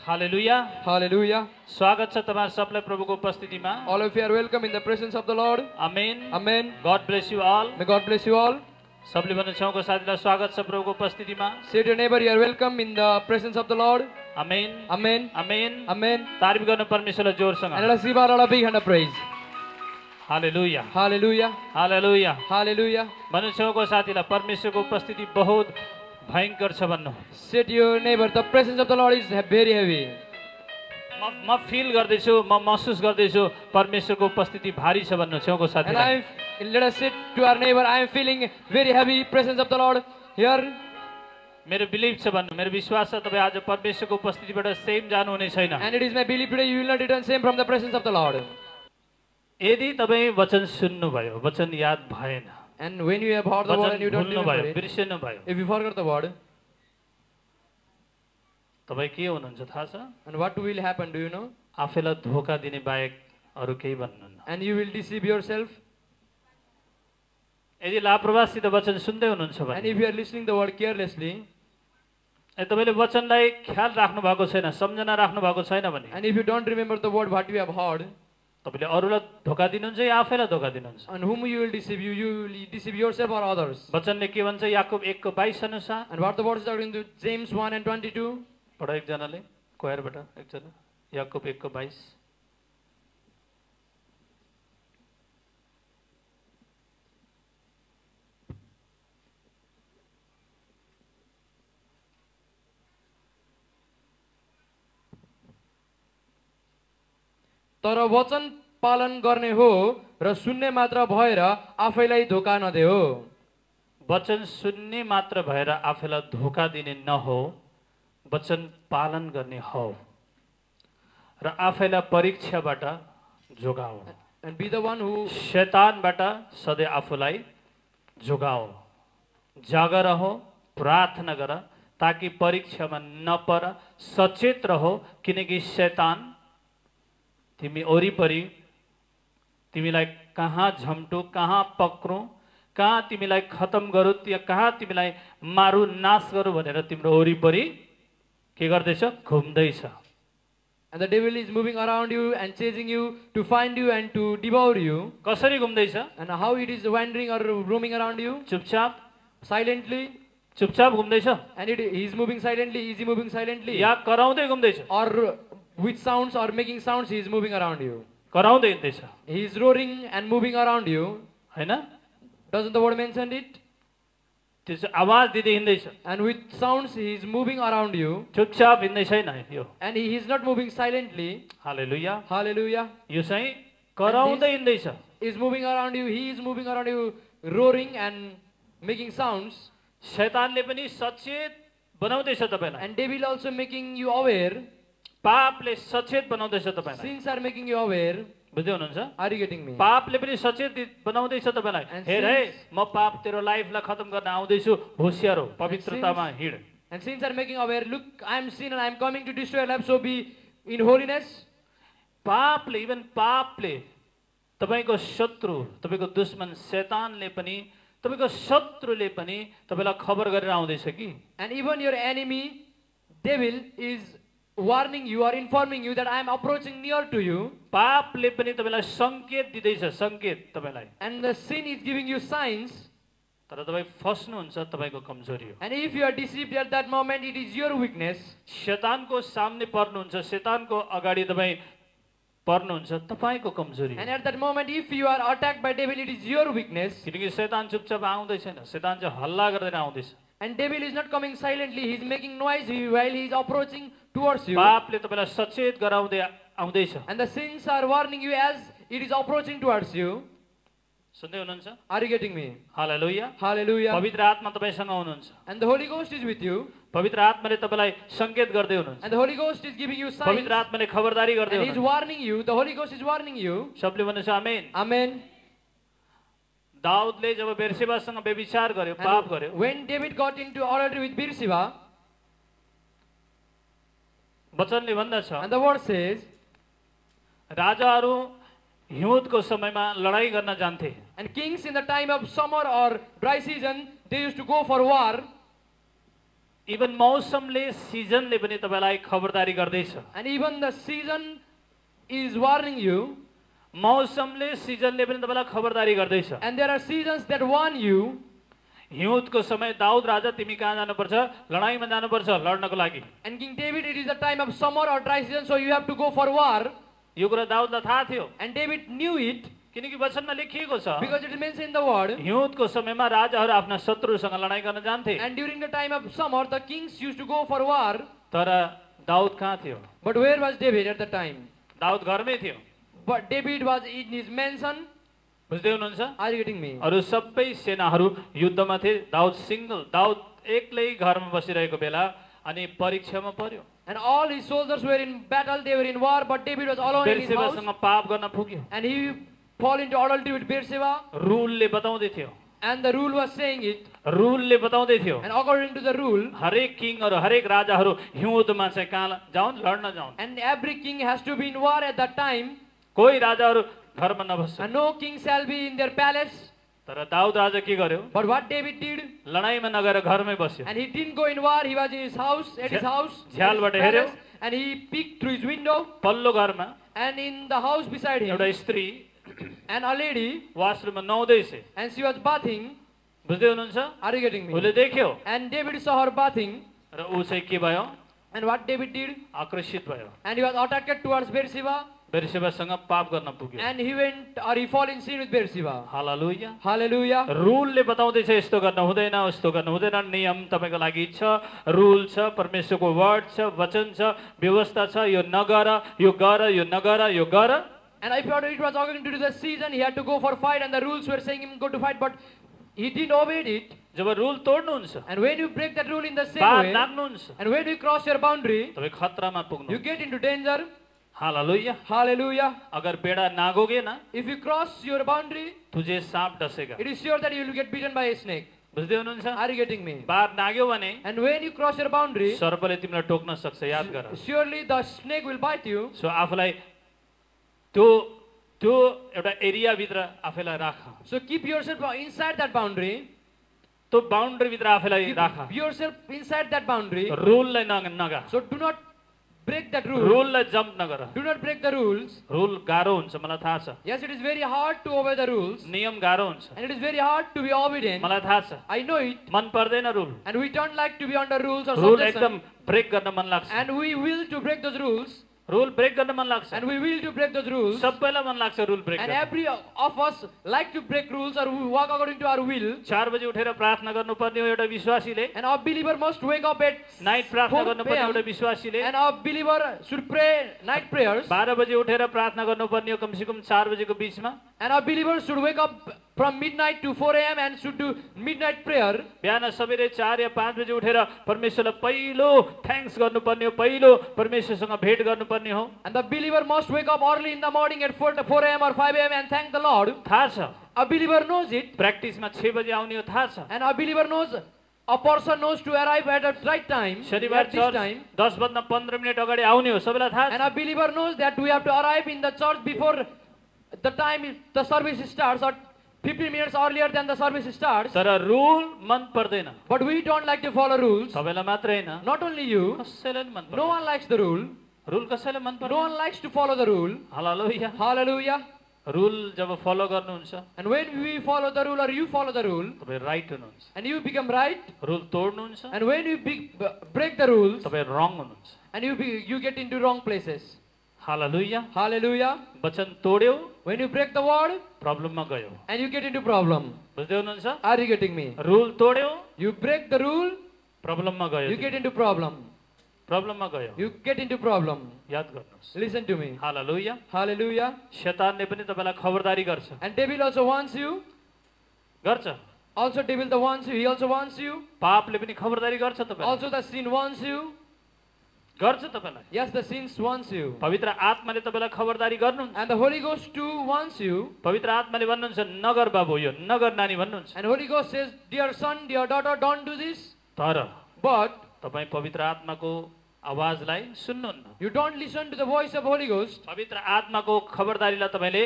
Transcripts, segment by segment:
हालेलुया Hallelujah. स्वागत छ तपाईहरु सबलाई प्रभुको उपस्थितिमा All of you are welcome in the presence of the Lord. Amen Amen. God bless you all May God bless you all. सबले भन्नु छौको साथीलाई स्वागत छ प्रभुको उपस्थितिमा Say to your neighbor, you are welcome in the presence of the Lord. Amen Amen. Amen Amen. तारिफ गर्नु परमेश्वरलाई जोरसँग And let us give our Lord a big hand of praise. Hallelujah Hallelujah. Hallelujah Hallelujah. भन्नु छौको साथीलाई परमेश्वरको उपस्थिति बहुत भयंकर छ भन्नु Say to your neighbor, the presence of the Lord is very heavy. म फिल गर्दैछु म महसुस गर्दैछु परमेश्वरको उपस्थिति भारी छ भन्नु छौको And साथीलाई let us say to our neighbor, I am feeling very heavy presence of the Lord here. मेरो बिलिभ छ भन्नु मेरो विश्वास छ तपाई आज परमेश्वरको उपस्थितिबाट सेम जानु हुने छैन And it is my belief today you will not return same from the presence of the Lord. यदि तपाई वचन सुन्नु भयो वचन याद भएन And when you have heard the word and you वचन don't भुल्नु remember भयो it, बिर्सिनु भयो if you forget the word, तपाई के हुनुहुन्छ थाहा छ and what will happen, do you know? आफैलाई धोका दिने बाहेक अरु केही भन्नुहुन्न And you will deceive yourself. यदि लापरवाहसित वचन सुन्दै हुनुहुन्छ And भने if you are listening the word carelessly, तपाईले वचनलाई ख्याल राख्नु भएको छैन सम्झना राख्नु भएको छैन भने and if you don't remember the word what you have heard, तपाईले अरूलाई धोका दिनुहुन्छ या आफैलाई धोका दिनुहुन्छ and whom you will deceive yourself or others. वचनले के भन्छ याकूब 1 को 22 अनुसार And what the word is according to James 1 and 22. पढ एकजनाले कोयरबाट एकजना याकूब 1 को 22 तर वचन पालन गर्ने हो र सुन्ने मात्र भएर आफैलाई धोका नदेऊ. वचन सुन्ने मात्र भएर आफैलाई धोका दिने नहो वचन पालन गर्ने हो र आफैलाई परीक्षाबाट जोगाऊ And be the one who शैतानबाट सधैँ आफूलाई जोगाऊ जागा रहो प्रार्थना गर ताकि परीक्षामा नपर सचेत रहो किनकि शैतान तिमी वरिपरि तिमीलाई कहाँ झम्टु कहाँ पक्रु कहाँ तिमीलाई खत्म गरौ या कहाँ तिमीलाई मारु नाश गरौ भनेर तिम्रो वरिपरि के गर्दैछ घुम्दैछ. and the devil is moving around you and chasing you to find you and to devour you. कसरी घुम्दैछ And how it is wandering or roaming around you चुपचाप silently, चुपचाप घुम्दैछ and he is moving silently. Is he moving silently? या कराउँदै घुम्दैछ Or with sounds or making sounds he is moving around you. कराउँदै हिँड्दैछ He is roaring and moving around you. हैन Doesn't the word mention it? त्यसो आवाज दिँदै हिँड्दैछ And with sounds he is moving around you. चुपचाप हिँड्दै छैन यो And he is not moving silently. Hallelujah Hallelujah. यो चाहिँ कराउँदै हिँड्दैछ He is moving around you. He is moving around you, roaring and making sounds. शैतानले पनि सचेत बनाउँदैछ तपाईलाई And devil also making you aware. पापले सचेत बनाउँदैछ तपाईलाई Sins are making you aware. बुझ्दै हुनुहुन्छ Are you getting me? पापले पनि सचेत बनाउँदैछ तपाईलाई And हेर है म पाप तेरो लाइफलाई खत्म गर्न आउँदैछु होशियार हो पवित्रतामा हिँड And sins are making aware. Look, I am sin and I am coming to destroy your life. So be in holiness. पापले इभन पापले तपाईको शत्रु तपाईको दुश्मन शैतानले पनि तपाईको शत्रुले पनि तपाईलाई खबर गरेर आउँदैछ कि And even your enemy, devil, is warning you or informing you that I am approaching near to you. पापले पनि तपाईलाई संकेत दिदैछ संकेत तपाईलाई And the sin is giving you signs. तर तपाई फस्नुहुन्छ तपाईको कमजोरी हो And if you are deceived at that moment, it is your weakness. शैतानको सामने पर्नुहुन्छ शैतानको अगाडि तपाई पर्नुहुन्छ तपाईको कमजोरी And हो at that moment, if you are attacked by devil, it is your weakness. किनकि शैतान चुपचाप आउँदै छैन शैतान चाहिँ हल्ला गर्दैन आउँदैछ And devil is not coming silently. He is making noise while he is approaching towards you. पापले तपाईलाई सचेत गराउँदै आउँदैछ And the sins are warning you as it is approaching towards you. सुन्दै हुनुहुन्छ Are you getting me? Hallelujah Hallelujah. पवित्र आत्मा तपाईसँग हुनुहुन्छ And the Holy Ghost is with you. पवित्र आत्माले तपाईलाई संकेत गर्दै हुनुहुन्छ And the Holy Ghost is giving you signs. पवित्र आत्माले खबरदारी गर्दै And he is हुनुहुन्छ warning you. The Holy Ghost is warning you. सबले भन्नुहुन्छ आमेन Amen. दाउदले जब बेर्सेबासँग व्यभिचार गर्यो पाप And गर्यो when David got into adultery with Bathsheba, वचनले भन्दछ and the word says, राजाहरू हिउँदको समयमा लडाई गर्न जान्थे and kings in the time of summer or dry season, they used to go for war. Even मौसमले सिजनले पनि तपाईलाई खबरदारी गर्दैछ And even the season is warning you. मौसमले सिजनले पनि तपाईलाई खबरदारी गर्दैछ And there are seasons that warn you. हिउँदको समय दाउद राजा तिमी कहाँ जानुपर्छ लडाईँमा जानुपर्छ लड्नको लागि And King David, it is the time of summer or dry season, so you have to go for war. यो कुरा दाउदलाई थाहा थियो And David knew it किनकि वचनमा लेखिएको छ because it is mentioned in the word. हिउँदको समयमा राजाहरू आफ्ना शत्रुसँग लडाईँ गर्न जान्थे And during the time of summer, the kings used to go for war. तर दाउद कहाँ थियो But where was David at the time? Daud घरमै थियो But David was in his mansion. बुझ्दै हुनुहुन्छ Are you getting me? अरू सबै सेनाहरू युद्धमा थिए दाउद एक्लै घरमा बसिरहेको बेला अनि परीक्षामा पर्यो And all his soldiers were in battle, they were in war, but David was alone in his house. बेर्सेबासँग पाप गर्न पुग्यो And he fall into adultery with Beersheba. रुलले बताउँदै थियो And the rule was saying it. रुलले बताउँदै थियो And according to the rule, हरेक किङहरू हरेक राजाहरू हिउँदमा चाहिँ कहाँ जाउन् लड्न जाउन् and every king has to be in war at that time. कोही राजाहरू घरमा नबस्छ And no king shall be in their palace. तर दाउद राजा के गर्यो But what David did, लडाईँमा नगएर घरमै बस्यो and he didn't go in war, he was in his house, at his house, in his झ्यालबाट हेर्यो palace, and he peeked through his window, पल्लो घरमा and in the house beside him, एउटा स्त्री and a lady, वासरुममा नुहाउँदैछ and she was bathing. बुझ्दै हुनुहुन्छ Are you getting me? उसले देख्यो And David saw her bathing, र ऊ चाहिँ के भयो and what David did, आकर्षित भयो and he was attracted towards Beersheba, बेर्सेबासँग पाप गर्न पुग्यो and he went, or he fall in sin with Beersheba. Hallelujah Hallelujah. रुलले बताउँदैछ यस्तो गर्न हुँदैन उस्तो गर्न हुँदैन नियम तपाईँको लागि छ रुल छ परमेश्वरको वर्ड छ वचन छ व्यवस्था छ यो नगर यो गर यो नगर यो गर And if it was according to the season, he had to go for fight, and the rules were saying him go to fight, but he didn't obey it. जब रुल तोड्नुहुन्छ And when you break that rule in the same बार way, नाग्नुहुन्छ and when you cross your boundary, तपाईँ खतरामा you पुग्नु get into danger. हालेलुया Hallelujah. अगर बेड़ा नागोगे ना If you cross your boundary, तुझे सांप डसेगा it is sure that you will get bitten by a snake. बुझ्दै हुनुहुन्छ Are you getting me? बार नाग्यो भने And when you cross your boundary, सर्पले तिमीलाई टोक्न सक्छ याद गर surely the snake will bite you. So आफूलाई त्यो त्यो एउटा एरिया भित्र आफैलाई राख So keep yourself inside that boundary. त्यो बाउन्ड्री भित्र आफैलाई राख Keep yourself inside that boundary. रुललाई नगा So do not break that rule. रुललाई जम्प नगर Do not break the rules. Rule गाह्रो हुन्छ मलाई थाहा छ Yes, it is very hard to obey the rules. नियम गाह्रो हुन्छ And it is very hard to be obedient. मलाई थाहा छ I know it. मन पर्दैन rule And we don't like to be under rules or rule subjection. एकदम brake गर्न मन लाग्छ And we will to break those rules. Rule break गर्न मन लाग्छ And we will to break those rules. सबैलाई मन लाग्छ रुल ब्रेक And गर्न every of us like to break rules or we walk according to our will. 4 बजे उठेर प्रार्थना गर्नुपर्ने हो एउटा विश्वासीले And our believer must wake up at night प्रार्थना 4 गर्नुपर्ने PM. एउटा विश्वासीले And our believer should pray night prayers. 12 बजे उठेर प्रार्थना गर्नुपर्ने हो कमसेकम 4 बजेको बीचमा And our believers should wake up from midnight to 4 a.m. and should do midnight prayer. बिहान सबेरै 4 या 5 बजे उठेर परमेश्वरलाई पहिलो थ्याङ्क्स गर्नुपर्ने हो पहिलो परमेश्वरसँग भेट गर्नुपर्ने हो And the believer must wake up early in the morning at 4 a.m. or 5 a.m. and thank the Lord. थाहा छ A believer knows it. प्र्याक्टिसमा 6 बजे आउने हो थाहा छ And a believer knows, a person knows to arrive at the right time, शनिबार at this church time. 10 बज्न 15 minute अगाडि आउने हो सबैलाई थाहा And छ a believer knows that we have to arrive in the church before the time the service starts or 15 minutes earlier than the service starts. तर rule मन पर्दैन But we don't like to follow rules. सबैलाई मात्रै हैन Not only you, कसैलाई नि मन no पर्दैन one likes the rule. Rule कसैलाई मन No पर्दैन one likes to follow the rule. Hallelujah Hallelujah. Rule job follow गर्नुहुन्छ And when we follow the rule or you follow the rule, तपाईँ right हुनुहुन्छ and you become right, rule तोड्नुहुन्छ and when you break the rules, तपाईँ रङ हुनुहुन्छ and you get into wrong places. Hallelujah Hallelujah. वचन तोड्यौ When you break the word, प्रब्लममा गयो and you get into problem. बुझ्दै हुनुहुन्छ Are you getting me? Rule तोड्यौ You break the rule, प्रब्लममा गयो you get into problem. प्रब्लममा गयो You get into problem. याद गर्नुहोस् Listen to me. Hallelujah Hallelujah. शैतानले पनि तपाईलाई खबरदारी गर्छ And devil also wants you. गर्छ Also devil the wants you. He also wants you. पापले पनि खबरदारी गर्छ तपाईलाई Also the sin wants you. गर्छ तपाईलाई Yes, the sins wants you. पवित्र आत्माले तपाईलाई खबरदारी गर्नुहुन्छ And the Holy Ghost too wants you. पवित्र आत्माले भन्नुहुन्छ नगर बाबु यो नगर नानी भन्नुहुन्छ And Holy Ghost says, dear son, dear daughter, don't do this. तर But तपाई पवित्र आत्माको आवाजलाई सुन्नुहुन्न you don't listen to the voice of Holy Ghost. पवित्र आत्माको खबरदारीलाई तपाईले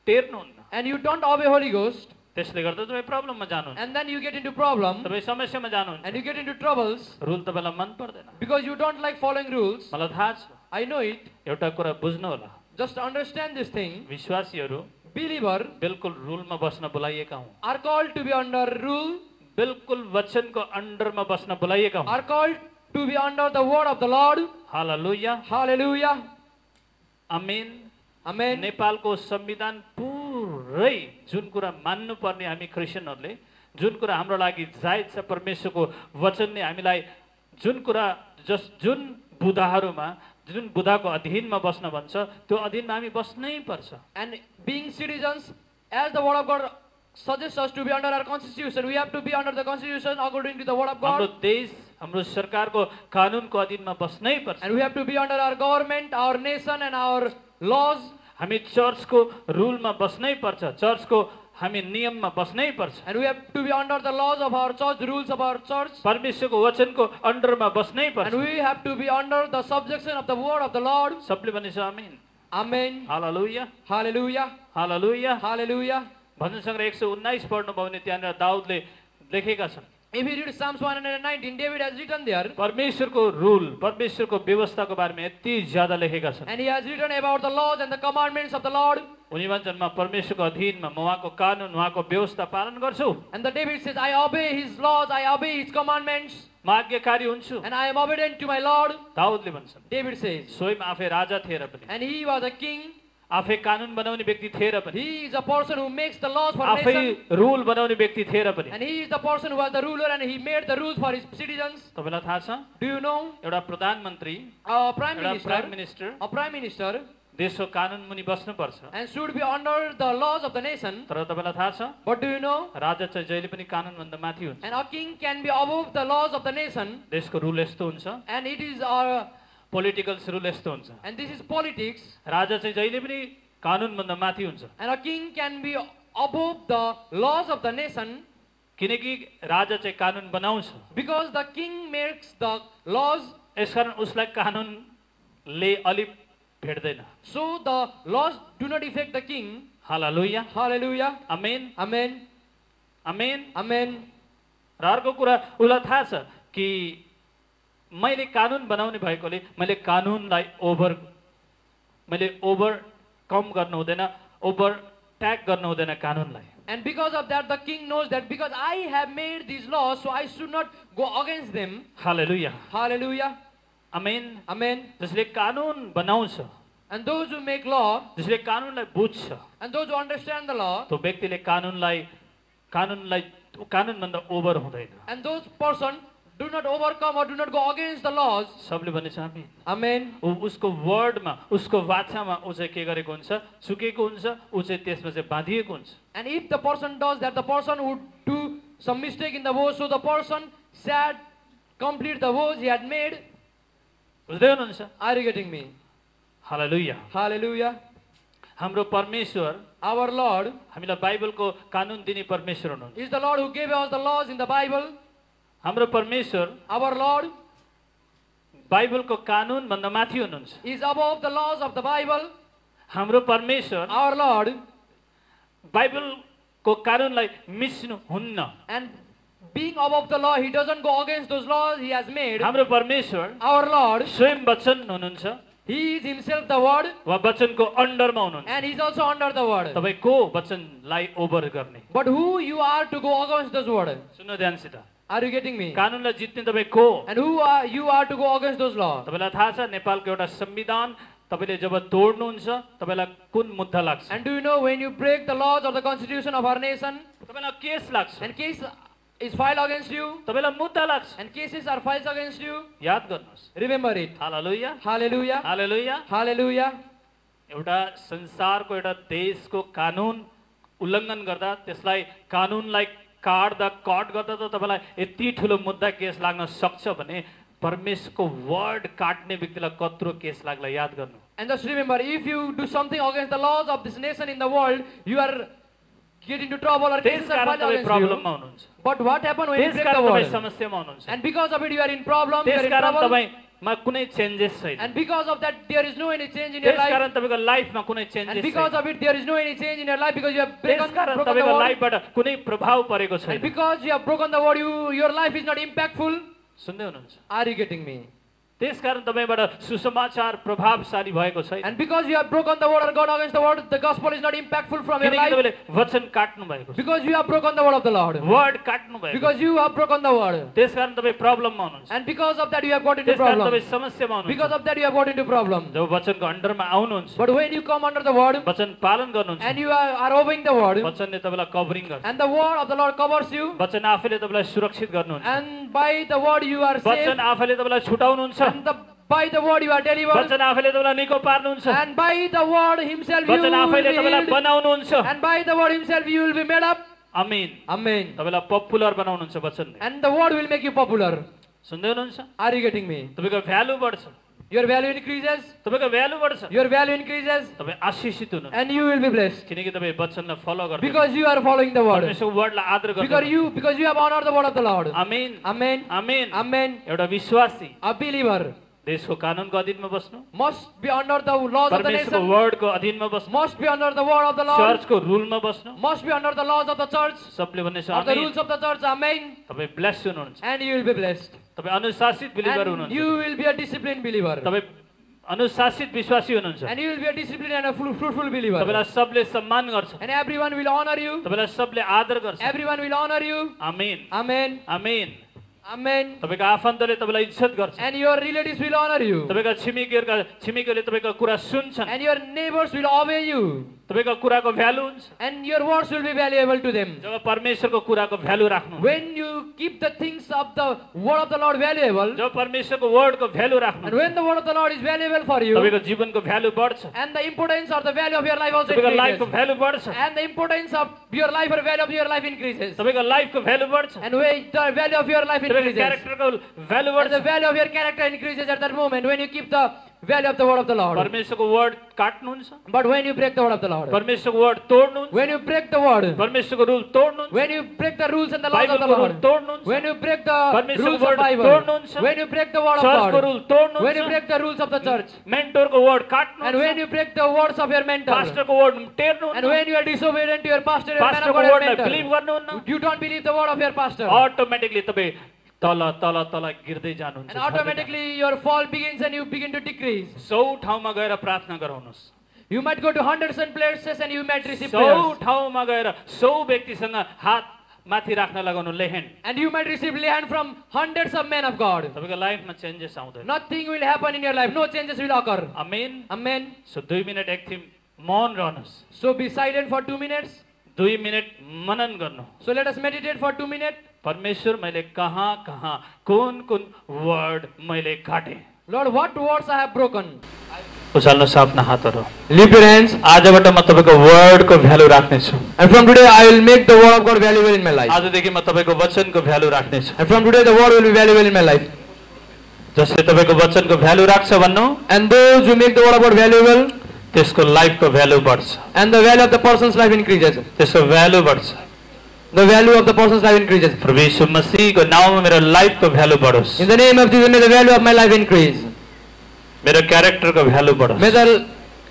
टेर्नुहुन्न And you don't obey Holy Ghost. त्यसले गर्दा तपाईँ प्रब्लममा जानुहुन्छ, and then you get into problem, तपाईँ समस्यामा जानुहुन्छ, and you get into troubles rule तपाईँलाई मन पर्दैन। because you don't like following rules. मलाई थाहा छ, I know it. एउटा कुरा बुझ्नु होला, Just understand this thing. विश्वासीहरू Believer बिल्कुल रुलमा बस्न बोलाइएका हौँ, are called to be under rule, बिल्कुल वचनको अन्डरमा बस्न बोलाइएका हौँ। are called to be under the word of the Lord. Hallelujah, Hallelujah. Amen. Amen. नेपालको संविधान पुरै जुन कुरा मान्नुपर्ने हामी क्रिस्चियनहरूले, जुन कुरा हाम्रो लागि जायज छ, परमेश्वरको वचनले हामीलाई जुन कुरा जुन बुदाहरूमा, जुन बुदाको अधीनमा बस्न भन्छ, त्यो अधीनमा हामी बस्नै पर्छ। And being citizens, as the word of God suggests us to be under our constitution, we have to be under the constitution according to the word of हाम्रो God. देश, हाम्रो सरकारको कानुनको अधीनमा बस्नै पर्छ। And we have to be under our government, our nation, and our laws. हामी चर्चको रुलमा बस्नै पर्छ, चर्चको हामी नियममा बस्नै पर्छ, And we have to be under the laws of our church, the rules of our church. परमेश्वरको वचनको अन्डरमा बस्नै पर्छ। And we have to be under the subjection of the word of the Lord. सबले भनेछ आमेन। Amen. हालेलुया, Hallelujah. हालेलुया। Hallelujah. भजन सङ्ग्रह 119 पढ्नुभयो भने त्यहाँनिर दाउदले लेखेका छन्, If you read Psalms 119, David has written there, परमेश्वरको रुल, परमेश्वरको व्यवस्थाको बारेमा यति ज्यादा लेखेका छन्। and he has written about the laws and the commandments of the Lord. उनी भन्छन् म परमेश्वरको अधीनमा, म उहाँको कानुन, उहाँको व्यवस्था पालन गर्छु, And the David says, I obey his laws, I obey his commandments, म आज्ञाकारी हुन्छु। and I am obedient to my Lord. दाउदले भन्छन्, David says, स्वयं आफै राजा थिए र पनि, and he was a king. आफै कानुन बनाउने व्यक्ति थिए र पनि, He is a person who makes the laws for a आफै nation, रुल बनाउने व्यक्ति थिए र पनि। and he is the person who was the ruler, and he made the rules for his citizens. तपाईँलाई थाहा छ, Do you know? एउटा प्रधानमन्त्री, A prime एउटा prime minister, minister a prime minister, देशको कानुन मुनि बस्नुपर्छ, and should be under the laws of the nation. तर तपाईँलाई थाहा छ, But do you know? राजा चाहिँ जहिले पनि कानुनभन्दा माथि हुन्छ। And a king can be above the laws of the nation, देशको रुल यस्तो हुन्छ, and it is our, politicals rule यस्तो हुन्छ, and this is politics. राजा चाहिँ जहिले पनि कानुनभन्दा माथि हुन्छ, And a king can be above the laws of the nation किनकि राजा चाहिँ कानुन बनाउँछ, because the king makes the laws. यसकारण उसलाई कानुनले अलिक भेट्दैन। So the laws do not affect the king. Hallelujah, Hallelujah. Amen, Amen. Amen. Amen. र अर्को कुरा उसलाई थाहा छ कि मैले कानुन बनाउने भएकोले मैले कानुनलाई ओभर कम गर्नु हुँदैन, ओभर ट्याग गर्नु हुँदैन कानुनलाई। And because of that, the king knows that because I have made these laws, so I should not go against them. Hallelujah, Hallelujah. Amen. Amen. जसले कानुन बनाउँछ, And those who make law, जसले कानुनलाई बुझ्छ, and those who understand the law, त्यो व्यक्तिले कानुनभन्दा over हुँदैन। and those person do not overcome or do not go against the laws. सबले भनेछ आमेन। Amen. उसको वर्डमा, उसको वाचामा ऊ चाहिँ के गरेको हुन्छ, चुकेको हुन्छ, ऊ चाहिँ त्यसमा चाहिँ बाँधिएको हुन्छ। And if the person does that, the person would do some mistake in the vows, so the person shall complete the vows he had made. बुझ्दै हुनुहुन्छ? Are you getting me? Hallelujah. Hallelujah. हाम्रो परमेश्वर, Our Lord हामीलाई बाइबलको कानुन दिने परमेश्वर हुनुहुन्छ। is the Lord who gave us the laws in the Bible. हाम्रो परमेश्वर Our Lord बाइबलको कानुन भन्दा माथि हुनुहुन्छ। is above the laws of the Bible. हाम्रो परमेश्वर Our Lord, बाइबलको कानुनलाई मिच्नु हुन्न। and being above the law, he doesn't go against those laws he has made. हाम्रो परमेश्वर Our Lord, स्वयं वचन हुनुहुन्छ, he is himself the word, वा वचनको अन्डरमा हुनुहुन्छ। and he is also under the word. तपाईँ को वचनलाई ओभर गर्ने? But who you are to go against those word? सुन्नु ध्यानसित, Are you getting me? कानुनलाई जित्ने तपाईँ को? And who are you are to go against those laws? तपाईँलाई थाहा छ नेपालको एउटा संविधान तपाईँले जब तोड्नुहुन्छ तपाईँलाई कुन मुद्दा लाग्छ? And do you know when you break the laws or the constitution of our nation, तपाईँलाई केस लाग्छ, and case is filed against you, तपाईँलाई मुद्दा लाग्छ। and cases are filed against you, याद गर्नुहोस्। remember it. Hallelujah, Hallelujah. Hallelujah. Hallelujah. एउटा संसारको एउटा देशको कानुन उल्लङ्घन गर्दा त्यसलाई कानुनलाई कट गर्दा त तपाईँलाई यति ठुलो मुद्दा केस लाग्न सक्छ भने परमेश्वरको वर्ड काट्ने व्यक्तिलाई कत्रो केस लाग्ला याद गर्नु। And just remember, if you do something against the laws of this nation in the world, you are get into trouble or cases are त्यसकारण filed तपाईँ against प्रब्लममा you. हुनुहुन्छ, But what happened when you break त्यसकारण the तपाईँ word? समस्यामा हुनुहुन्छ, And because of it, you are in problem, you are in त्यसकारण trouble. तपाईँ मा कुनै चेन्जेस छैन And because of that, there is no any change in your life. त्यसकारण तपाईको लाइफमा कुनै And चेन्जेस because छैन of it, there is no any change in your life because you have broken त्यसकारण the तपाईको word. लाइफबाट कुनै प्रभाव परेको And छैन because you have broken the word, your life is not impactful. सुन्दै हुनुहुन्छ Are you getting me? त्यसकारण तपाईबाट सुसमाचार प्रभावशाली भएको छैन And because you have broken the word or gone against the word, the gospel is not impactful from your किनकि life. तपाईले वचन काट्नु भएको छ Because you have broken the word of the Lord. Word काट्नु भएको छ Because you have broken the word. त्यसकारण तपाई प्रब्लममा हुनुहुन्छ And because of that, you have got into त्यसकारण तपाई problem. समस्यामा Because हुनुहुन्छ of that, you have got into problem. जब वचनको अन्डरमा आउनुहुन्छ But when you come under the word वचन पालन गर्नुहुन्छ and you are obeying the word, वचनले तपाईलाई कभरिङ गर्छ and the word of the Lord covers you, वचन आफैले तपाईलाई सुरक्षित गर्नुहुन्छ and by the word you are वचन saved, आफैले तपाईलाई छुटाउनुहुन्छ and by the word you are delivered, वचन आफैले तपाईँलाई निको पार्नुहुन्छ and by the word himself you will वचन आफैले be तपाईँलाई healed, बनाउनुहुन्छ and by the word himself you will be made up. आमीन Amen. तपाईँलाई पपुलर बनाउनुहुन्छ वचनले And the word will make you popular. सुन्दै हुनुहुन्छ Are you getting me? तपाईँको भ्यालु बढ्छ Your value increases, तपाईँको भ्यालु बढ्छ your value increases, तपाईँ आशिषित हुनुहुन्छ and you will be blessed. किनकि तपाईँ वचनलाई फलो गर्नुहुन्छ Because you are following the word. परमेश्वरको वर्डलाई आदर Because you have honored the word of the Lord. आमीन Amen. आमीन Amen. एउटा विश्वासी A believer देशको कानुनको अधीनमा बस्नु must be under the laws of the परमेश्वरको nation, वर्डको अधीनमा बस्नु must be under the word of the Lord, चर्चको रुलमा बस्नु must be under the laws of the church, सबले भन्ने छ or the आमीन rules of the church. Amen. तपाईँ ब्लेस हुनुहुन्छ And you will be blessed. तपाईँ अनुशासित बिलिभर And हुनुहुन्छ you will be a disciplined believer. तपाईँ अनुशासित विश्वासी हुनुहुन्छ And you will be a disciplined and a fruitful believer. तपाईलाई सबले सम्मान गर्छ And everyone will honor you. तपाईलाई सबले आदर गर्छ Everyone will honor you. आमीन Amen. आमीन Amen. तपाईको आफन्तले तपाईलाई इज्जत गर्छ And your relatives will honor you. तपाईका छिमेकीहरूले तपाईको कुरा सुन्छन् And your neighbors will obey you. तपाईको कुराको भ्यालु हुन्छ And your words will be valuable to them. जब परमेश्वरको कुराको भ्यालु राख्नु When you keep the things of the word of the Lord valuable, जब परमेश्वरको वर्डको भ्यालु राख्नु and when the word of the Lord is valuable for you, तपाईको जीवनको value बढ्छ and the importance or the value of your life also तपाईको लाइफको increases, value बढ्छ and the importance of your life or value of your life increases, तपाईको लाइफको value बढ्छ and when the value of your life तपाईको increases, क्यारेक्टरको value and the बढ्छ value of your character increases at that moment when you keep the value of the word of the Lord. परमेश्वरको word काट्नुहुन्छ But when you break the word of the Lord, परमेश्वरको word तोड्नुहुन्छ when you break the word, परमेश्वरको rule तोड्नुहुन्छ when you break the rules and the laws of the बाइबलको rule Lord, तोड्नुहुन्छ when you break the परमेश्वरको rules of word Bible, तोड्नुहुन्छ when you break the word of चर्चको God, rule तोड्नुहुन्छ when you break the rules of the church, मेन्टरको word and काट्नुहुन्छ when you break the words of your mentor, पास्टरको word and टेर्नुहुन्छ when you are disobedient to your pastor, your man of पास्टरको God, your वर्डलाई believe mentor, गर्नुहुन्न you don't believe the word of your pastor, automatically तपाईँ तल तल तल गिर्दै जानुहुन्छ and automatically your fall begins and you begin to decrease. 100 ठाउँमा गएर प्रार्थना गराउनुहोस् You might go to hundreds and places and you might receive 100 prayers, ठाउँमा गएर 100 व्यक्तिसँग हात माथि राख्न लगाउनु लेहेन and you might receive hand from hundreds of men of God. तपाईको लाइफमा चेन्जेस आउँदैन Nothing will happen in your life. No changes will occur. Amen Amen. So 2 minute एकछिन मौन रहनुहोस् So be silent for 2 minutes. 2 minute मनन गर्नु So let us meditate for 2 minutes. परमेश्वर मैले कहाँ कहाँ कुन कुन वर्ड मैले काटे Lord, what words I have broken? उचाल्नुहोस् आफ्ना हातहरू Lift your hands. आजबाट म तपाईँको वर्डको भ्यालु राख्नेछु And from today I will make the word of God valuable in my life. आजदेखि म तपाईँको वचनको भ्यालु राख्नेछु And from today the word will be valuable in my life. जसले तपाईँको वचनको भ्यालु राख्छ भन्नु And those who make the word of God valuable, त्यसको लाइफको भ्यालु बढ्छ and the value of the person's life increases. त्यसको value बढ्छ The value of the person's life increases. प्रभु यीशु मसीहको नाममा मेरो लाइफको भ्यालु बढोस् In the name of Jesus, may the value of my life increase. मेरो क्यारेक्टरको भ्यालु बढोस् May the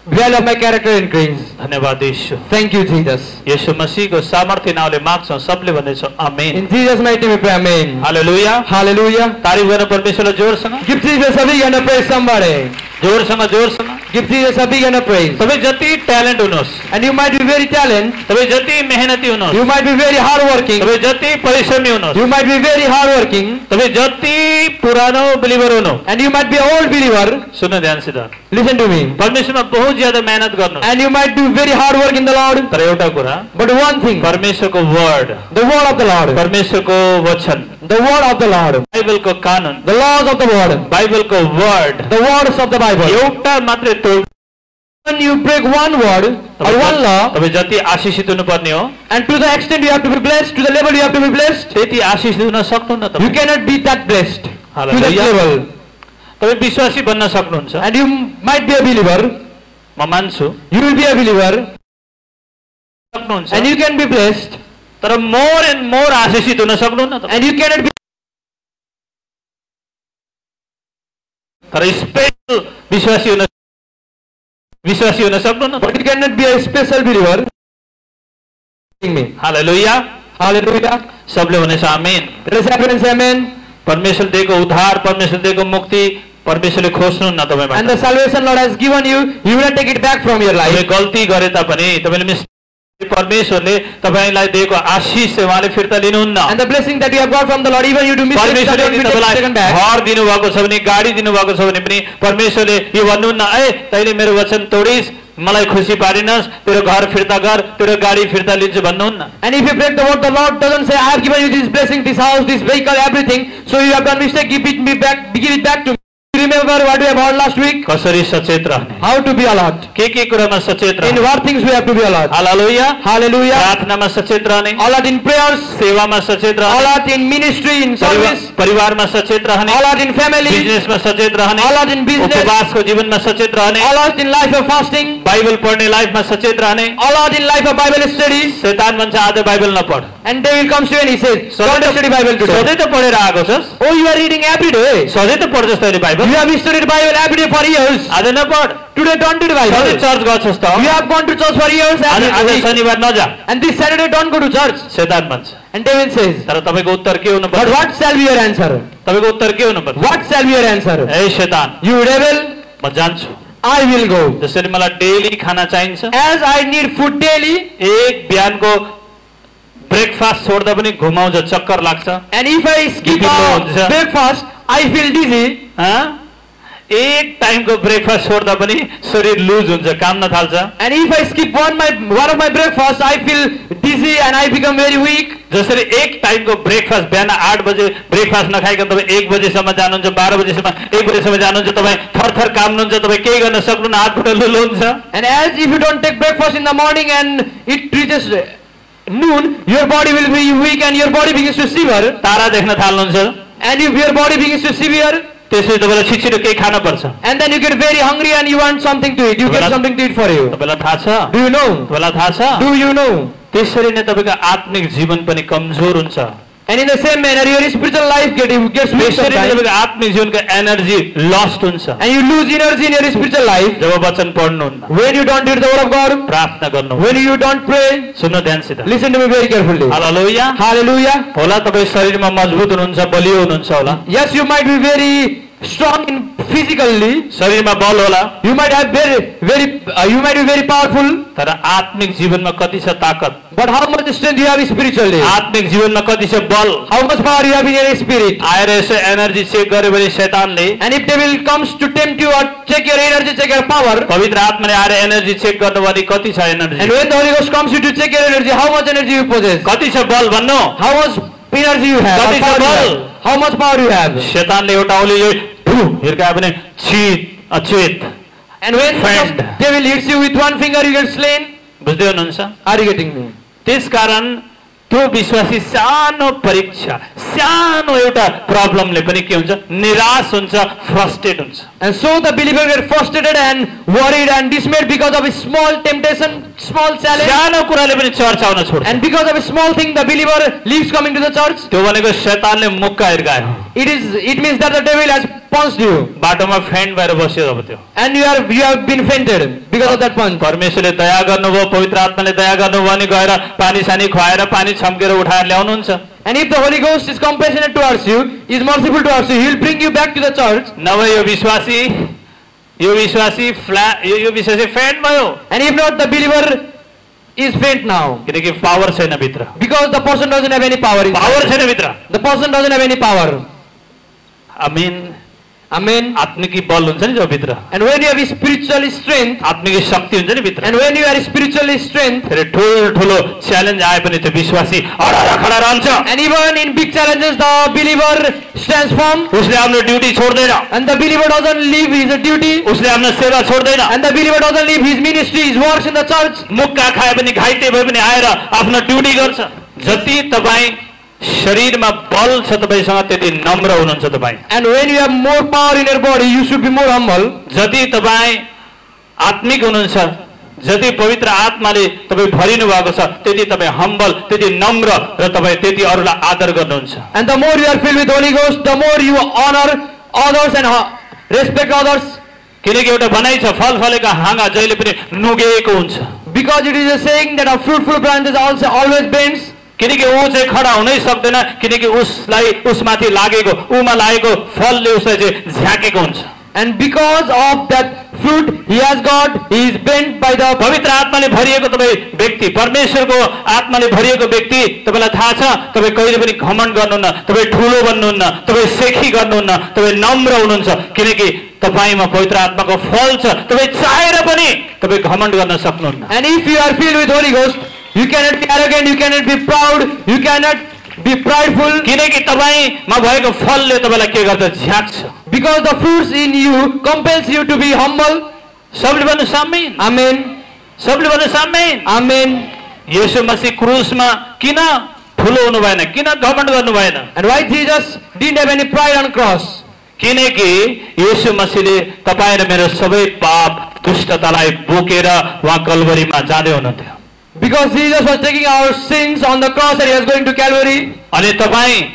value of my character increase. धन्यवाद यीशु Thank you, Jesus. यीशु मसीहको सामर्थ्य नामले माग्छौं सबले भन्नेछौं आमेन In Jesus' mighty name we pray. Amen. Hallelujah Hallelujah. तारिफ गर्न परमेश्वरलाई जोरसँग Give Jesus a big and a praise somebody. जोरसँग Give Jesus a big and a praise. तपाईँ जति ट्यालेन्ट हुनुहोस् And you might be very talented. तपाईँ जति मेहनती हुनुहोस् You might be very hardworking. तपाईँ जति परिश्रमी हुनुहोस् You might be very hardworking. तपाईँ जति पुरानो बिलिभर हुनु And you might be an old believer. सुन्नु ध्यानसित Listen to me. परमेश्वरमा बहुत ज्यादा मेहनत गर्नु And you might do very hard work in the Lord. तर एउटा कुरा But one thing, परमेश्वरको word the word of the Lord. परमेश्वरको वचन The word of the Lord. बाइबलको कानुन The laws of the word. बाइबलको word The words of the Bible. एउटा मात्रै तोड When you break one word or one law, तपाईँ जति आशिषित हुनुपर्ने हो and to the extent you have to be blessed, to the level you have to be blessed, त्यति आशिषित हुन सक्नुहुन्न you तपाईँ cannot be that blessed to that Hallelujah. level. तपाईँ विश्वासी बन्न सक्नुहुन्छ And you might be a believer. म मान्छु You will be a believer. सक्नुहुन्छ And you can be blessed. तर मोर एन्ड मोर आशिषित हुन सक्नुहुन्न तपाईँ And you cannot be. तर स्पेशल विश्वासी हुन सक्नुहुन्न। But you cannot be a special believer. Hallelujah, Hallelujah. सबले भनेछ आमेन। Let us everyone say amen. परमेश्वर दिएको उद्धार, परमेश्वर दिएको मुक्ति परमेश्वरले खोज्नुहुन्न तपाईबाट। And the salvation Lord has given you, He will not take it back from your life. तपाईले गल्ती गरे तापनि तपाईले परमेश्वरले तपाईलाई दिएको आशीष चाहिँ उहाँले फिर्ता लिनुहुन्न। And the blessing that you have got from the Lord, even you do mistakes, that परमेश्वरले will be तपाईलाई taken back. घर दिनुभएको छ भने, गाडी दिनुभएको छ भने पनि परमेश्वरले यो भन्नुहुन्न, ए तैले मेरो वचन तोडिस्, मलाई खुसी पारिनस्, तेरो घर फिर्ता गर, तेरो गाडी फिर्ता लिन्छु भन्नुहुन्न। And if you break the word, the Lord doesn't say, I have given you this blessing, this house, this vehicle, everything, so you have done mistake, give it back to me. Remember what we have heard last week? कसरी सचेत रहने, How to be alert. के कुरामा सचेत In रहने, what things we have to be alert. Hallelujah, Hallelujah. प्रार्थनामा सचेत रहने, Alert in prayers, सेवामा सचेत रहने, alert in ministry, in service, परिवारमा सचेत रहने, alert in family, बिजनेसमा सचेत रहने, alert in business, उपवासको जीवनमा सचेत रहने, alert in life of fasting, Bible पढ्ने लाइफमा सचेत रहने। alert in life of Bible study. शैतान भन्छ आधा Bible नपढ, And devil comes to you and he says, don't study Bible today. सधैँ त पढेर आएको छस्, Oh, you are reading every day. सधैँ त पढ्छस् तैले Bible, You have studied Bible every day for years. आज नपढ, Today don't read सधैँ Bible. चर्च गर्छस् त, You have gone to church for years आज every week. शनिबार नजा, And this Saturday don't go to church. शैतान भन्छ। And devil says, तर तपाईको उत्तर के हुनु but पर्छ? what shall be your answer? तपाईको उत्तर के हुनु पर्छ? What shall be your answer? ए शैतान, You devil, म जान्छु, I will go. जसरी मलाई डेली खाना चाहिन्छ, As I need food daily, एक बिहानको ब्रेकफास्ट छोड्दा पनि घुमाउँछ, चक्कर लाग्छ, and if I skip a breakfast, I feel dizzy. एक टाइमको ब्रेकफास्ट छोड्दा पनि शरीर लुज हुन्छ, काम न थाल्छ। And if I skip one of my breakfast, I feel dizzy and I become very weak. जसरी एक टाइमको ब्रेकफास्ट बिहान 8 बजे ब्रेकफास्ट नखाइकन तपाईँ 1 बजेसम्म जानुहुन्छ, 12 बजेसम्म 1 बजेसम्म जानुहुन्छ, तपाईँ थरथर काम्नुहुन्छ, तपाईँ केही गर्न सक्नुहुन्न, हात खुट्टा लुलो हुन्छ। And as if you don't take breakfast in the morning and it reaches noon, your body will be weak and your body begins to shiver. तारा देख्न थाल्नुहुन्छ, And if your body begins to shiver, त्यसपछि तपाईँलाई छिटो केही खान पर्छ। and then you get very hungry and you want something to eat. You get something to eat for you. तपाईँलाई थाहा छ? Do you know? तपाईँलाई थाहा छ? Do you know? त्यसरी नै तपाईँको आत्मिक जीवन पनि कमजोर हुन्छ। And in the same manner, your spiritual life gets weak त्यसरी नै sometimes. तपाईँको आत्मिक जीवनको एनर्जी लस्ट हुन्छ And you lose energy in your spiritual life जब वचन पढ्नुहुन्न, when you don't read the word of God, प्रार्थना गर्नु। when you don't pray. सुन्नु ध्यानसित, Listen to me very carefully. Hallelujah. Hallelujah. होला तपाईँ शरीरमा मजबुत हुनुहुन्छ, बलियो हुनुहुन्छ होला, Yes, you might be very strong in physically. शरीरमा बल होला, You might have you might be very powerful. तर आत्मिक जीवनमा कति छ ताकत, But how much strength you have spiritually? आत्मिक जीवनमा कति छ बल। How much power you have in your spirit? आएर यसो एनर्जी चेक गर्यो भने शैतानले, And if devil comes to tempt you or check your energy, check your power. पवित्र आत्माले आएर एनर्जी चेक गर्नु भने कति छ energy, And when the Holy Ghost comes you to check your energy, how much energy you possess? कति छ बल भन्नु। How much energy you have? Kati How sa power you ball? have? How much power you have? शैतानले एउटा औले यो हिर्कायो भने चित अचेत, And when Friend. the devil hits you with one finger, you get slain. बुझ्दै हुनुहुन्छ? Are you getting me? त्यसकारण त्यो विश्वासी सानो परीक्षा, सानो एउटा प्रब्लमले पनि के हुन्छ, निराश हुन्छ, फ्रस्ट्रेट हुन्छ। And so the believer get frustrated and worried and dismayed because of a small temptation, small challenge. सानो कुराले पनि चर्च आउन छोड्छ। And because of a small thing, the believer leaves coming to the church. त्यो भनेको शैतानले मुक्का हिर्कायो, It means that the devil has punched you. बाटोमा फेन्ट भएर बस्यो अब त्यो। And you have been fainted because of that punch. परमेश्वरले दया गर्नुभयो, पवित्र आत्माले दया गर्नुभयो भने गएर पानी सानी खुवाएर पानी छम्केर उठाएर ल्याउनुहुन्छ। And if the Holy Ghost is compassionate towards you, is merciful towards you, He will bring you back to the church. नभए यो विश्वासी फेन्ट भयो, And if not, the believer is faint now. किनकि पावर छैन भित्र, Because the person doesn't have any power. Power छैन भित्र। The person doesn't have any power. आमीन। Amen. आत्मिकी बल हुन्छ नि जब भित्र, And when you have spiritual strength, आत्मिकी शक्ति हुन्छ नि भित्र, and when you are spiritually strength, फेरि ठुलो च्यालेन्ज आए पनि त्यो विश्वासी अडारा खडा रहन्छ। and even in big challenges, the believer stands firm, उसले आफ्नो ड्युटी छोड्दैन, and the believer doesn't leave his duty, उसले आफ्नो सेवा छोड्दैन। and the believer doesn't leave his ministry, his works in the church. मुक्का खाए पनि घाइते भए पनि आएर आफ्नो ड्युटी गर्छ। जति तपाईँ शरीरमा बल छ तपाईसँग त्यति नम्र हुनुहुन्छ तपाईँ। And when you have more power in your body, you should be more humble. जति तपाईँ आत्मिक हुनुहुन्छ, जति पवित्र आत्माले तपाईँ भरिनु भएको छ त्यति तपाईँ हम्बल, त्यति नम्र र तपाईँ त्यति अरूलाई आदर गर्नुहुन्छ। And the more you are filled with Holy Ghost, the more you honor others and Respect others. किनकि एउटा भनाइ छ फल फलेका हाँगा जहिले पनि नुगेको हुन्छ। Because it is a saying that a fruitful branch is also always bends. किनकि ऊ चाहिँ खडा हुनै सक्दैन, किनकि उसलाई उसमाथि लागेको उमा लागेको फलले उसलाई चाहिँ झ्याकेको हुन्छ। And because of that fruit he has got, he is bent by the पवित्र आत्माले भरिएको तपाईँ व्यक्ति, परमेश्वरको आत्माले भरिएको व्यक्ति, तपाईलाई थाहा छ तपाईँ कहिले पनि घमण्ड गर्नुहुन्न, तपाईँ ठुलो बन्नुहुन्न, तपाईँ सेखी गर्नुहुन्न, तपाईँ नम्र हुनुहुन्छ, किनकि तपाईमा पवित्र आत्माको फल छ। तपाईँ चाहेर पनि तपाईँ घमण्ड गर्न सक्नुहुन्न। And if you are filled with Holy Ghost, you cannot be arrogant, you cannot be proud, you cannot be prideful. किनकि तपाईमा भएको फलले तपाईलाई के गर्छ? झ्याक्छ। Because the fruits in you compels you to be humble. सबले भन्नुहोस् आमेन। Amen. सबले भन्नुहोस् आमेन। Amen. येशू मसीह क्रुसमा किन ठुलो हुनु भएन? किन घमण्ड गर्नु भएन? And why Jesus didn't have any pride on cross? किनकि येशू मसीहले तपाईँ र मेरो सबै पाप दुष्टतालाई बोकेर उहाँ कल्वरीमा जाँदै हुनुहुन्थ्यो। Because Jesus was taking our sins on the cross and he was going to Calvary. अनि तपाईँको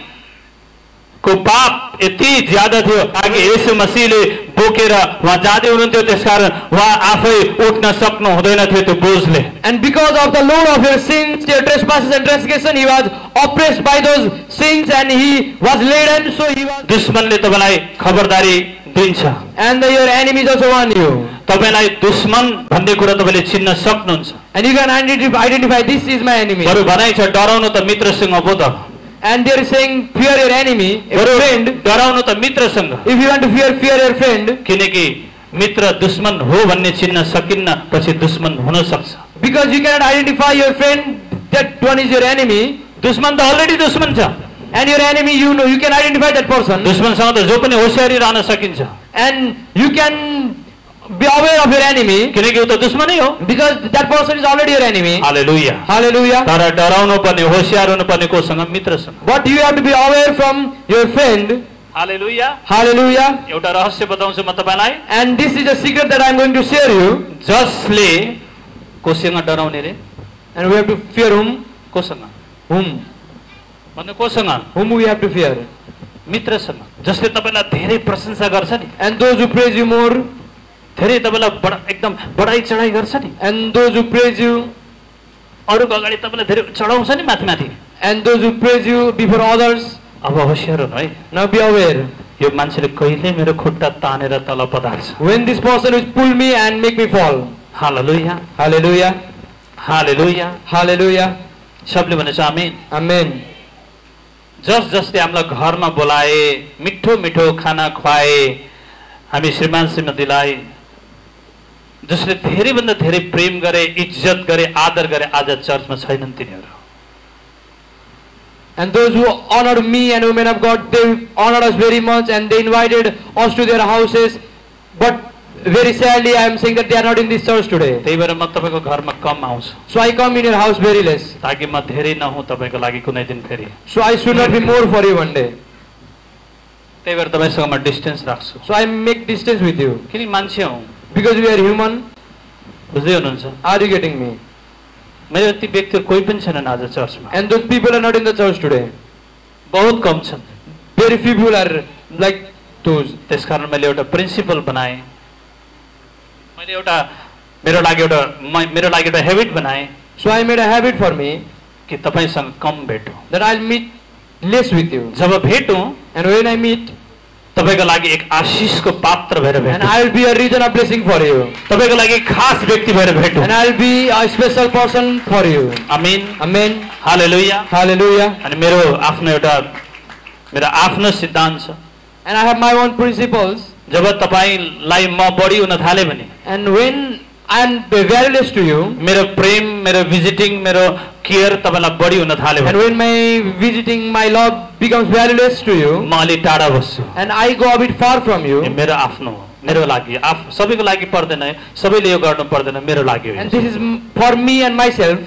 पाप यति ज्यादा थियो ताकि येशू मसीहले बोकेर उहाँ जाँदै हुनुहुन्थ्यो, त्यसकारण उहाँ आफै उठ्न सक्नु हुँदैन थियो त्यो बोझले। And because of the load of your sins, your trespasses and transgression, he was oppressed by those sins and he was laden, so he was. दुश्मनले तपाईलाई खबरदारी दिन्छ। And your enemies also warn you. तपाईलाई दुश्मन भन्ने कुरा तपाईले चिन्न सक्नुहुन्छ। And you can identify this is my enemy. बरु भनाइ छ डराउनु त मित्रसँग पो त। And they are saying fear your enemy, your friend. डराउनु त मित्रसँग। If you want to fear your friend. किनकि मित्र दुश्मन हो भन्ने चिन्न सकिन्न, पछि दुश्मन हुन सक्छ। Because you cannot identify your friend that one is your enemy. दुश्मन त अलरेडी दुश्मन छ। And your enemy, you know, you can identify that person. दुश्मनसँग त जो पनि होशियारी रहन सकिन्छ। And you can be aware of your enemy. किनकि ऊ त दुश्मनै हो। Because that person is already your enemy. Hallelujah. Hallelujah. तर डराउनु पर्ने, होशियार हुनु पर्ने कोसँग? मित्रसँग। But you have to be aware from your friend. Hallelujah. Hallelujah. एउटा रहस्य बताउँछु म तपाईलाई। And this is a secret that I am going to share you. जसले कोसँग डराउने रे? And we have to fear whom? कोसँग? Whom? भन्नु कोसँग? Whom we have to fear? मित्रसँग, जसले तपाईलाई धेरै प्रशंसा गर्छ नि। And those who praise you more. धेरै तपाईलाई एकदम बढाई चढाई गर्छ नि। And those who praise you. अरूको अगाडि तपाईलाई धेरै चढाउँछ नि माथि माथि। And those who praise you before others. अब होशियार हुनु है। Now be aware. यो मान्छेले कहिले मेरो खुट्टा तानेर तल पदार्छ। When this person will pull me and make me fall. Hallelujah. Hallelujah. Hallelujah. Hallelujah. सबले भनेछ आमेन। Amen. जसले हामीलाई घरमा बोलाए, मिठो मिठो खाना खुवाए, हामी श्रीमान श्रीमतीलाई जसले धेरै भन्दा धेरै प्रेम गरे, इज्जत गरे, आदर गरे, आज चर्चमा छैनन् तिनीहरू। And those who honored me and women of God, they honored us very much and they invited us to their houses. But very sadly, I am saying that they are not in this church today. त्यही भएर म तपाईको घरमा कम आउँछु। So I come in your house very less. ताकि म धेरै नहुँ तपाईको लागि कुनै दिन फेरि। So I should not be more for you one day. त्यही भएर तपाईसँग म डिस्टेन्स राख्छु। So I make distance with you. किन मान्छे हौ? Because we are human. बुझ्दै हुनुहुन्छ? Are you getting me? मेरो ती व्यक्तिहरू कोही पनि छैनन् आज चर्चमा। And those people are not in the church today. बहुत कम छन्। Very few people are like those. त्यसकारण मैले एउटा प्रिन्सिपल बनाएँ। मैले एउटा मेरो लागि एउटा हेबिट बनाएँ। So I made a habit for me कि तपाईसँग कम भेटौँ। that I'll meet less with you. जब भेटौँ And when I meet, तपाईको लागि एक आशीषको पात्र भएर भेटौँ। and I'll be a reason of blessing for you. तपाईको लागि खास व्यक्ति भएर भेटौँ। And I'll be a special person for you. Amen. Amen. Hallelujah. Hallelujah. अनि मेरो आफ्नो सिद्धान्त छ। And I have my own principles. जब तपाईलाई म बढी हुन थाले भने, And when I am valueless to you, मेरो प्रेम, मेरो भिजिटिङ, मेरो केयर तपाईलाई बढी हुन थाले and भने, when my visiting, my love becomes valueless to you, म अलि टाढा बस्छु। and I go a bit far from you, यो मेरो आफ्नो हो, मेरो लागि, सबैको लागि पर्दैन है, सबैले यो गर्नु पर्दैन, मेरो लागि हो। and this is for me and myself,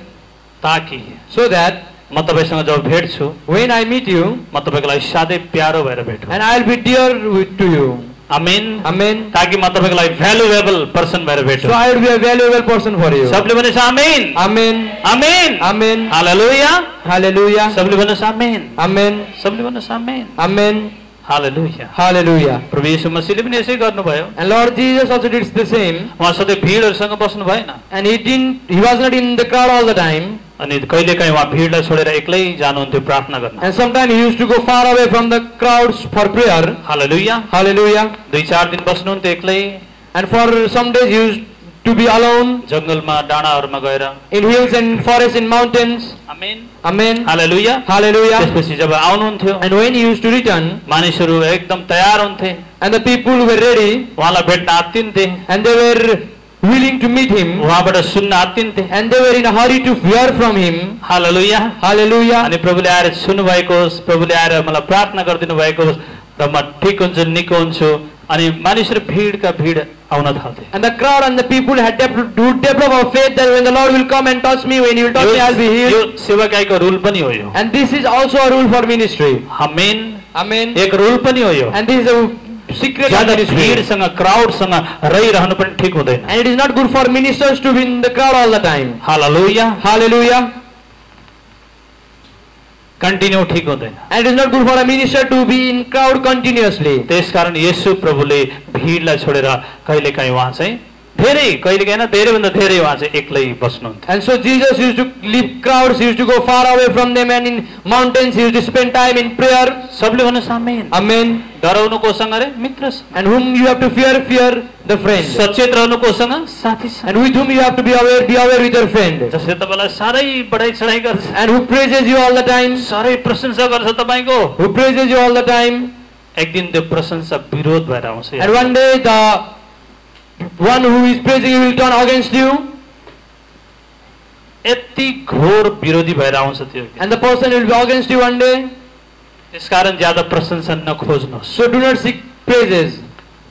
ताकि so that म तपाईसँग जब भेट्छु, when I meet you, म तपाईको लागि साधै प्यारो भएर भेटौँ। and I'll be dear to you. Amen. Amen. ताकि म तपाईको लागि भ्यालुएबल पर्सन भएर भेटौँ। So I will be a valuable person for you. सबले भनेछ आमेन। Amen. आमेन। Amen. हालेलुया। Hallelujah. सबले भन्नुहोस् आमेन। Amen. सबले भन्नुहोस् आमेन। Amen. हालेलुया। Hallelujah. प्रभु येशू मसीहले पनि यसै गर्नुभयो। And Lord Jesus also did the same. उहाँ सधैँ भिडहरूसँग बस्नु भएन। And he was not in the crowd all the time. अनि कहिलेकाहीँ उहाँ भिडलाई छोडेर एक्लै जानुहुन्थ्यो प्रार्थना गर्न। And sometimes he used to go far away from the crowds for prayer. Hallelujah. Hallelujah. 2-4 दिन बस्नुहुन्थ्यो एक्लै। And for some days he used to be alone जंगलमा डाँडाहरूमा गएर। in hills and forests in mountains. Amen. Amen. Hallelujah. Hallelujah. त्यसपछि जब आउनुहुन्थ्यो And when he used to return, मानिसहरू एकदम तयार हुन्थे, and the people were ready, उहाँलाई भेट्न आत्तिन्थे, and they were willing to meet him, उहाँबाट सुन्न आत्तिन्थे। and they were in a hurry to hear from him. Hallelujah. Hallelujah. अनि प्रभुले आएर सुन्नुभएको होस्, प्रभुले आएर मलाई प्रार्थना गरिदिनु भएको होस् र म ठिक हुन्छु, निको हुन्छु। अनि मानिसहरू भिडका भिड आउन थाल्थे। And the crowd and the people had developed our faith that when the Lord will come and touch me, when he will touch me, I'll be healed. यो सेवाकाईको रुल पनि हो यो। And this is also a rule for ministry. Amen. Amen. एक rule पनि हो यो। And this is a secret of ज्यादा ministry. भिडसँग क्राउडसँग रहिरहनु पनि ठिक हुँदैन। And it is not good for ministers to be in the crowd all the time. Hallelujah. Hallelujah. Continue ठिक हुँदैन। And it is not good for a minister to be in crowd continuously. त्यसकारण येशू प्रभुले भिडलाई छोडेर कहिलेकाहीँ उहाँ चाहिँ धेरै कहिलेकाहीँ न धेरैभन्दा धेरै उहाँ चाहिँ एक्लै बस्नुहुन्थ्यो। And so Jesus used to leave crowds, he used to go far away from them, and in mountains he used to spend time in prayer. सबले भन्नुहोस् आमेन। Amen. डराउनु कोसँग अरे? मित्रसँग। And whom you have to fear the friend. सचेत रहनु कोसँग? साथीसँग। And with whom you have to be aware with your friend. जसले तपाईँलाई साह्रै बढाइ चढाइ गर्छ, And who praises you all the time. साह्रै प्रशंसा गर्छ तपाईँको, Who praises you all the time. एक दिन त्यो प्रशंसा विरोध भएर आउँछ। And one day the one who is praising you will turn against you. यति घोर विरोधी भएर आउँछ त्यो। And the person will be against you one day. त्यसकारण ज्यादा प्रशंसा नखोज्नुहोस्। So do not seek praises.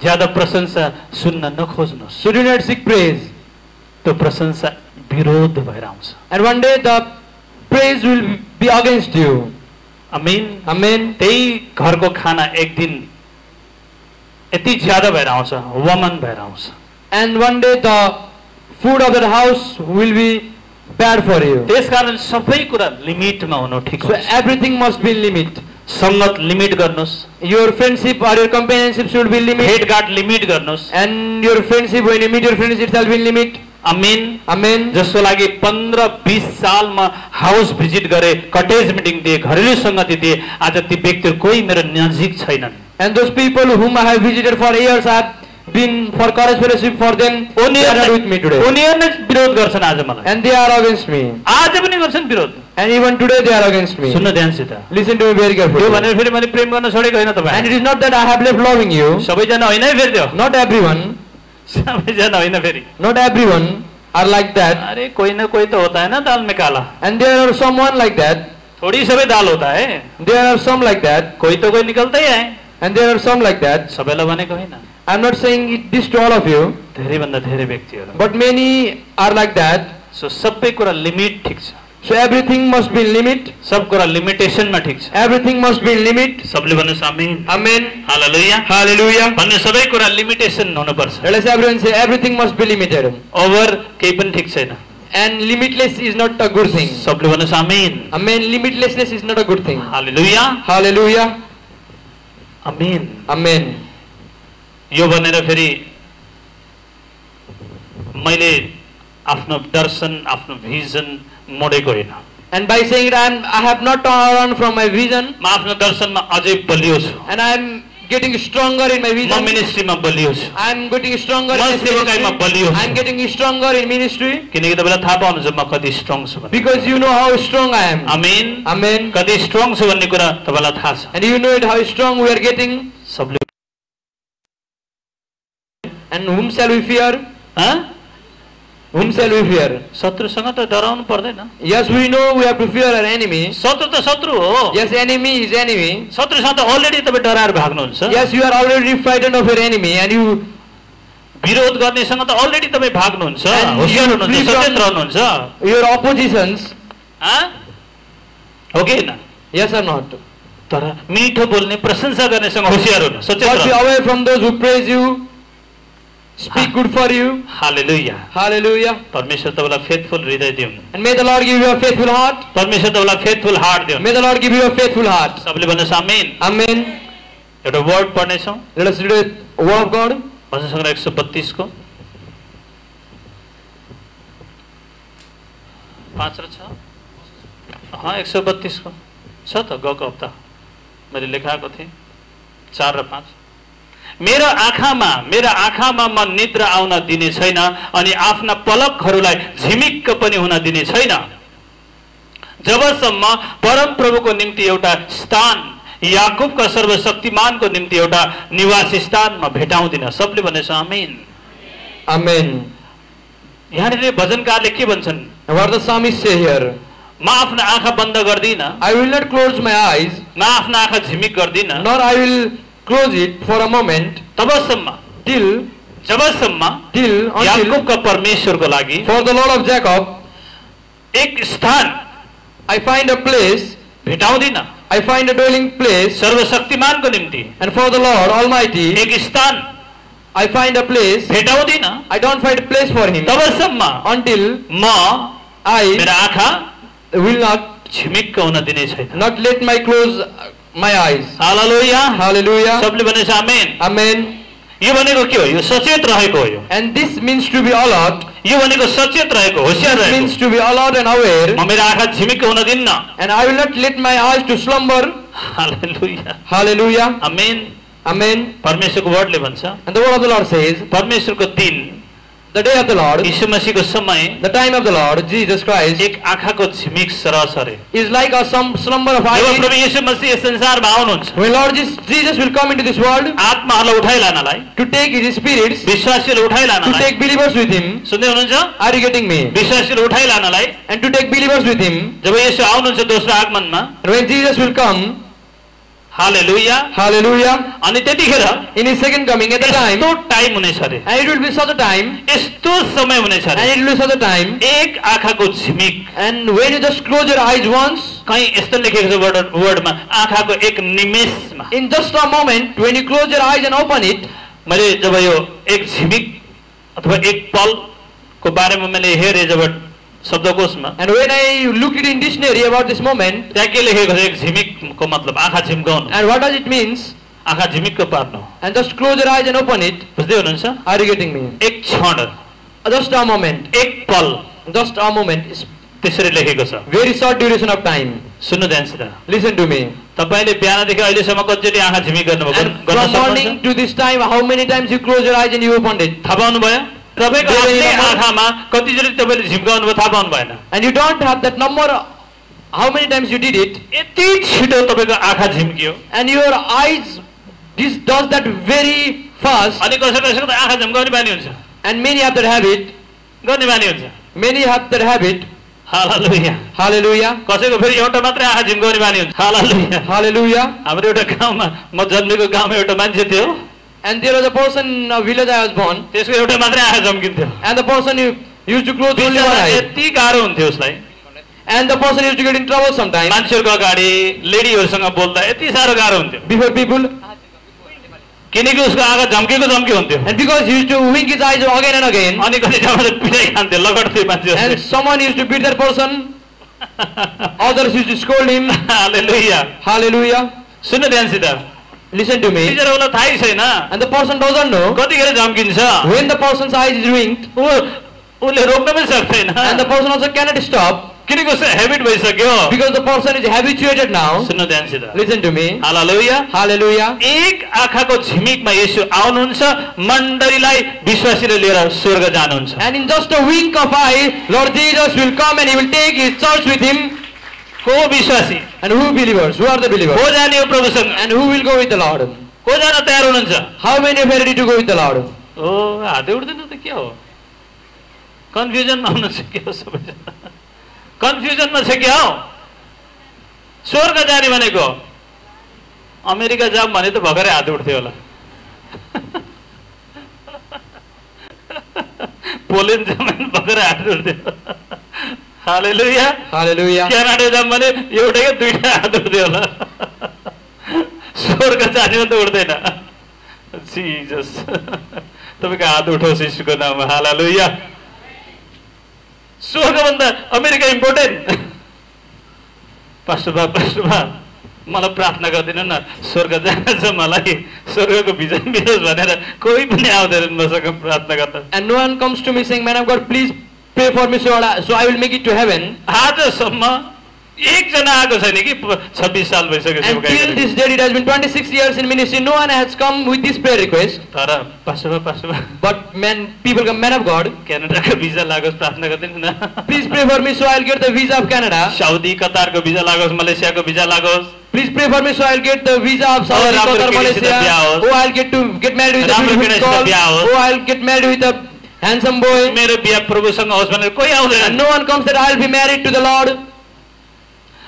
ज्यादा प्रशंसा सुन्न नखोज्नुहोस्। So do not seek praise. त्यो प्रशंसा विरोध भएर आउँछ। And one day the praise will be against you. Amen. Amen. त्यही घरको खाना एक दिन यति ज्यादा भएर आउँछ, वमन भएर आउँछ। And one day the food of that house will be bad for you. त्यसकारण सबै कुरा लिमिटमा हुनु ठिक So हो। everything must be in limit. संगत लिमिट गर्नुहोस्, Your friendship or your companionship should be in limit. भेटघाट लिमिट गर्नुहोस्। And your friendship, when you meet your friends, it shall be in limit. Amen. Amen. जसको लागि 15-20 सालमा house visit गरे, cottage meeting दिए, घरेलु संगति दिए, आज ती व्यक्तिहरू कोही मेरो नजिक छैनन्। And those people whom I have visited for years, I have been for college fellowship for them. They are not with me today. उनीहरूले विरोध गर्छन् आज मलाई, And they are against me. आज पनि गर्छन् विरोध। And even today they are against me. सुन्न ध्यानसित। Listen to me very त्यो carefully. भनेर फेरि मैले प्रेम गर्न छोडेको होइन And तपाईँ। it is not that I have left loving you. सबैजना होइन है फेरि त्यो, Not everyone. सबैजना होइन फेरि। Not everyone are like that. अरे कोई ना कोई तो होता है ना दाल में काला, And there are someone like that. थोड़ी सबै दाल होता है, There are some like that. कोई तो कोई निकलता ही है। And there are some like that. सबैलाई भनेको होइन, I'm not saying this to all of you. धेरैभन्दा धेरै व्यक्तिहरू। But many are like that. So सबै कुरा लिमिट ठिक छ, So everything must be in limit. सब कुरा लिमिटेसनमा ठिक छ। Everything must be in limit. सबले भन्नुहोस् आमेन। Amen. हालेलुया। Hallelujah. भन्ने सबै कुरा लिमिटेसन हुनुपर्छ। Let us everyone say everything must be limited. Over केही पनि ठिक छैन। And limitless is not a good thing. सबले भन्नुहोस् आमेन। Amen. Limitlessness is not a good thing. Hallelujah. Hallelujah. Amen. Amen. यो भनेर फेरि मैले आफ्नो दर्शन, आफ्नो भिजन मोडेको होइन। And by saying it, I have not turned around from my vision. म आफ्नो दर्शनमा अझै बलियो छु, And I am getting stronger in my म vision. मिनिस्ट्रीमा बलियो छु, I am getting stronger in म this सेवाकाईमा ministry. बलियो I am छु। getting stronger in ministry. किनकि तपाईँलाई थाहा पाउनुहुन्छ म कति स्ट्रङ छु भन्ने। Because you know how strong I am. Amen. Amen. कति स्ट्रङ छु भन्ने कुरा तपाईँलाई थाहा छ। And you know it how strong we are getting. सबले And whom shall we fear? हाँ? Whom shall we fear? शत्रुसँग त डराउनु पर्दैन। Yes, we know we have to fear our enemy. शत्रु त शत्रु हो, Yes, enemy is enemy. शत्रुसँग त अलरेडी तपाईँ डराएर भाग्नुहुन्छ। Yes, you are already frightened of your enemy, and you विरोध गर्नेसँग त अलरेडी तपाईँ भाग्नुहुन्छ, And होसियार you हुनुहुन्छ, flee सचेत from- रहनुहुन्छ। your oppositions. हाँ? हो कि होइन? Yes or not? तर मिठो बोल्ने, प्रशंसा गर्नेसँग होसियार हुनु, सचेत But be रहनु। away from those who praise you, speak good for you. Hallelujah. Hallelujah. परमेश्वर तपाईँलाई फेथफुल हृदय दिउन्, And may the Lord give you a faithful heart. परमेश्वर तपाईँलाई फेथफुल हार्ट दिउन्। May the Lord give you a faithful heart. सबले भन्नुहोस् आमेन। Amen. एउटा word पढ्नेछौँ। Let us read the word of God. हजुरसँग 132 को 5 र 6 132 को छ त गएको हप्ता मैले लेखाएको थिएँ 4 र 5। मेरो आँखामा म निद्रा आउन दिने छैन अनि आफ्ना पलकहरूलाई झिमिक्क पनि हुन दिने छैन जबसम्म परम प्रभुको निम्ति एउटा स्थान याकुबका सर्वशक्तिमानको निम्ति एउटा निवास स्थान म भेटाउँदिन। सबले भनेछ आमेन। Amen. यहाँनिर भजनकारले के भन्छन्? What the psalmist say here? म आफ्ना आँखा बन्द गर्दिन, I will not close my eyes, म आफ्ना आँखा झिमिक गर्दिन, nor I will close it for a moment, तबसम्म जबसम्म until याकुबका परमेश्वरको लागि for the Lord of Jacob एक स्थान I find a place, भेटाउँदिन, I find a dwelling place, सर्वशक्तिमानको निम्ति and for the Lord Almighty एक स्थान I find a place, भेटाउँदिन, I don't find a place for him तबसम्म until म I मेरा आँखा will not झिमिक्क हुन दिने छैन। let my close my eyes. Hallelujah. Hallelujah. सबले भनेछ आमेन। Amen. यो भनेको के हो? यो सचेत रहेको हो। यो And this means to be alert. यो भनेको सचेत रहेको, होशियार This means रहेको। to be alert and aware. म मेरा आँखा झिमिक्क हुन दिन्न। And I will not let my eyes to slumber. Hallelujah. Hallelujah. Amen. Amen. परमेश्वरको वर्डले भन्छ, And the word of the Lord says, परमेश्वरको दिन, the day of the Lord, यीशु मसीहको समय the time of the Lord, Jesus Christ, एक आँखाको झिमिक सरस अरे। is like a slumber of job eyes. प्रभु यीशु मसीह यस संसारमा आउनुहुन्छ, When Lord Jesus will come into this world आत्माहरूलाई उठाइलानलाई, to take his spirits, विश्वासीलाई to उठाइलानलाई, take believers with him. सुन्दै हुनुहुन्छ? Are you getting me? विश्वासीलाई उठाइलानलाई And to take believers with him. जब यीशु आउनुहुन्छ दोस्रो आगमनमा, And when Jesus will come, hallelujah, hallelujah, अनि त्यतिखेर in his second coming at the time, यस्तो time हुनेछ अरे, and it will be such a time, यस्तो समय हुनेछ and अरे, it will be such a time, एक आँखाको झिमिक, and when you just close your eyes once, कहीँ यस्तो लेखेको छ वर्डमा, आँखाको एक निमेषमा। in just a moment, when you close your eyes and open it, मैले जब यो एक झिमिक अथवा एक पलको बारेमा मैले हेरेँ जब शब्दकोशमा, and when I looked it in dictionary about this moment, त्यहाँ के लेखेको छ? एक झिमिकको मतलब आँखा झिम्काउनु, and what does it means, आँखा झिमिक्क पार्नु। and just close your eyes and open it, बुझ्दै हुनुहुन्छ? are you getting me? एक क्षण, Just a moment, एक पल, just a moment, it's त्यसरी लेखेको छ। very short duration of time. सुन्नु ध्यानसित, Listen to me. तपाईँले बिहानदेखि अहिलेसम्म कतिचोटि आँखा झिमिक गर्नुभयो? And गर्न from morning सक्नुहुन्छ? to this time, how many times you close your eyes and you opened it? थाहा पाउनुभयो? तपाईँको आफ्नै आँखामा कतिचोटि तपाईँले झिम्काउनु भयो थाहा पाउनु भएन। And you don't have that number, how many times you did it, यति छिटो तपाईँको आँखा झिम्कियो, and your eyes does that very fast, अनि कसैको त आँखा झिम्काउने बानी हुन्छ, and many have that habit, गर्ने बानी हुन्छ। many have that habit, hallelujah. hallelujah, कसैको फेरि एउटा मात्रै आँखा झिम्काउने बानी हुन्छ। हालेलुया। hallelujah. हाम्रो एउटा गाउँमा, म जन्मेको गाउँमा एउटा मान्छे थियो, And there was a person in a village I was born, त्यसको एउटा मात्रै आँखा झम्किन्थ्यो, and the person used to close only one eye, यति गाह्रो हुन्थ्यो उसलाई। and the person used to get in trouble sometimes मान्छेहरूको अगाडि लेडीहरूसँग बोल्दा यति साह्रो गाह्रो हुन्थ्यो, before people, किनकि उसको आँखा झम्केको हुन्थ्यो, and because he used to wink his eyes again and again, अनि कति ठाउँमा त पिटाइ खान्थ्यो, लगट्थ्यो and मान्छेहरूले। someone used to beat that person, others used to scold him. Hallelujah. Hallelujah. सुन्नु ध्यानसित, Listen to me. टिचरहरूलाई थाहै छैन And the person doesn't know कतिखेर झम्किन्छ, when the person's eyes is winked, उसले रोक्न पनि सक्दैन, and the person also cannot stop किनकि उसको हेबिट भइसक्यो। because the person is habituated now. सुन्नु ध्यानसित, Listen to me. Hallelujah. Hallelujah. एक आँखाको झिमिकमा येशू आउनुहुन्छ, मण्डलीलाई विश्वासीले लिएर स्वर्ग जानुहुन्छ। And in just a wink of eye, Lord Jesus will come and he will take his church with him. को विश्वासी, And who believers? Who are the believers? को जाने हो प्रभुसँग, And who will go with the Lord? को जान तयार हुनुहुन्छ? How many of you are ready to go with the Lord? ओ हातै उठ्दैन त के हो? कन्फ्युजनमा हुनुहुन्छ के हो सबैजना? कन्फ्युजनमा छ क्या हो? स्वर्ग जाने भनेको अमेरिका जाऊँ भने त भर्खरै हात उठ्थ्यो होला। पोल्यान्ड जाऊँ भने भर्खरै हात उठ्थ्यो। हालेलुया। Hallelujah. क्यानाडा जाऊँ भने एउटा या दुईटा हात उठ्थ्यो होला। स्वर्ग जाने त उठ्दैन। जिजस, तपाईँको हात उठोस् यीशुको नाममा। हालेलुया। स्वर्गभन्दा अमेरिका इम्पोर्टेन्ट। पास्टर बा मलाई प्रार्थना गर्दिनु न स्वर्ग जान छ मलाई स्वर्गको भिजा मिलोस् भनेर कोही पनि आउँदैन मसँग प्रार्थना गर्दा And no one comes to me saying, man of God, please pray for me so I will make it to heaven. आजसम्म एकजना आएको छैन कि 26 साल भइसक्यो And till this day, it has been 26 years in ministry, no one has come with this prayer request. तर pastor But people come, man of God, क्यानाडाको visa लागोस् प्रार्थना गर्दिनु न please pray for me so I'll get the visa of Canada. Saudi कतारको visa लागोस् मलेसियाको visa लागोस् Please pray for me so I'll get the visa of Saudi, Qatar, Malaysia. Oh, I'll get married with a beautiful girl. Oh, I'll get married with a handsome boy. मेरो बिहा प्रभुसँग होस् भनेर कोही आउँदैन And no one comes that I'll be married to the Lord.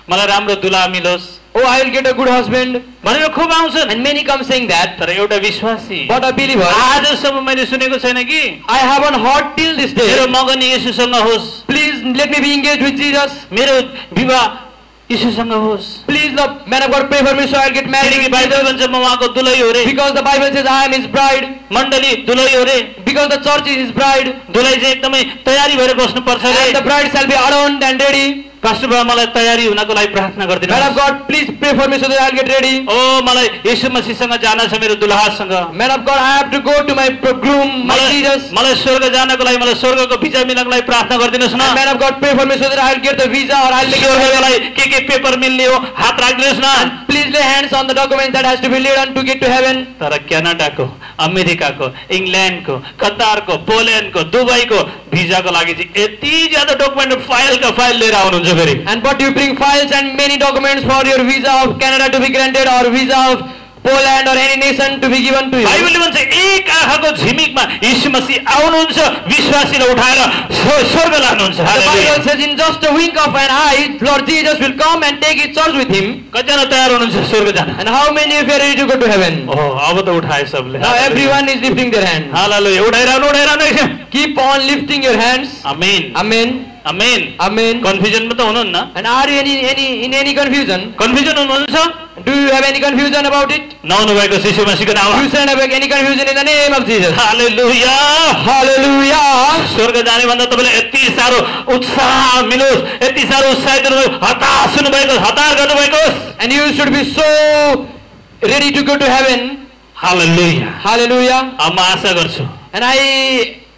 मलाई राम्रो दुला मिलोस् Oh, I will get a good husband. भनेर खूब आउँछन् And many come saying that. तर एउटा विश्वासी But a believer, आजसम्म मैले सुनेको छैन कि I haven't heard till this day. मेरो मगन येशूसँग होस् Please let me be engaged with Jesus. मेरो विवाह येशूसँग होस् Please, the man of God, pray for me so I'll get married किनकि with बाइबल Jesus. भन्छ म उहाँको दुलै हो रे Because the Bible says I am his bride. मण्डली दुलै हो रे Because the church is his bride. दुलै चाहिँ एकदमै तयारी भएर बस्नु पर्छ And the रे bride shall be adorned and ready. Pastor बाबा मलाई तयारी हुनको लागि प्रार्थना Man गरिदिनु of God, please pray for me so that I'll get ready. ओ मलाई येशू मसीहसँग जान छ मेरो दुल्हासँग Man of God, I have to go to my groom, my Jesus. मलाई स्वर्ग जानको लागि मलाई स्वर्गको भिजा मिल्नको लागि प्रार्थना गरिदिनुस् न And man of God, pray for me so that I'll get the visa or I'll make it to स्वर्गको heaven. लागि के पेपर मिल्ने हो हात राखिदिनुस् न Please lay hands on the documents that has to be laid on to get to heaven. तर क्यानाडाको अमेरिकाको इङ्ल्यान्डको कतारको पोल्यान्डको दुबईको भिजाको लागि चाहिँ यति ज्यादा डकुमेन्ट फाइलका फाइल लिएर आउनुहुन्छ फेरि And but you bring files and many documents for your visa of Canada to be granted or visa of Poland or any nation to be given to you. बाइबलले भन्छ एक आँखाको झिमिकमा यीशु मसीह आउनुहुन्छ विश्वासीलाई उठाएर स्वर्ग लानुहुन्छ The Bible says in just a wink of an eye, Lord Jesus will come and take his church with him. कतिजना तयार हुनुहुन्छ स्वर्ग जान And how many of you are ready to go to heaven? ओ अब त उठाए सबले Now everyone is lifting their hand. हालेलुया उठाइरहनु एकछिन Keep on lifting your hands. Amen Amen. Amen Amen. कन्फ्युजनमा त हुनुहुन्न And are you in any confusion? Confusion हुनुहुन्छ Do you have any confusion about it? नहुनु भएको शिशु मसीहको नाममा You send away any confusion in the name of Jesus. Hallelujah Hallelujah. स्वर्ग जाने भन्दा तपाईँलाई यति साह्रो उत्साह मिलोस् यति साह्रो उत्साहित हुनु हताश हुनुभएको हतार गर्नुभएको And you should be so ready to go to heaven. Hallelujah Hallelujah. अब म आशा गर्छु And I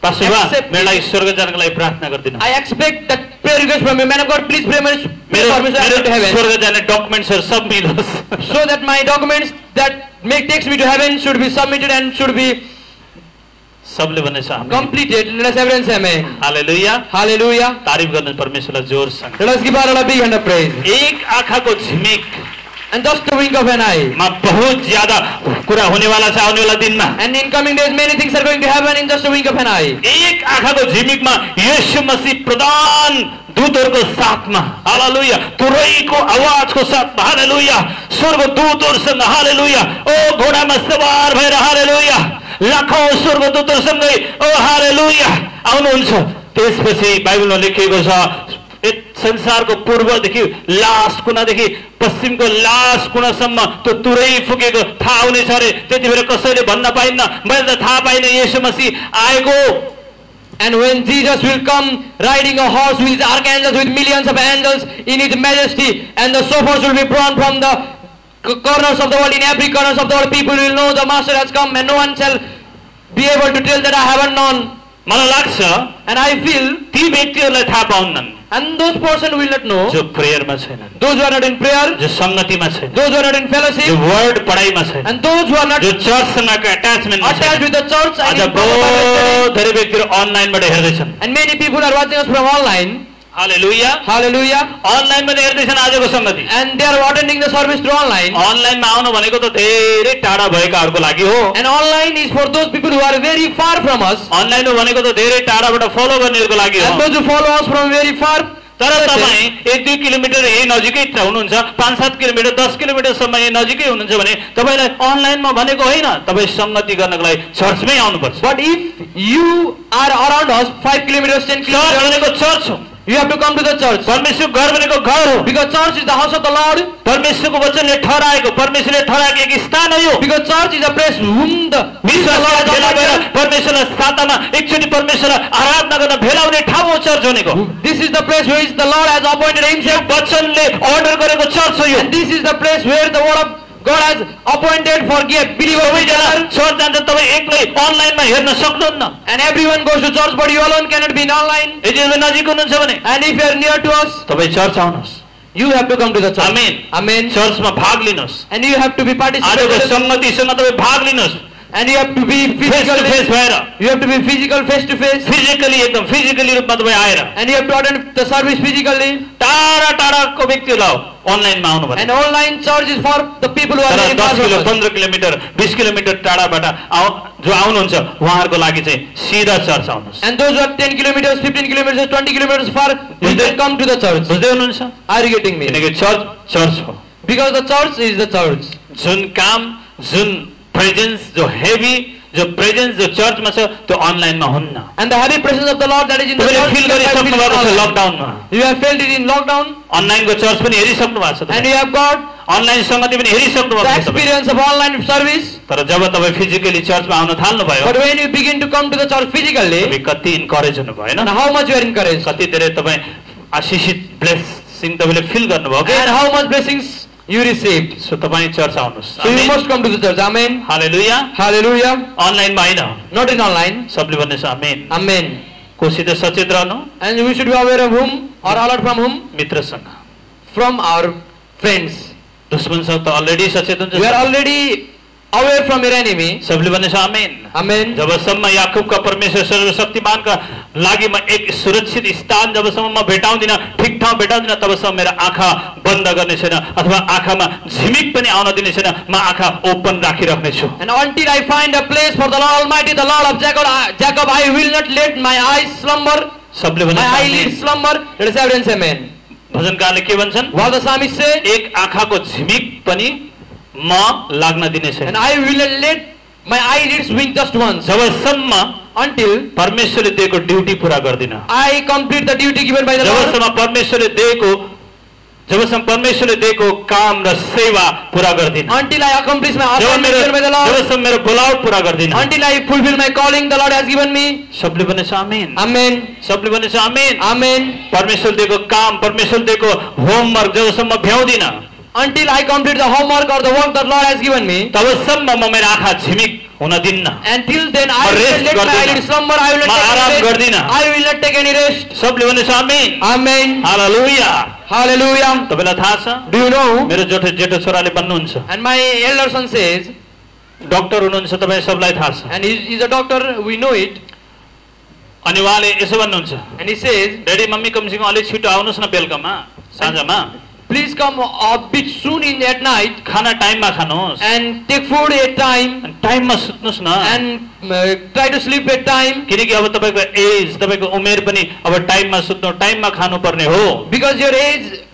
पास्टरबा accept मेरो लागि it. स्वर्ग जानको लागि प्रार्थना गरिदिनु I expect that prayer request from you. Man of God, please pray for me मेरो so I get to मेरो heaven. स्वर्ग जाने डकुमेन्ट्सहरू सब मिलोस् So that my documents that takes me to heaven should be submitted and should be सबले भनेछ आमेन completed. Let us everyone say amen. हालेलुया Hallelujah. तारिफ गर्नु परमेश्वरलाई जोरसँग Let us give our big hand of praise. एक आँखाको झिमिक And just a wink of an eye. मा बहुत ज्यादा कुरा हुनेवाला छ आउने वाला दिनमा And in coming days, many things are going to happen in just a wink of an eye. एक आँखाको झिमिकमा येशू मसीह प्रधान दूतहरूको साथमा हालेलुया तुरैको आवाजको साथमा हालेलुया स्वर्ग दूतहरूसँग हालेलुया ओ घोडामा सवार भएर हालेलुया लाखौं स्वर्ग दूतहरूसँगै ओ हालेलुया आउनुहुन्छ त्यसपछि बाइबलमा लेखिएको छ संसारको पूर्वदेखि लास्ट कुनादेखि पश्चिमको लास्ट कुनासम्म त्यो तुरै फुकेको थाहा हुनेछ अरे त्यति बेला कसैले भन्न पाइन्न मैले त थाहा पाइनँ येशू मसीह आएको And when Jesus will come riding a horse with his archangels, with millions of angels in his majesty, and the shofars will be blown from the corners of the world, in every corners of the world, people will know the Master has come, and no one shall be able to tell that I haven't known. मलाई लाग्छ And I feel, ती व्यक्तिहरूलाई थाहा पाउन्नन् and those person will not know, जो प्रेयरमा छैनन् those who are not in prayer, जो संगतिमा छैन those who are not in जो fellowship, वर्ड पढाइमा छैन and those who are not जो चर्चसँगको एट्याचमेन्टमा attached छैन with the church, आज and in proper Bible study. बहुत धेरै व्यक्तिहरू अनलाइनबाट हेर्दैछन् And many people are watching us from online. Hallelujah Hallelujah. अनलाइनबाट हेर्दैछन् आजको संगति And they are attending the service through online. अनलाइनमा आउनु भनेको त धेरै टाढा भएकाहरूको लागि हो And online is for those people who are very far from us. Online हो भनेको त धेरै टाढाबाट फलो गर्नेहरूको लागि And हो those who follow us from very far. तर तपाईँ 1-2 किलोमिटर यही नजिकै हुनुहुन्छ 5-7 किलोमिटर 10 किलोमिटरसम्म यही नजिकै हुनुहुन्छ भने तपाईँलाई अनलाइनमा भनेको होइन तपाईँ संगति गर्नको लागि चर्चमै आउनुपर्छ But if you are around us 5 kilometers, 10 church kilometers, भनेको चर्च हो You have to come to the church. परमेश्वरको घर भनेको घर हो। Because church is the house of the Lord. परमेश्वरको वचनले ठहराएको, परमेश्वरले ठहराएको एक स्थान हो यो। Because church is a place whom the विश्वासलाई भेला भएर परमेश्वरलाई सातामा एकचोटि परमेश्वरलाई आराधना गर्न भेला हुने ठाउँ हो चर्च भनेको। This is the place where the Lord has appointed himself. वचनले अर्डर गरेको चर्च हो यो। And this is the place where the word of God has appointed for believers. सबैजना चर्च जान्छ, तपाईँ एक्लै अनलाइनमा हेर्न सक्नुहुन्न। And everyone goes to church, but you alone cannot be in online. यदि तपाईँ नजिक हुनुहुन्छ भने And if you are near to us, तपाईँ चर्च आउनुहोस्। you have to come to the church. Amen. Amen. चर्चमा भाग लिनुहोस्। And you have to be आजको participating. संगतिसँग तपाईँ भाग लिनुहोस्। And you have to be face to face physical. भएर, You have to be physical, face to face. Physically एकदम physically रूपमा तपाईँ आएर And you have to attend the service physically. टाढा टाढाको व्यक्तिलाई अनलाइनमा आउनु भने And online church is for the people who are तर very 10 far kilo from us. 15 kilometre 20 kilometre टाढाबाट जो आउनुहुन्छ उहाँहरूको लागि चाहिँ सिधा चर्च आउनुहोस्। And those who are 10 kilometers, 15 kilometers, 20 kilometers far, you can come to the church. बुझ्दै हुनुहुन्छ? Are you getting me? किनकि चर्च चर्च हो। Because the church is the church. जुन काम जुन प्रेजेन्स जो हेभी जो प्रेजेन्स जो चर्चमा छ त्यो अनलाइनमा हुन्न। And the heavy presence of the Lord that is in the तपाईँले church. फिल गरिसक्नु भएको छ लकडाउनमा। You have felt it in lockdown. अनलाइनको चर्च पनि हेरिसक्नु भएको छ। And you have got online संगति पनि हेरिसक्नु the भएको छ। experience of online service. तर जब तपाईँ फिजिकली चर्चमा आउन थाल्नुभयो But when you begin to come to the church physically, तपाईँ कति इन्करेज हुनुभयो हैन? and how much you are encouraged. कति धेरै तपाईँ आशिषित ब्लेसिङ तपाईँले फिल गर्नुभयो के? And how much blessings you received. So तपाईँ चर्च आउनुहोस्। So you must come to the church. Amen. Hallelujah. Hallelujah. अनलाइनमा हैन, Not in online. सबले भन्नुहोस् आमेन। Amen. कोसित सचेत रहनु, And we should be aware of whom or alert from whom? मित्रसँग। From our friends. दुश्मनसँग त already सचेत हुन्छ। We are already aware from your enemy. सबले भन्नुहोस् आमेन। Amen. जबसम्म याकूबका परमेश्वर सर्वशक्तिमानका लागि म एक सुरक्षित स्थान जबसम्म म भेटाउँदिन, ठिक ठाउँ भेटाउँदिन, तबसम्म मेरो आँखा बन्द गर्ने छैन अथवा आँखामा झिमिक पनि आउन दिने छैन। म आँखा ओपन राखिराख्ने छु। And until I find a place for the Lord Almighty, the Lord of Jacob, I will not let my eyes slumber, सबले my भन्नुहोस् eyelids slumber. Let us evidence amen. भजनकारले के भन्छन्? What the psalmist say? एक आँखाको झिमिक पनि म लाग्न दिने छैन। And I will not let my eyelids wink just once जबसम्म until परमेश्वरले दिएको ड्युटी पूरा गर्दिन। I complete the duty given by the Lord. जबसम्म परमेश्वरले दिएको काम र सेवा पूरा गर्दिन। Until I accomplish my assignment given by the Lord. जबसम्म मेरो बोलावट पूरा गर्दिन। Until I fulfill my calling the Lord has given me. सबले भन्नुहोस् आमेन। Amen. सबले भन्नुहोस् आमेन। Amen. परमेश्वर दिएको काम, परमेश्वर दिएको होमवर्क जबसम्म भ्याउँदिन, Until I complete the homework or the work that Lord has given me. तबसम्म म मेरो आँखा झिमिक हुन दिन्न। Until then I will rest not let my गर्दिन। eyelids slumber. I will म not आराम take any गर्दिन। rest. I will not take any rest. सबले भन्नुहोस् आमेन। Amen. हालेलुया। Hallelujah. तपाईलाई थाहा छ? Do you know? मेरो जेठो छोराले भन्नुहुन्छ, And my elder son says, doctor हुनुहुन्छ, तपाईँ सबलाई थाहा छ। and he's a doctor, we know it. अनि उहाँले यसो भन्नुहुन्छ, And he says, daddy mummy कमसेकम अलिक छिटो आउनुहोस् न बेलुकामा, साँझमा। please come a bit soon in at night खाना टाइममा खानुहोस्, and take food at time अनि टाइममा सुत्नुहोस् न। and try to sleep at time. किनकि अब तपाईँको एज, तपाईँको उमेर पनि अब टाइममा सुत्नु, टाइममा खानुपर्ने हो। Because your age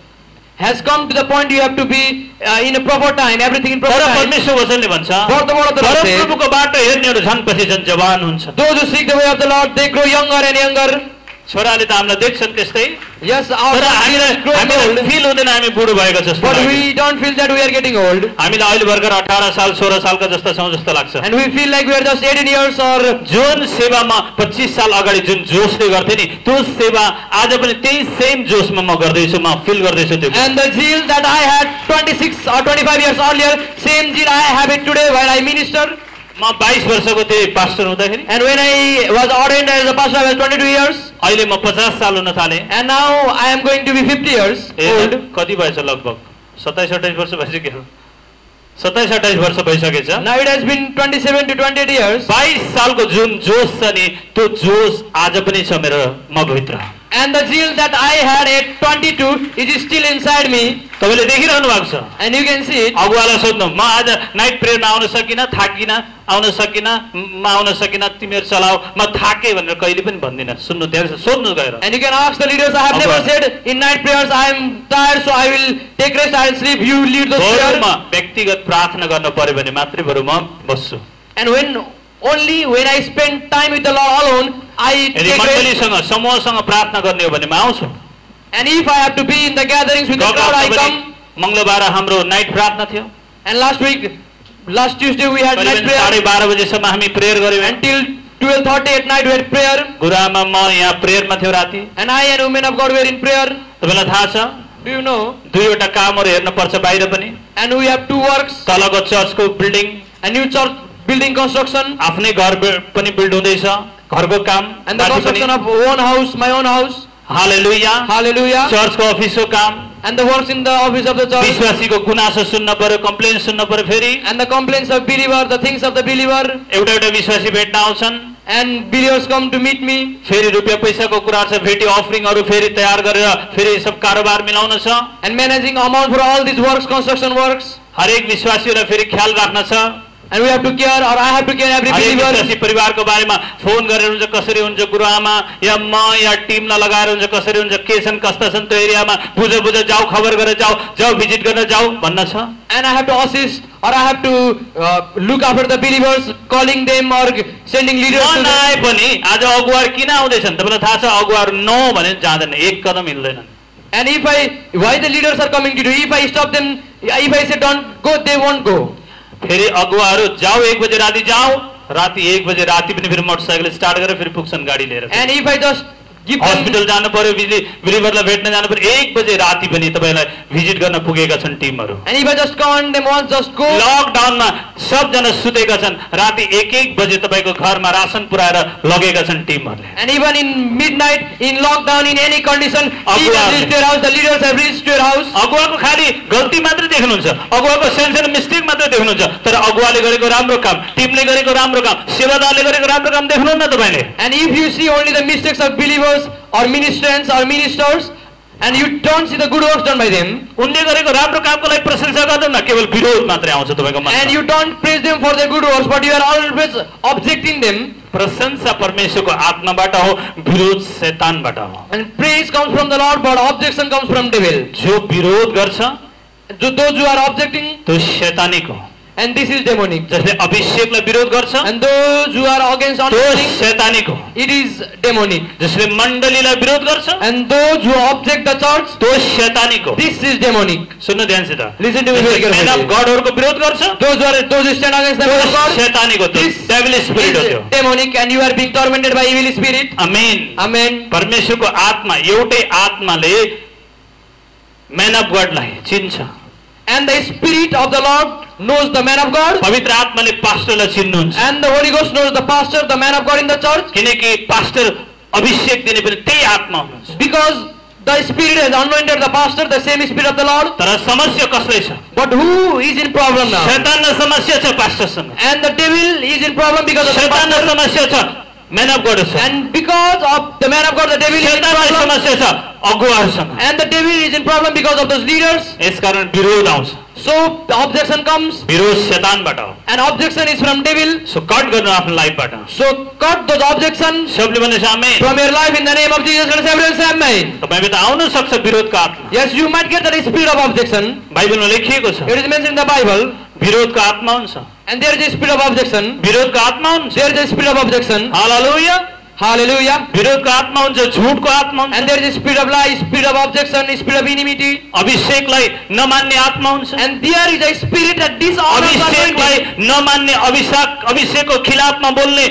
has come to the point you have to be in a proper time, everything in proper तर time. परमेश्वर वचनले भन्छ, For the word of the Lord says, परमप्रभुको बाटो हेर्नेहरू झन् पछि झन् जवान हुन्छ। those who seek the way of the Lord, they grow younger and younger. छोराले त हामीलाई देख्छन् त्यस्तै, Yes, our तर हामीलाई growing old, फिल हुँदैन हामी बुढो भएको जस्तो but लाग्छ। we don't feel that we are getting old. हामीलाई अहिले भर्खर 18 साल 16 सालका जस्ता छौँ जस्तो लाग्छ। And we feel like we are just 18 years or... जुन सेवामा 25 साल अगाडि जुन जोशले गर्थे नि, त्यो सेवा आज पनि त्यही सेम जोशमा म गर्दैछु, म फिल गर्दैछु त्यो। And the zeal that I had 26 or 25 years earlier, same zeal I have it today while I minister. म 22 वर्षको थिएँ पास्टर हुँदाखेरि, And when I was ordained as a pastor, I was 22 years. अहिले म 50 साल हुन थालेँ। And now I am going to be 50 years old. कति भएछ लगभग 27-28 वर्ष भइसक्यो। 27-28 वर्ष भइसकेछ। Now it has been 27 to 28 years. 22 सालको जुन जोश छ नि, त्यो जोश आज पनि छ मेरो मभित्र। And the zeal that I had at 22 is still inside me. तपाईले देखिरहनु भएको छ। And you can see it. अगुवालाई सोध्नु, म आज नाइट प्रेयरमा आउन सकिन, थाकिन, आउन सकिन, म आउन सकिन, तिमीहरू चलाऊ, म थाके भनेर कहिले पनि भन्दिन। सुन्नु त्यहाँ सोध्नु गएर। And you can ask the leaders, I have never said in night prayers, I am tired so I will take rest, I will sleep, you lead those prayers. म व्यक्तिगत प्रार्थना गर्न पर्यो भने मात्रै बरु म बस्छु। And only when I spend time with the Lord alone, I यदि take rest. मण्डलीसँग समूहसँग प्रार्थना गर्ने हो भने म आउँछु। And if I have to be in the gatherings with the crowd, I come. मंगलबार हाम्रो नाइट प्रार्थना थियो And last Tuesday we had night prayer. 12:30 बजेसम्म हामी प्रेयर गर्यौं Until 12:30 at night we had prayer. गुरुआमा म यहाँ प्रेयरमा थियो राति And I and women of God were in prayer. तपाईलाई थाहा छ Do you know? दुईवटा कामहरु हेर्न पर्छ बाहिर पनि And we have two works. तलको चर्चको building A new church building construction. आफ्नै घर पनि बिल्ड हुँदैछ घरको काम And the construction of own house, my own house. Hallelujah Hallelujah. चर्चको अफिसको काम And the works in the office of the church. विश्वासीको गुनासो सुन्न पर्यो कम्प्लेन सुन्न पर्यो फेरि And the complaints of believer, the things of the believer. एउटा एउटा विश्वासी भेट्न आउँछन् And believers come to meet me. फेरि रुपैयाँ पैसाको कुरा छ भेटी अफरिङहरु फेरि तयार गरेर फेरि सब कारोबार मिलाउन छ And managing amount for all these works, construction works. हरेक विश्वासीलाई फेरि ख्याल राख्न छ And we have to care, or I have to care every हरेक believer. विश्वासी परिवारको बारेमा फोन गरेर हुन्छ कसरी हुन्छ गुरुआमा या म या टिमलाई लगाएर हुन्छ कसरी हुन्छ के छन् कस्ता छन् त्यो एरियामा बुझ जाऊ खबर गरेर जाऊ भिजिट गर्न जाऊ भन्न छ And I have to assist, or I have to look after the believers, calling them or sending leaders to them. नआए पनि आज अगुवार किन आउँदैछन् तपाईलाई थाहा छ अगुवार नो भने जाँदैन एक कदम हिल्दैनन् And why the leaders are coming to do? If I stop them, if I say don't go, they won't go. फेरि अगुवाहरू जाऊ 1 बजे राति जाऊ राति 1 बजे राति पनि फेरि मोटरसाइकल स्टार्ट गरेर फेरि पुग्छन् गाडी लिएर And if I just give them, hospital जानु पर्यो बिलिभरलाई भेट्न जानु पर्यो 1 बजे राति पनि तपाईलाई भिजिट गर्न पुगेका छन् टिमहरू and if I just command them once, just go. लकडाउनमा सबजना सुतेका छन् राति 1 बजे तपाईको घरमा रासन पुर्याएर लगेका छन् टिमहरूले And even in midnight, in lockdown, in any condition, even reach their house, the leaders have reached their house. अगुवाको खाली गल्ती मात्रै देख्नुहुन्छ अगुवाको सानो मिस्टेक मात्रै देख्नुहुन्छ तर अगुवाले गरेको राम्रो काम टिमले गरेको राम्रो काम सेवादारले गरेको राम्रो काम देख्नुहुन्न तपाईले And if you see only the mistakes of believers or ministrants or ministers, and you don't see the good works done by them, उनले गरेको राम्रो कामको लागि प्रशंसा गर्नुहुन्न केवल विरोध मात्रै आउँछ तपाईको मनमा and you don't praise them for their good works, but you are always objecting them. प्रशंसा परमेश्वरको आत्माबाट हो विरोध शैतानबाट हो And praise comes from the Lord, but objection comes from devil. जो विरोध गर्छ Those who are objecting, त्यो शैतानिक हो and this is demonic. जसले अभिषेकलाई विरोध गर्छ And those who are against त्यो anointing, शैतानिक हो it is demonic. जसले मण्डलीलाई विरोध गर्छ And those who object the church, त्यो शैतानिक हो this is demonic. सुन्नु ध्यानसित Listen to me very man of carefully. गडहरुको विरोध गर्छ Those who stand against the त्यो word of God, शैतानिक हो त्यो this डेभिल स्पिरिट हो त्यो is demonic, and you are being tormented by evil spirit. Amen Amen. परमेश्वरको आत्मा एउटै आत्माले मैन अफ गडलाई चिन्छ And the spirit of the Lord knows the man of God, पवित्र आत्माले पास्टरलाई चिन्नुहुन्छ and the Holy Ghost knows the pastor, the man of God in the church, किनकि pastor अभिषेक दिने पनि त्यही आत्मा हुनुहुन्छ because the spirit has anointed the pastor, the same spirit of the Lord. तर समस्या कसले छ But who is in problem now? शैतानलाई समस्या छ पास्टरसँग And the devil is in problem because of the शैतानलाई pastor. समस्या छ मैन of गडसँग And because of the man of God, the devil is in शैतानलाई problem. समस्या छ अगुवाहरूसँग And the devil is in problem because of those leaders. यसकारण विरोध आउँछ So the objection comes, विरोध शैतानबाट हो and objection is from devil. So cut गर्नु आफ्नो लाइफबाट So cut those objections सबले भने आमेन from your life in the name of Jesus Christ. Everyone say amen. तपाईबे त आउन सक्छ विरोधको आत्मा Yes, you might get the spirit of objection. बाइबलमा लेखिएको छ It is mentioned in the Bible. विरोधको आत्मा हुन्छ And there is a spirit of objection. विरोधको आत्मा हुन्छ There is a spirit of objection. Hallelujah Hallelujah. विरोधको आत्मा हुन्छ झुटको आत्मा हुन्छ And there is a spirit of lie, spirit of objection, spirit of enmity. अभिषेकलाई नमान्ने आत्मा हुन्छ And there is a spirit that dishonors अभिषेकलाई anointing. नमान्ने अभिषेकको खिलाफमा बोल्ने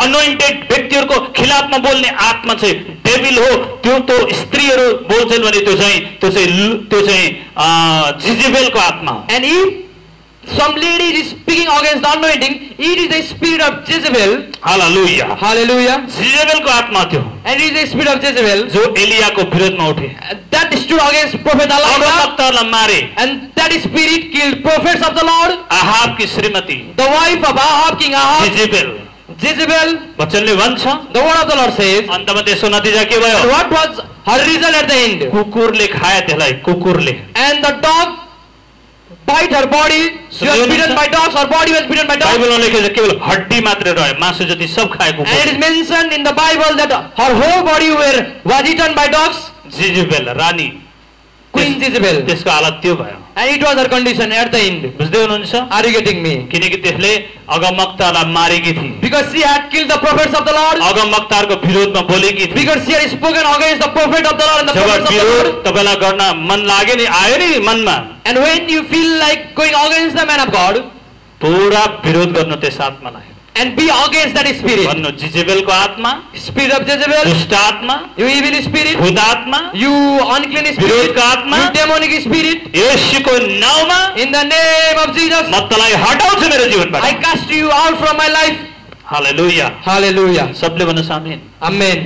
अनोइन्टेड व्यक्तिहरुको खिलाफमा बोल्ने आत्मा चाहिँ डेभिल हो त्यो त स्त्रीहरु बोल्छन् भने त्यो चाहिँ जिजेबेलको आत्मा हो And if some lady is speaking against the anointing, it is the spirit of Jezebel. Hallelujah Hallelujah. जिजेबेलको आत्मा थियो And it is the spirit of Jezebel जो एलियाको विरोधमा उठे that stood against Prophet Elijah. अगमवक्तालाई मारे And that spirit killed prophets of the Lord. आहाबकी श्रीमती The wife of Ahab, King Ahab, जिजेबेल Jezebel. वचनले भन्छ The word of the Lord says. अन्तमा त्यसको नतिजा के भयो And what was her result at the end? कुकुरले खाए त्यसलाई कुकुरले And the dog bite her body. She was bitten by dogs. Her body was bitten by dogs. बाइबलमा लेखेको छ केवल हड्डी मात्रै रह्यो मासु जति सब खाए And it कुकुर is mentioned in the Bible that her whole body was eaten by dogs. जिजेबेल Rani Queen Jezebel. त्यसको हालत त्यो भयो And it was her condition at the end. बुझ्दै हुनुहुन्छ? Are you getting me? किनकि त्यसले अगमवक्तालाई मारेकी थिए, Because she had killed the prophets of the Lord. अगमवक्ताहरूको विरोधमा बोलेकी थिए। Because she had spoken against the prophet of the Lord and the job prophets of the विरोध Lord. तपाईलाई गर्न मन लाग्यो नि, आयो नि मनमा, And when you feel like going against the man of God पुरा विरोध गर्नु त्यस आत्मालाई। and be against that spirit, भन्नु जिजेबेलको आत्मा, spirit of Jezebel, दुष्ट आत्मा, you evil spirit, भूत आत्मा, you unclean spirit, विरोधको आत्मा, you demonic spirit, येशूको नाममा in the name of Jesus, म तँलाई हटाउँछु मेरो जीवनबाट। I cast you out from my life. Hallelujah. Hallelujah. सबले भन्नुहोस् आमेन। Amen.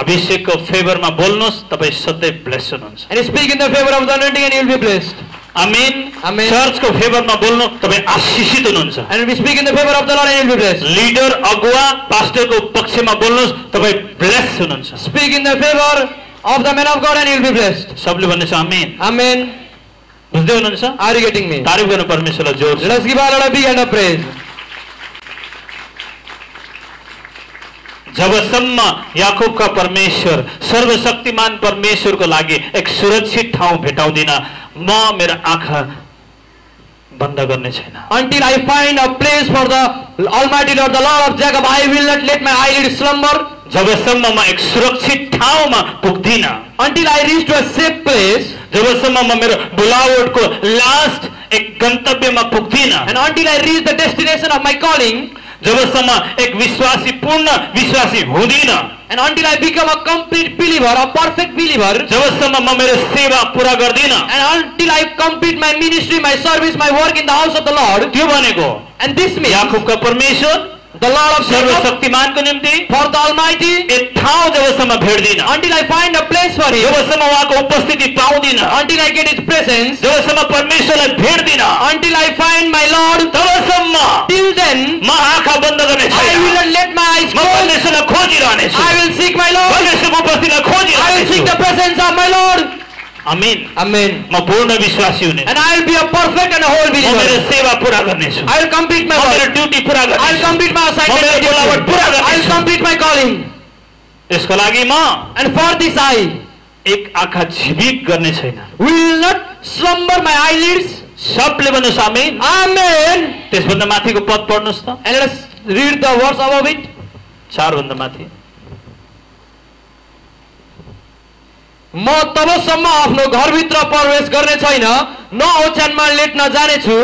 अभिषेकको फेभरमा बोल्नुहोस्, तपाईँ सधैँ ब्लेस हुनुहुन्छ। And speak in the favor of the anointing and you will be blessed. Amen. Amen. चर्चको फेभरमा बोल्नु, तपाईँ आशीषित हुनुहुन्छ। And if we speak in the favor of the Lord and you will be blessed. Leader अगुवा पास्टरको पक्षमा बोल्नुहोस्, तपाईँ bless हुनुहुन्छ। Speak in the favor of the man of God and you will be blessed. सबले भन्नुहोस् आमेन। Amen. बुझ्दै हुनुहुन्छ? Are you getting me? तारिफ गर्नु परमेश्वरलाई जोड। Let us give our Lord a big hand of praise. जबसम्म याकूबका परमेश्वर सर्वशक्तिमान परमेश्वरको लागि एक सुरक्षित ठाउँ भेटाउँदिन, म मेरो आँखा बन्द गर्ने छैन। Until I find a place for the Almighty Lord, the Lord of Jacob, I will not let my eyelids slumber. जबसम्म म एक सुरक्षित ठाउँमा पुग्दिन, Until I reach to a safe place, जबसम्म म मेरो बुलावटको लास्ट एक गन्तव्यमा पुग्दिन, and until I reach the destination of my calling, जबसम्म एक विश्वासी पूर्ण विश्वासी हुँदिन, and until I become a complete believer, a perfect believer, जबसम्म म मेरो सेवा पूरा गर्दिन, and until I complete my ministry, my service, my work in the house of the Lord, त्यो भनेको and this means याकूबका परमेश्वर the Lord of Jacob, सर्वशक्तिमानको निम्ति for the Almighty, एक ठाउँ जबसम्म भेट्दिन, until I find a place for Him, जबसम्म उहाँको उपस्थिति पाउँदिन, until I get His presence, जबसम्म परमेश्वरलाई भेट्दिन, until I find my Lord, तबसम्म till then, म आँखा बन्द गर्ने I will छैन। not let my eyes म close. परमेश्वरलाई खोजिरहनेछु, I will seek my Lord. परमेश्वरको उपस्थितिलाई I will seek खोजिरहनेछु। the presence of my Lord. Amen. Amen. म पूर्ण विश्वासी हुने, And I will be a perfect and a whole म मेरो believer. सेवा पूरा गर्नेछु, I will complete my म मेरो work. ड्युटी पूरा I will गर्नेछु, complete my assignment. म मेरो बोलावट पूरा I will गर्नेछु। complete my calling. यसको लागि म And for this I एक आँखा झिबिक गर्ने छैन। will not slumber my eyelids. सबले भन्नुहोस् आमेन। Amen. त्यसभन्दा माथिको पद पढ्नुहोस् त, And let us read the words above it. 4 भन्दा माथि। म तबसम्म आफ्नो घरभित्र प्रवेश गर्ने छैन, न ओछ्यानमा लेट्न जानेछु,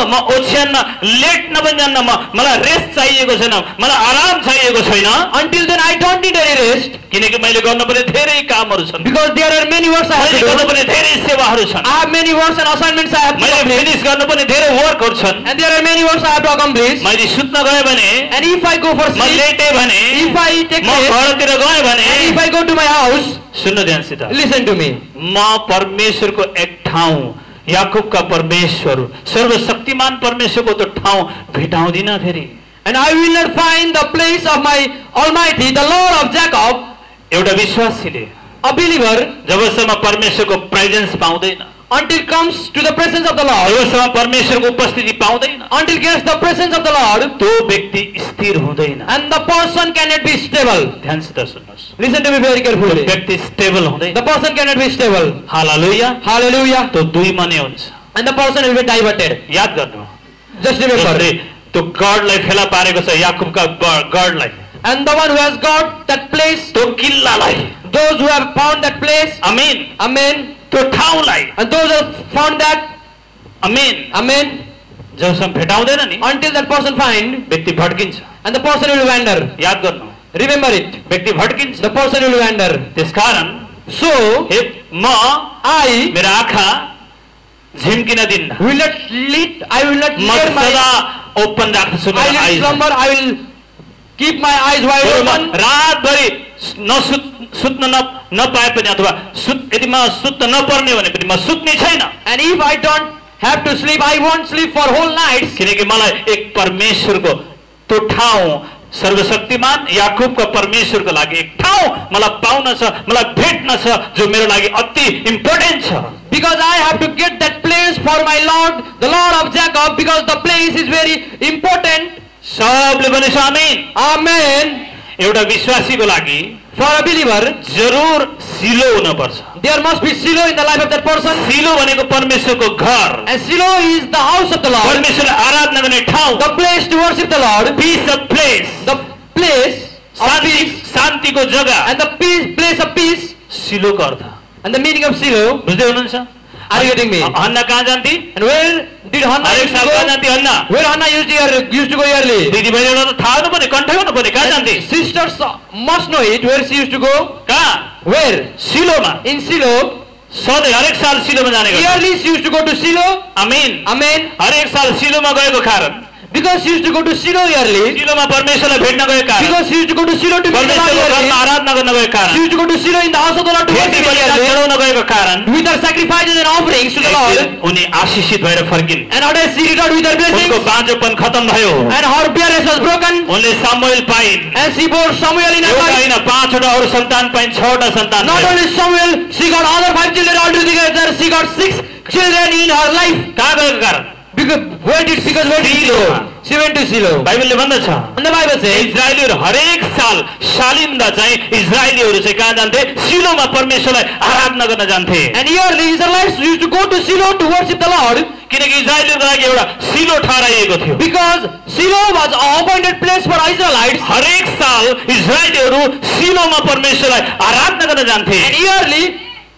म ओछ्यानमा लेट्न पनि जान्न, मलाई रेस्ट चाहिएको छैन, मलाई आराम चाहिएको छैन, until then I don't need any rest, किनकि मैले गर्नुपर्ने धेरै कामहरू छन्, because there are many works I have मैले to do. गर्नुपर्ने धेरै सेवाहरू छन्, I have many works and assignments I have to मैले complete, फिनिस गर्नुपर्ने धेरै वर्कहरू छन्। and there are many works I have to accomplish. मैले सुत्न गएँ भने, And if I go for म sleep, लेटेँ भने, if I take म rest, घरतिर गएँ भने, and if I go to my house, सुन्नु ध्यानसित, listen to me. म परमेश्वरको एक ठाउँ, याकूबका परमेश्वर सर्वशक्तिमान परमेश्वरको त्यो ठाउँ भेटाउँदिन फेरि। And I will not find the place of my Almighty, the Lord of Jacob, एउटा विश्वासीले a believer, जबसम्म परमेश्वरको प्रेजेन्स पाउँदैन, until comes to the presence of the Lord, जबसम्म परमेश्वरको उपस्थिति पाउँदैन, until gets the presence of the Lord, त्यो व्यक्ति स्थिर हुँदैन। and the person cannot be stable. ध्यानसित सुन्नुहोस्, Listen to me very carefully. व्यक्ति स्टेबल हुँदैन। The person cannot be stable. Hallelujah. Hallelujah. त्यो दुई मने हुन्छ, And the person will be diverted. याद गर्नु। Just remember. जसले त्यो गडलाई फेला पारेको छ, याकूबका गडलाई, And the one who has got that place, त्यो किल्लालाई, those who have found that place, amen, amen. त्यो ठाउँलाई, And those who have found that, amen, amen. जबसम्म भेटाउँदैन नि, Until that person find, व्यक्ति भड्किन्छ। and the person will wander. याद गर्नु, Remember it. व्यक्ति भड्किन्छ। The person will wander. त्यसकारण So, म I मेरो आँखा झिम्किन दिन्न, will not lead, I will not म let my सदा ओपन राख्छु मेरो eyelids आइज। slumber, I will keep my eyes wide open. रातभरि सुत्न नपाए पनि अथवा यदि म सुत्न नपर्ने भने पनि म सुत्ने छैन, And if I don't have to sleep, I won't sleep for whole nights. किनकि मलाई एक परमेश्वरको त्यो ठाउँ, सर्वशक्तिमान याकूबको परमेश्वरको लागि एक ठाउँ मलाई पाउन छ, मलाई भेट्न छ, जो मेरो लागि अति इम्पोर्टेन्ट छ। Because I have to get that place for my Lord, the Lord of Jacob, because the place is very important. सबले भनेछ आमेन। Amen. एउटा विश्वासीको लागि For a believer, जरुर सिलो हुन पर्छ। there must be Shiloh in the life of that person. सिलो भनेको परमेश्वरको घर, And Shiloh is the house of the Lord, परमेश्वरलाई आराधना गर्ने ठाउँ, the place to worship the Lord, peace of place, the place of शान्ति peace, शान्तिको जग्गा, and the place of peace, सिलोको earth. and the meaning of Shiloh. बुझ्दै हुनुहुन्छ? Are you getting me? हन्ना कहाँ जान्थी? And where did Hannah हरेक used to साल कहाँ go? जान्थी Hannah? Where Hannah used to go yearly? दिदी बहिनीहरूलाई त थाहा हुनु पर्ने, कन्ठै हुनु पर्ने, कहाँ जान्थे? Sisters must know it. Where she used to go? कहाँ? Where? सिलोमा। In Shiloh. सधैँ हरेक साल सिलोमा जाने गर्छ। Yearly she used to go to Shiloh. Amen. Amen. हरेक साल सिलोमा गएको कारण, Because she used to go to Shiloh yearly. सिलोमा परमेश्वरलाई भेट्न गएको कारण, Because she used to go to Shiloh to meet the Lord परमेश्वरको घरमा yearly. आराधना गर्न गएको कारण, She used to go to Shiloh in the house of the Lord to worship खेती बलिदान yearly. चढाउन गएको कारण, With her sacrifices and offerings to the Lord. उनी आशिषित भएर फर्किन्। And how does she returned with her उनको blessings? बाँझोपन खत्म भयो। And her parents was broken. उनले Samuel पाइन्। And she bore Samuel in her एउटा life. होइन, 5 वटा अरू सन्तान पाइन्, 6 वटा सन्तान Not भयो। only Samuel, she got other 5 children altogether. She got 6 children in her life. कहाँ गएको कारण? Because where did she go? She went to Shiloh. बाइबलले भन्दछ, And the Bible says, इजरायलीहरू हरेक साल शालिमदा चाहिँ इजरायलीहरू चाहिँ कहाँ जान्थे? सिलोमा परमेश्वरलाई आराधना गर्न जान्थे। and yearly Israelites used to go to Shiloh to worship the Lord किनकि इजरायलीहरूको लागि एउटा सिलो ठहराइएको थियो। because Shiloh was an appointed place for Israelites. हरेक साल इजरायलीहरू सिलोमा परमेश्वरलाई आराधना गर्न जान्थे। And yearly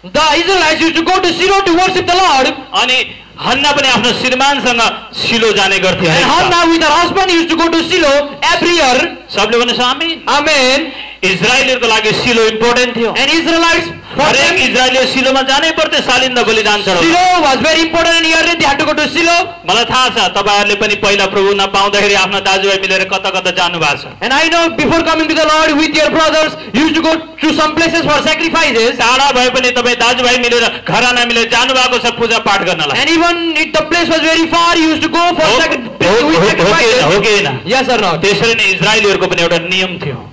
the Israelites used to go to Shiloh to worship the Lord. अनि हन्ना पनि आफ्नो श्रीमानसँग सिलो जाने गर्थे। And हरेक साल। Hannah with her husband used to go to Shiloh every year. सबले भन्नुहोस् आमेन। Amen. इजरायलीहरूको लागि सिलो इम्पोर्टेन्ट थियो। And Israelites, for हरेक them, इजरायली सिलोमा जानै पर्थ्यो शालिन्दा बलिदान चढाउन। Shiloh was very important and yearly they had to go to Shiloh. मलाई थाहा छ तपाईहरुले पनि पहिला प्रभु नपाउँदाखेरि आफ्नो दाजुभाइ मिलेर कता कता जानु भएको छ। And I know before coming to the Lord with your brothers, you used to go to some places for sacrifices. टाढा भए पनि तपाई दाजुभाइ मिलेर घराना मिलेर जानु भएको छ पूजा पाठ गर्नलाई। And even if the place was very far, you used to go for हो sacrifices. कि हैन? Yes or not? त्यसरी नै इजरायलीहरुको पनि एउटा नियम थियो।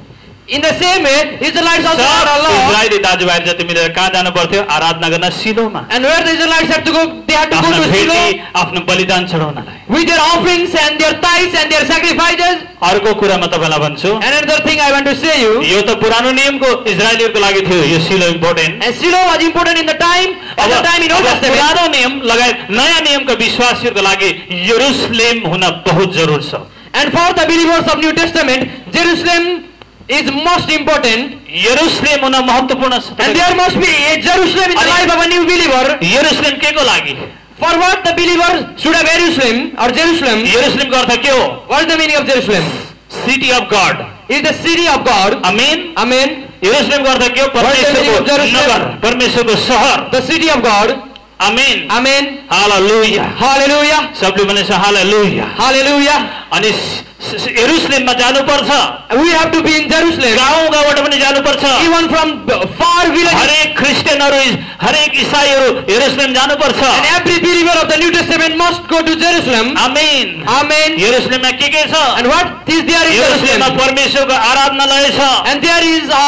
In the same way, Israelites also had a law. Israeli दाजुभाइ जति मिलेर कहाँ जानु पर्थ्यो? आराधना गर्न सिलोमा। And where the Israelites had to go, they had to go आफ्नो to भेटी, Shiloh आफ्नो बलिदान चढाउनलाई। with their offerings and their tithes and their sacrifices. अर्को कुरा म तपाईलाई भन्छु, Another thing I want to say you, यो त पुरानो नियमको इजरायलीहरुको लागि थियो, यो सिलो important. and Shiloh was important in the time, at the time in Old Testament. पुरानो नियम लगायत नयाँ नियमका विश्वासीहरुको लागि यरुशलेम हुन बहुत जरुरी छ। And for the believers of New Testament, Jerusalem is most important. यरुशलेम हुन महत्त्वपूर्ण छ। And there must be a Jerusalem in the life of a new believer. यरुशलेम केको लागि? For what the believer should have Jerusalem or Jerusalem. यरुशलेमको अर्थ के हो? What is the meaning of Jerusalem? City of God. It is the city of God. Amen. Amen. यरुशलेमको अर्थ के हो? What is the meaning of परमेश्वरको Jerusalem? नगर, परमेश्वरको शहर। The city of God. Amen. Amen. Hallelujah. Hallelujah. सबले भनेछ हालेलुया। Hallelujah. अनि यरुशलेममा जानुपर्छ। We have to be in Jerusalem. गाउँबाट पनि जानुपर्छ। Even from far villages. हरेक क्रिस्चियनहरु, हरेक ईसाईहरु यरुशलेम जानुपर्छ। And every believer of the New Testament must go to Jerusalem. Amen. Amen. यरुशलेममा के छ? And what is there in यरुशलेममा Jerusalem? परमेश्वरको आराधनालय छ। And there is a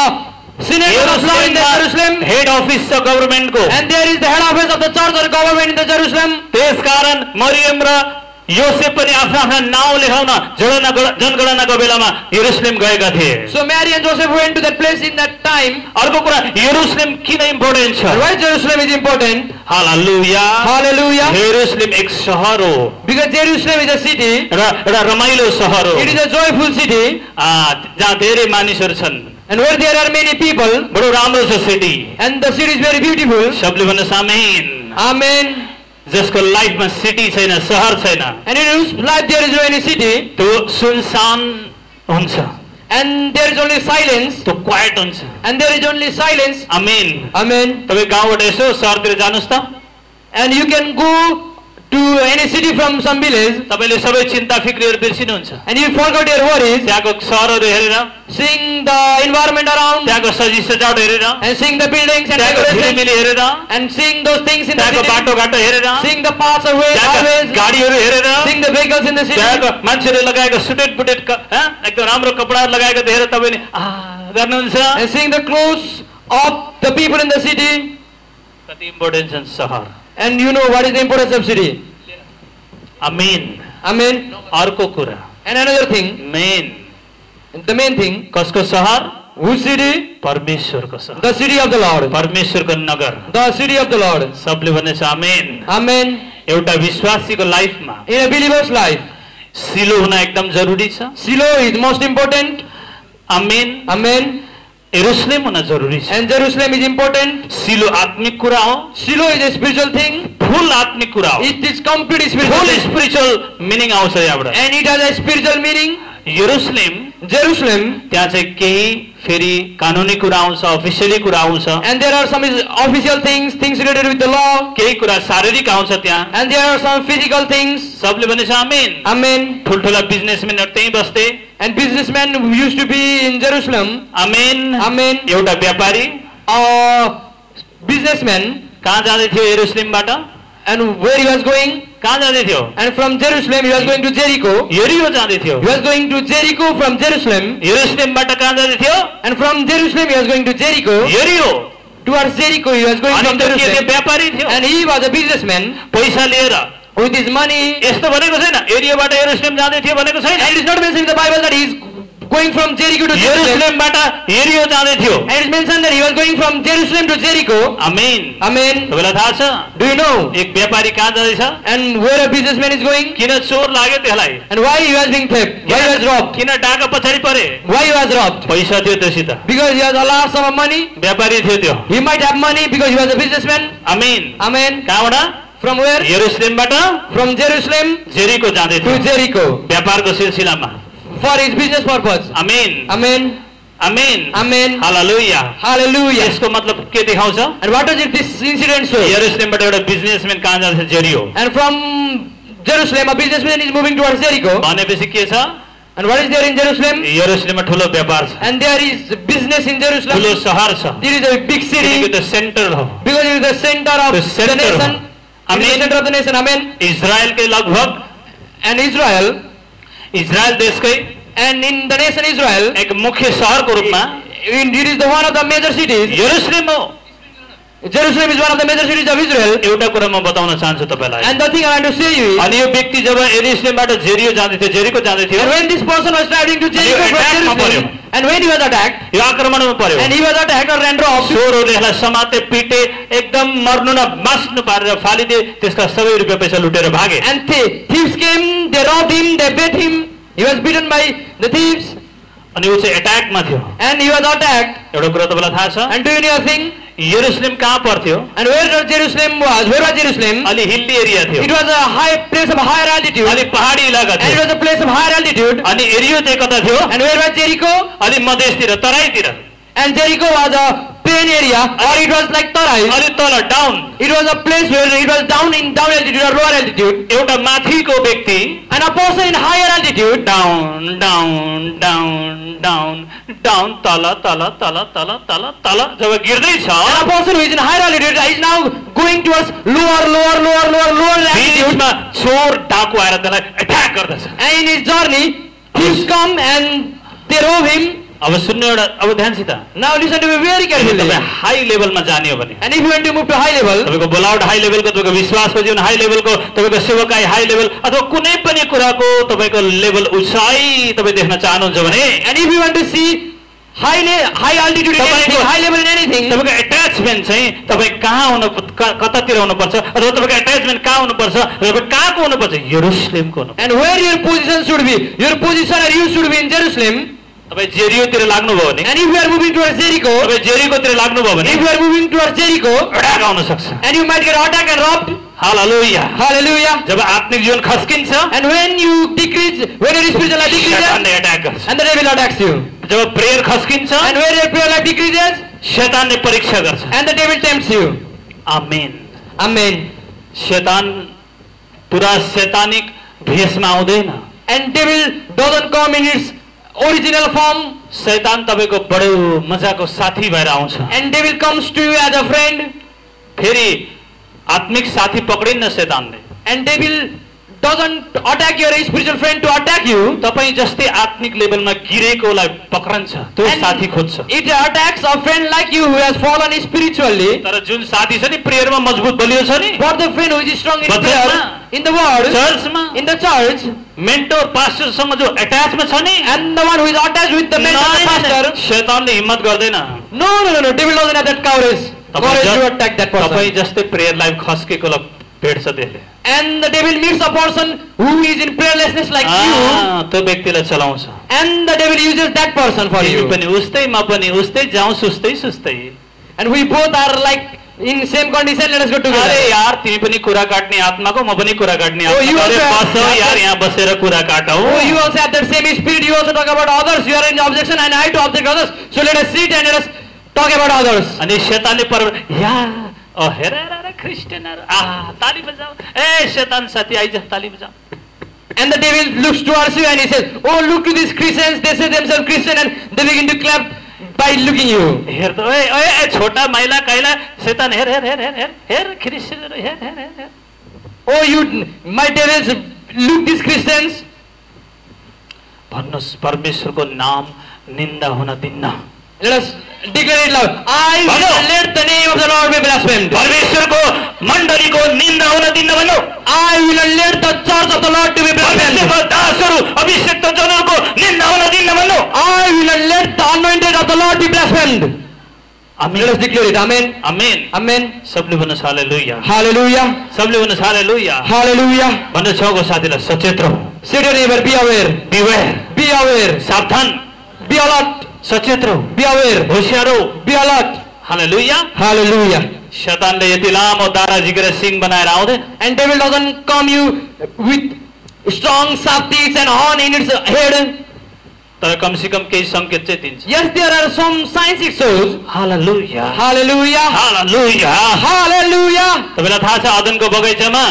synagogue of law in the Jerusalem. Head office छ गभर्नमेन्टको। And there is the head office of the church or government in the Jerusalem. त्यसकारण मरियम र योसेफ पनि आफ्नो आफ्नो नाउँ लेखाउन जनगणनाको बेलामा यरुशलेम गएका थिए। So Mary and Joseph went to that place in that time. अर्को कुरा यरुशलेम किन इम्पोर्टेन्ट छ? And why Jerusalem is important? Hallelujah. Hallelujah. यरुशलेम एक शहर हो। Because Jerusalem is a city. एउटा रमाइलो शहर हो। It is a joyful city. जहाँ धेरै मानिसहरू छन्। And where there are many people. बडो राम्रो छ city. And the city is very beautiful. सबले भन्नुहोस् आमेन। Amen. जसको लाइफमा सिटी छैन, शहर छैन, And in whose life there is no any city. त्यो सुनसान हुन्छ, And there is only silence. त्यो क्वाइट हुन्छ। And there is only silence. Amen. Amen. तपाईँ गाउँबाट यसो सहरतिर जानुहोस् त। And you can go to any city from some village. तपाईले सबै चिन्ता फिक्रीहरू बिर्सिनुहुन्छ। And you forgot your worries. त्यहाँको सहरहरू हेरेर, Seeing the environment around. त्यहाँको सजी सजावट हेरेर, And seeing the buildings and त्यहाँको decorations. झिलिमिली हेरेर, And seeing those things in the त्यहाँको city. बाटोघाटो हेरेर, Seeing the paths away, त्यहाँका highways. गाडीहरू हेरेर, Seeing the vehicles in the city. त्यहाँको मान्छेले लगाएको सुटेड बुटेड एकदम राम्रो कपडाहरू लगाएको देखेर तपाईँले गर्नुहुन्छ। And seeing the clothes of the people in the city. कति इम्पोर्टेन्ट छ सहर। And you know what is the importance of city. Amen. Amen. अर्को कुरा, And another thing, main the main thing, कसको सहर? Whose city? परमेश्वरको सहर, The city of the Lord. परमेश्वरको नगर। The city of the Lord. सबले भनेछ आमेन। Amen. एउटा विश्वासीको लाइफमा In a believer's life, सिलो हुन एकदम जरुरी छ। Shiloh is most important. Amen. Amen. यरुशलेम हुन जरुरी छ। And Jerusalem is important. सिलो आत्मिक कुरा हो, Shiloh is a spiritual thing. फुल आत्मिक कुरा हो, It is complete spiritual full thing. Spiritual meaning आउँछ यहाँबाट। And it has a spiritual meaning. Jerusalem Jerusalem. त्यहाँ चाहिँ केही फेरि कानुनी कुरा आउँछ, अफिसियली कुरा आउँछ, And there are some official things related with the law. केही कुरा शारीरिक आउँछ त्यहाँ। And there are some physical things. सबले भनेछ आमेन। Amen. ठुल्ठुला बिजनेसम्यानहरु त्यही बस्थे। And businessmen who used to be in Jerusalem. Amen. Amen. एउटा व्यापारी Businessman. कहाँ जाँदै थियो यरुशलेमबाट? And where he was going? कहाँ जाँदै थियो? And from Jerusalem he was going to Jericho. यरिहो जाँदै थियो। He was going to Jericho from Jerusalem. यरुशलेमबाट कहाँ जाँदै थियो? And from Jerusalem he was going to Jericho. यरिहो। Towards Jericho he was going अनि from त्यो के थियो? Jerusalem. व्यापारी थियो। And he was a businessman. पैसा लिएर With his money. यस्तो भनेको छैन एरियाबाट यरुशलेम जाँदै थियो भनेको छैन। And it is not mentioned in the Bible that he is going from Jericho to Jerusalem. यरुशलेमबाट यरिहो जाँदै थियो। And it is mentioned that he was going from Jerusalem to Jericho. Amen. Amen. तपाईलाई थाहा छ? Do you know? एक व्यापारी कहाँ जाँदैछ? And where a businessman is going? किन चोर लाग्यो त्यसलाई? And why he was being theft? Why he was robbed? किन डाका पछाडि परे? Why he was robbed? पैसा थियो त्योसित। Because he has a large sum of money. व्यापारी थियो त्यो। He might have money because he was a businessman. Amen. Amen. कहाँबाट? From where? यरुशलेमबाट From Jerusalem Jericho जाँदै to थियो Jericho व्यापारको सिलसिलामा। for his business purpose. Amen. Amen. Amen. Amen. Hallelujah. Hallelujah. यसको मतलब के देखाउँछ? And what does it, this incident show? यरुशलेमबाट एउटा बिजनेसम्यान कहाँ जाँदैछ? जेरियो। And from Jerusalem, a businessman is moving towards Jericho. भनेपछि के छ? And what is there in Jerusalem? यरुशलेममा ठुलो व्यापार छ, And there is business in Jerusalem. ठुलो सहर छ, It is a big किनकि city त्यो सेन्टर हो। because it is the center of The the center. nation. It is the center of the nation. Amen. इजरायलकै लगभग And Israel, इजरायल देशकै and in the nation Israel, एक मुख्य सहरको रूपमा it is the one of the major cities. यरुशलेम हो। Jerusalem is one of the major cities of Israel. एउटा कुरा म बताउन चाहन्छु तपाईलाई। And the thing I want to say you is, अनि यो व्यक्ति जब यरुशलेमबाट जेरियो जाँदै थियो, जेरिको जाँदै थियो, and when this person was traveling to Jericho from attack मा Jerusalem, पर्यो। and when he was attacked, यो आक्रमणमा पर्यो। and he was attacked or and robbed, चोरहरूले यसलाई समाते, पिटे, एकदम मर्नु न बाँच्नु पारेर फालिदिए, त्यसका सबै रुपियाँ पैसा लुटेर भागे। and thieves came, they robbed him, they beat him, he was beaten by the thieves, अनि ऊ चाहिँ एट्याकमा थियो। and he was attacked. एउटा कुरा तपाईँलाई थाहा छ? And do you know a thing? यरुशलेम कहाँ पर्थ्यो? And where Jerusalem was? Where was Jerusalem? अलि हिल्ली एरिया थियो, It was a high place of higher altitude, अलि पहाडी इलाका and it थियो। was a place of higher altitude. अनि एरियो चाहिँ कता थियो? And where was Jericho? अलि मधेसतिर, तराईतिर, And Jericho was a plain area, or it was like Tarai. अलि तल down. It was a place where it was down altitude or lower altitude. एउटा माथिको व्यक्ति And a person in higher altitude, down down down down down, तल तल तल तल तल तल जब गिर्दै छ, and a person who is in higher altitude is now going towards lower altitude. बीचमा चोर डाकु आएर त्यसलाई एट्याक गर्दछ। And in his journey, thieves come and they rob him. अब सुन्नु एउटा, अब ध्यानसित, Now listen to me very carefully. तपाईँ हाई लेभलमा जाने हो भने, And if you want to move to high level, तपाईको बोलावट हाई लेभलको, तपाईको विश्वासको जीवन हाई लेभलको, तपाईँको सेवकाई हाई लेभल, अथवा कुनै पनि कुराको तपाईँको लेभल उचाइ तपाईँ देख्न चाहनुहुन्छ भने, and if you want to see high altitude in anything, high level in anything, तपाईँको एट्याचमेन्ट चाहिँ तपाईँ कहाँ हुनु, कतातिर हुनुपर्छ, अथवा तपाईँको एट्याचमेन्ट कहाँ हुनुपर्छ, तपाईँ कहाँको हुनुपर्छ? यरुशलेमको हुनुपर्छ। and where your position should be, your position or you should be in Jerusalem. तपाईँ जेरियोतिर लाग्नुभयो भने, And if you are moving towards Jericho, तपाईँ जेरिकोतिर लाग्नुभयो भने if you are moving towards Jericho, attack आउन सक्छ। and you might get attacked and robbed. Hallelujah. Hallelujah. जब आत्मिक जीवन खस्किन्छ, And when you decrease, when your spiritual life decreases, शैतानले attack गर्छ। and the devil attacks you. जब prayer खस्किन्छ, And when your prayer life decreases, शैतानले परीक्षा गर्छ। and the devil tempts you. Amen. Amen. शैतान पुरा शैतानिक भेषमा आउँदैन। And devil doesn't come in its original form. शैतान तपाईको बडो मजाको साथी भएर आउँछ। And devil comes to you as a friend. फेरि आत्मिक साथी पक्रिन्न शैतानले। And devil doesn't attack your spiritual friend to attack you. तपाईँ जस्तै आत्मिक लेभलमा गिरेकोलाई पक्रन्छ, त्यो And साथी खोज्छ। it attacks a friend like you who has fallen spiritually. तर जुन साथी छ नि प्रेयरमा मजबुत बलियो छ नि, For the friend who is strong in वचनमा prayer, in the world, चर्चमा in the church, मेन्टोर पास्टरसँग जो अट्याचमा छ नि, and the one who is attached with the mentor of the pastor, शैतानले हिम्मत गर्दैन। no, devil doesn't have that courage to attack that तपाईँ person. जस्तै prayer life खस्केकोलाई भेट्छ त्यसले। And the devil meets a person who is in prayerlessness like you, त्यो व्यक्तिलाई चलाउँछ। and the devil uses that person for तिमी you. पनि उस्तै म पनि उस्तै जाउँ सुस्तै सुस्तै। And we both are like in same condition, let us go अरे together. यार तिमी पनि कुरा काट्ने आत्माको म पनि कुरा काट्ने Oh, you आत्माको। अरे also बस have- यार यहाँ बसेर कुरा काटौ। Oh, you also have that same spirit, you also talk about others, you are in objection and I to object others. So let us sit and let us talk about others. अनि शैतानले पर या हेर हेर क्रिस्चियनहरु ताली बजाऊ। ए शैतान साथी आइज ताली बजाऊ। And the devil looks towards you and he says, oh, look to these Christians, they say themselves Christian and they begin to clap by looking you. हेर त ओए ओए छोटा माइला काइला शैतान हेर हेर हेर हेर हेर हेर क्रिस्चियनहरु हेर हेर हेर हेर। Oh, you, my devils, look these Christians. भन्नुस् परमेश्वरको नाम निन्दा हुन दिन्न। Let us declare it loud. I will let the name of the Lord be blasphemed. परमेश्वरको मण्डलीको निन्दा हुन दिन्न भन्नु। I will let the church of the Lord to be blasphemed. परमेश्वरको दासहरू अभिषिक्त जनहरूको निन्दा हुन दिन्न भन्नु। I will let the anointed of the Lord be blasphemed. Let us declare it. Amen. Amen. Amen. सबले भन्नुहोस् हालेलुया। Hallelujah. सबले भन्नुहोस् हालेलुया। Hallelujah. भन्नु छेउको साथीलाई सचेत रह। Say to your neighbor, be aware. Beware. Be aware. सावधान। Be alert. सचेत रह। Be aware. होशियार हो। Be alert. हालेलुया। Hallelujah. शैतानले यति लामो दारा झिकेर सिङ बनाएर आउँदैन। And devil doesn't come you with strong sharp teeth and horn in its head. तर कम से कम केही संकेत चाहिँ दिन्छ। Yes, there are some signs it shows. Hallelujah. Hallelujah. Hallelujah. Hallelujah. तपाईलाई थाहा छ अदनको बगैँचामा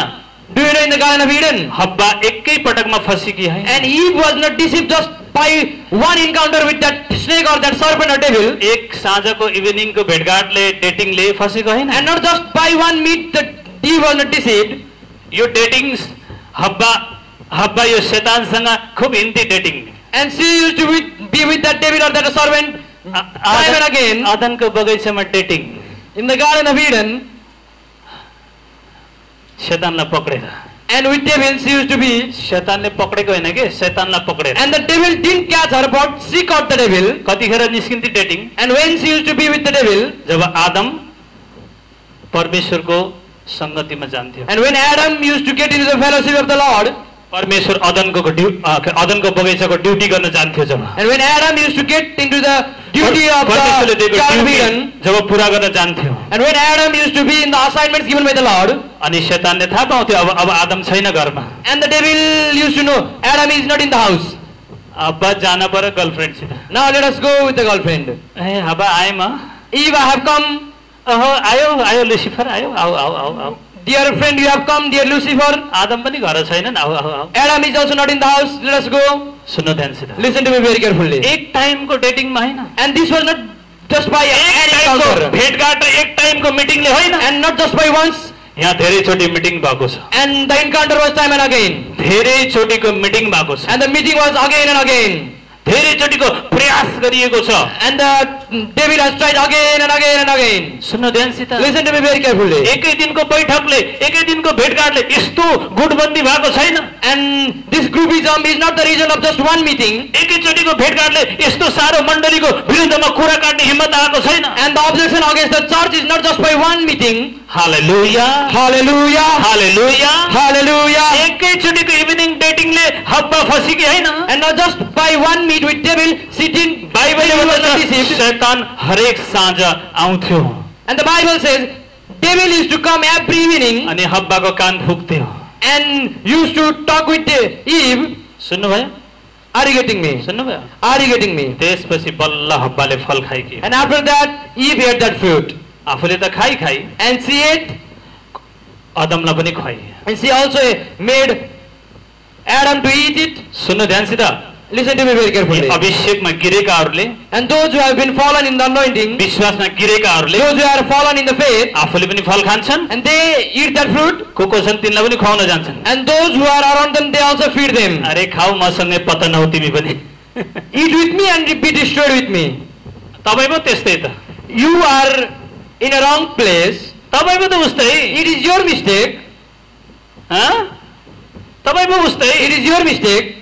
Do you know in the Garden of Eden? हब्बा एकै पटकमा फँसेकी है। And Eve was not deceived just by one encounter with that snake or that serpent or devil. एक साँझको इभिनिङको भेटघाटले डेटिङले फँसेको हैन। And not just by one meet that Eve was not deceived. यो dating हब्बा यो शैतानसँग खूब Hindi dating. And she used to be with that devil or that serpent time and again. अदनको बगैँचामा dating. In the Garden of Eden. शैतानलाई पक्रेर। And with devil she used to be. शैतानले पक्रेको हैन के शैतानलाई पक्रेर। And the devil didn't catch her but she caught the devil. कतिखेर निस्किन्थी dating? And when she used to be with the devil. जब Adam परमेश्वरको संगतिमा जान्थ्यो। And when Adam used to get into the fellowship of the Lord. परमेश्वर अदनको बगैँचाको duty गर्न जान्थ्यो जब। And when Adam used to get into the duty of परमेश्वरले the दिएको Garden of duty Eden. जब पूरा गर्न जान्थ्यो। And when Adam used to be in the assignments given by the Lord. अनि शैतानले थाहा पाउँथ्यो अब आदम छैन घरमा। And the devil used to know Adam is not in the house. अब जान पर्यो गर्लफ्रेन्डसित। Now let us go with the girlfriend. ए हबा आए म। Eve, I have come. आयो लुसिफर आयो आऊ आऊ आऊ आऊ। Dear friend, you have come, dear Lucifer. Adam पनि घर छैनन् आऊ आऊ आऊ। Adam is also not in the house. Let us go. सुन्नु ध्यानसित। Listen to me very carefully. एक टाइमको डेटिङमा हैन। And this was not just by एक an टाइमको encounter. भेटघाट एक टाइमको मिटिङले होइन। And not just by once. यहाँ धेरैचोटि मिटिङ भएको छ। And the encounter was time and again. धेरैचोटिको मिटिङ भएको छ। And the meeting was again and again. धेरैचोटिको प्रयास गरिएको छ। And the devil has tried again and again and again. सुन्नु ध्यानसित। Listen to me very carefully. एकै दिनको बैठकले एकै दिनको भेटघाटले यस्तो गुटबन्दी भएको छैन। And this groupism is not the result of just one meeting. एकैचोटिको भेटघाटले यस्तो सारो मण्डलीको विरुद्धमा कुरा काट्ने हिम्मत आएको छैन। And the objection against the church is not just by one meeting. Hallelujah. Hallelujah. Hallelujah. Hallelujah. एकैचोटिको evening डेटिङले हब्बा फँसेकी हैन। And not just by one meet with devil, sitting. बाइबलले भन्छ शैतान हरेक साँझ आउँथ्यो। And the Bible says devil used to come every evening अनि हब्बाको कान फुक्थ्यो। and used to talk with Eve. सुन्नुभयो? Are you getting me? सुन्नुभयो? Are you getting me? त्यसपछि बल्ल हब्बाले फल खाएकी। And after that Eve ate that fruit. आफूले त खाई And she ate. अदमलाई पनि खुवाई। And she also made Adam to eat it. सुन्नु ध्यानसित। Listen to me very carefully. अभिषेकमा गिरेकाहरूले And those who have been fallen in the anointing, विश्वासमा गिरेकाहरूले those who are fallen in the faith, आफूले पनि फल खान्छन्। and they eat that fruit. को छन् तिनलाई पनि खुवाउन जान्छन्। And those who are around them, they also feed them. अरे खाऊ मसँगै पतन हौ तिमी पनि। Eat with me and be destroyed with me. तपाईँ पो त्यस्तै त। You are in a wrong place. तपाईँ पो त उस्तै। It is your mistake. हाँ? तपाईँ पो उस्तै It is your mistake.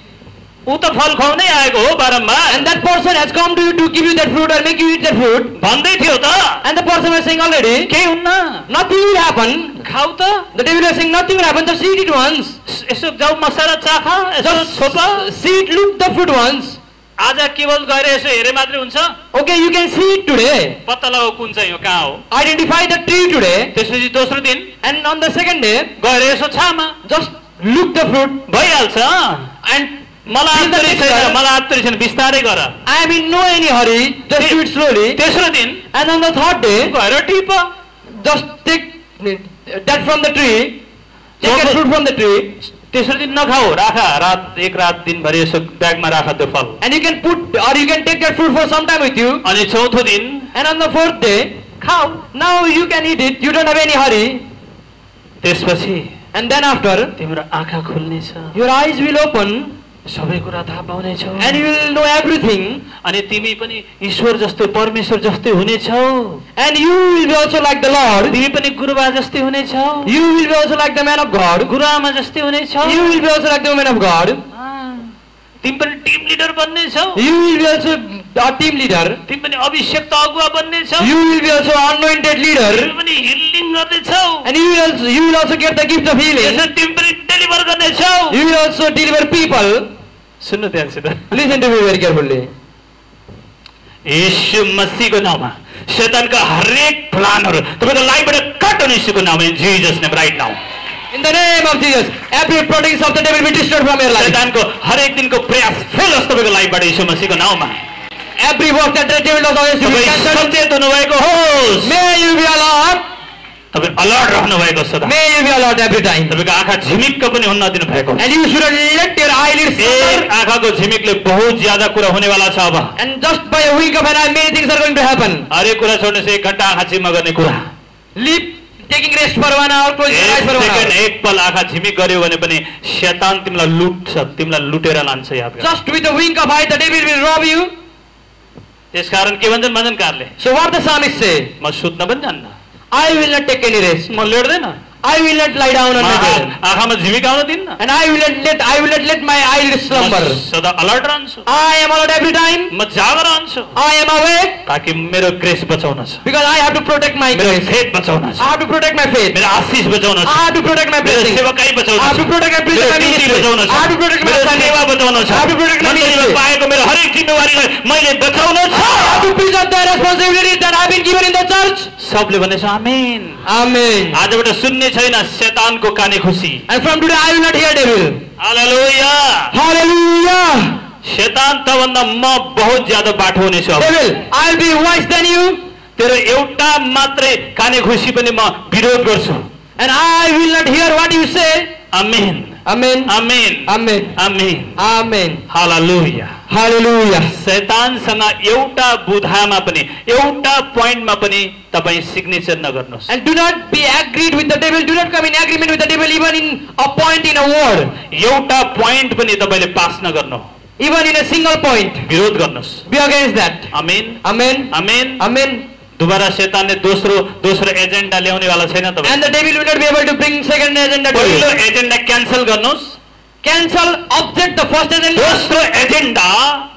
ऊ त फल खुवाउनै आएको हो बारम्बार And that person has come to you to give you that fruit or make you eat that fruit. भन्दै थियो त And the person was saying already, केही हुन्न nothing will happen. खाऊ त The devil was saying nothing will happen. Just eat it once. यसो जाऊ मसाला चाख यसो छोप See it, look the fruit once. आज केवल गएर यसो हेरे मात्रै हुन्छ Okay, you can see it today. पत्ता लगाऊ कुन चाहिँ हो कहाँ हो Identify the tree today. त्यसपछि दोस्रो दिन And on the second day, गएर यसो छामा just look the fruit. भइहाल्छ And मलाई See the आत्तरी छैन picture. मलाई आत्तरी छैन बिस्तारै गर I am in no any hurry. Just do it slowly. तेस्रो दिन And on the third day, गएर tip just take that from the tree. Take that fruit from the tree. तेस्रो दिन नखाऊ राख रात एक रात दिनभरि यसो ब्यागमा राख त्यो फल And you can put or you can take that fruit for some time with you. अनि चौथो दिन And on the fourth day, खाऊ now you can eat it. You don't have any hurry. त्यसपछि And then after, तिम्रो आँखा खुल्नेछ your eyes will open सबै कुरा थाहा पाउनेछौ and you will know everything. अनि तिमी पनि ईश्वर जस्तो परमेश्वर जस्तै हुनेछौ And you will be also like the Lord. तिमी पनि गुरुबा जस्तै हुनेछौ You will be also like the man of God. गुरुआमा जस्तै हुनेछौ You will be also like the woman of God. तिमी पनि टिम लिडर बन्नेछौ You will be also a team leader. तिमी पनि अभिषेक्त अगुवा बन्नेछौ You will be also anointed leader. तिमी पनि healing गर्नेछौ And you will also get the gift of healing. त्यसै तिमी पनि deliver गर्नेछौ You will also deliver people. सुन्नु ध्यानसित Listen to me very carefully. यीशु मसीहको नाममा शैतानका हरेक प्लानहरु तपाईको लाइफबाट कट हुने यीशुको नाममा in Jesus name right now In the name of Jesus, every practice of the devil be destroyed from your life. शैतानको हरेक दिनको प्रयास फेल होस् तपाईको लाइफबाट यीशु मसीहको नाममा Every work that the devil does against you be तपाई cancelled. सचेत हुनुभएको होस् May you be alert. तपाई अलर्ट रहनु भएको सदा May you be alert every time. तपाईको आँखा झिमिक्क पनि हुन नदिनु भएको And you shouldn't let your eyelids एक suffer. आँखाको झिमिकले बहुत ज्यादा कुरा हुनेवाला छ अब And just by a wink of an eye, many things are going to happen. हरेक कुरा छोड्ने से 1 घण्टा आँखा चिम्मा गर्ने कुरा Leave taking rest for 1 hour, close your eyes एक for 1 सेकेन्ड hour. एक पल आँखा झिमिक गर्यो भने पनि शैतान तिमीलाई लुट्छ तिमीलाई लुटेर लान्छ याद गर Just with a wink of eye, the devil will rob you. त्यसकारण के भन्छन् भजनकारले So what the psalmist say? म सुत्न पनि जान्न I will not take any rest. म लेट्दैन I will not lie down on my bed. आँखामा झिमिक आउन दिन्न And I will not let my eyelids slumber. म सदा अलर्ट रहन्छु I am alert every time. म जागर रहन्छु I am awake ताकि मेरो ग्रेस बचाउन छ because I have to protect my मेरो grace. फेथ बचाउन छ I have to protect my faith. मेरो आशीष बचाउन I छ have to protect my मेरो blessing. सेवाकाई बचाउन I have to छ protect my मेरो ministry. ड्युटी बचाउन छ I have to protect my मेरो family. सेवा बचाउन छ I have to protect my मण्डलीमा ministry. पाएको मेरो हरेक जिम्मेवारीलाई मैले बचाउन I छ have to preach out the responsibilities that have been given in the church. सबले भनेछ आमेन Amen. आजबाट सुन्ने छैन शैतानको काने खुसी And from today I will not hear devil. Hallelujah Hallelujah. शैतान तभन्दा म बहुत ज्यादा बाठो हुनेछु अब Devil, I will be wise than you. तेरो एउटा मात्रै काने खुसी पनि म विरोध गर्छु And I will not hear what you say. Amen Amen. Amen Amen. Amen Amen. Hallelujah Hallelujah. शैतानसँग एउटा बुधामा पनि एउटा पोइन्टमा पनि तपाई सिग्नेचर नगर्नुहोस् And do not be agreed with the devil. Do not come in agreement with the devil even in a point in a word. एउटा point पनि तपाईले पास नगर्नु Even in a single point. विरोध गर्नुहोस् Be against that. Amen Amen. Amen Amen. दोबारा शैतानले दोस्रो agenda ल्याउने वाला छैन तपाई And the devil will not be able to bring second agenda to पहिलो you. एजेन्डा क्यान्सल गर्नुहोस् Cancel, object the first agenda. दोस्रो agenda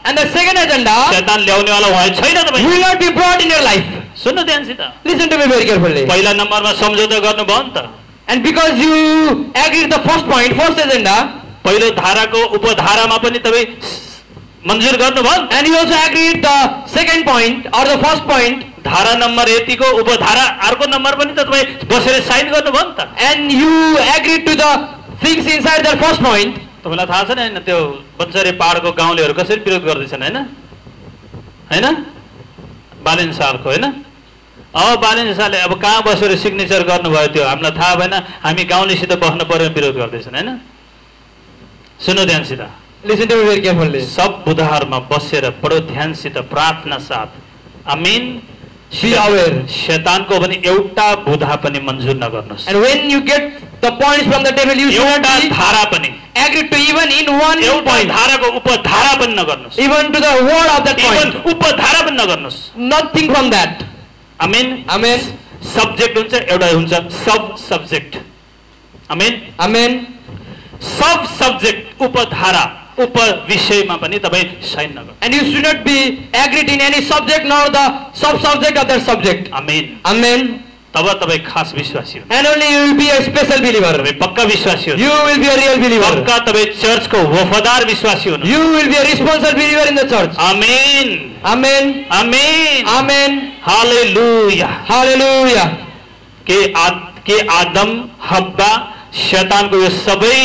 And the second agenda शैतान ल्याउने वाला भए छैन तपाई will not be brought in your life. सुन्नु ध्यानसित Listen to me very carefully. पहिला नम्बरमा सम्झौता गर्नुभयो नि त And because you agreed the first point, first agenda, पहिलो धाराको उपधारामा पनि तपाई मन्जुर गर्नुभयो and you also agreed the second point or the first point, धारा नम्बर यतिको उपधारा अर्को नम्बर पनि त तपाई बसेर साइन गर्नुभयो नि त and you agreed to the things inside the first point. तपाईलाई थाहा छ नि हैन त्यो बन्चरे पहाडको गाउँलेहरू कसरी विरोध गर्दैछन् हैन हैन बालेन सालको हैन अब बालेन सालले अब कहाँ बसेर सिग्नेचर गर्नुभयो त्यो हामीलाई थाहा भएन हामी गाउँलेसित बस्न पर्यो विरोध गर्दैछन् हैन सुन्नु ध्यानसित Listen to me very carefully. सब बुधाहरूमा बसेर बडो ध्यानसित प्रार्थना साथ आमीन Be aware. शैतानको पनि एउटा बुधा पनि मन्जुर नगर्नुहोस् And when you get the points from the devil, you should एउटा not be धारा पनि agreed to even in one एउटा point, धाराको उपधारा पनि नगर्नुहोस् even to the word of that even point. उपधारा पनि नगर्नुहोस् Nothing from that. आमीन Amen. सब्जेक्ट हुन्छ एउटा हुन्छ सब सब्जेक्ट आमीन Amen. सब सब्जेक्ट उपधारा उप विषयमा पनि तपाई साइन नगर्नु। And you should not be agreed in any subject nor the sub-subject of that subject. Amen. Amen. तब तपाई खास विश्वासी हुनु। And only you will be a special believer. तपाई पक्का विश्वासी हुनु। You will be a real believer. पक्का तपाई चर्चको वफादार विश्वासी हुनु। You will be a responsible believer in the church. Amen. Amen. Amen. Amen. Hallelujah. Hallelujah. के आदम हब्बा शैतानको यो सबै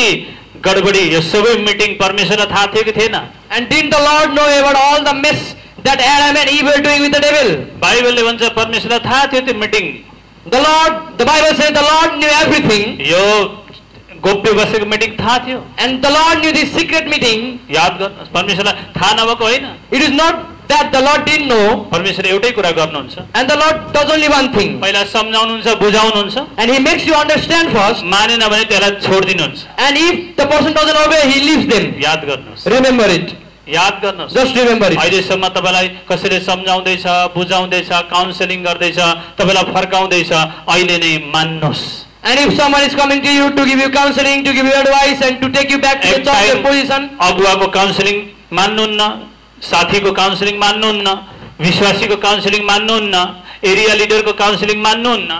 गडबडी यो सबै मिटिङ परमेश्वरलाई थाहा थियो कि थिएन? And didn't the Lord know about all the mess that Adam and Eve were doing with the devil? बाइबलले भन्छ परमेश्वरलाई थाहा थियो त्यो meeting. The Bible says the Lord knew everything. यो गोप्य बसेको मिटिङ थाहा थियो। And the Lord knew this secret meeting. याद गर्नुहोस् परमेश्वरलाई थाहा नभएको होइन। It is not that the Lord didn't know. परमेश्वर एउटै कुरा गर्नुहुन्छ। And the Lord does only one thing. पहिला सम्झाउनुहुन्छ बुझाउनुहुन्छ। And He makes you understand first. मानेन भने त्यसलाई छोड्दिनुहुन्छ। And if the person doesn't obey, He leaves them. याद गर्नुहोस्। Remember it. याद गर्नुहोस्। Just remember it. अहिलेसम्म तपाईलाई कसैले सम्झाउँदैछ बुझाउँदैछ काउन्सिलिङ गर्दैछ तपाईलाई फर्काउँदैछ अहिले नै मान्नुहोस्। And if someone is coming to you to give you counseling, to give you advice, and to take you back to the church position, अगुवाको काउन्सिलिङ मान्नुहुन्न, साथीको काउन्सिलिङ मान्नुहुन्न, विश्वासीको काउन्सिलिङ मान्नुहुन्न, एरिया लिडरको काउन्सिलिङ मान्नुहुन्न,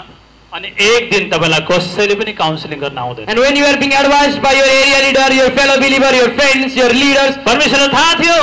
अनि एक दिन तपाईलाई कसैले पनि काउन्सिलिङ गर्न आउँदैन। and when you are being advised by your area leader, your fellow believer, your friends, your leaders, परमेश्वरलाई थाहा थियो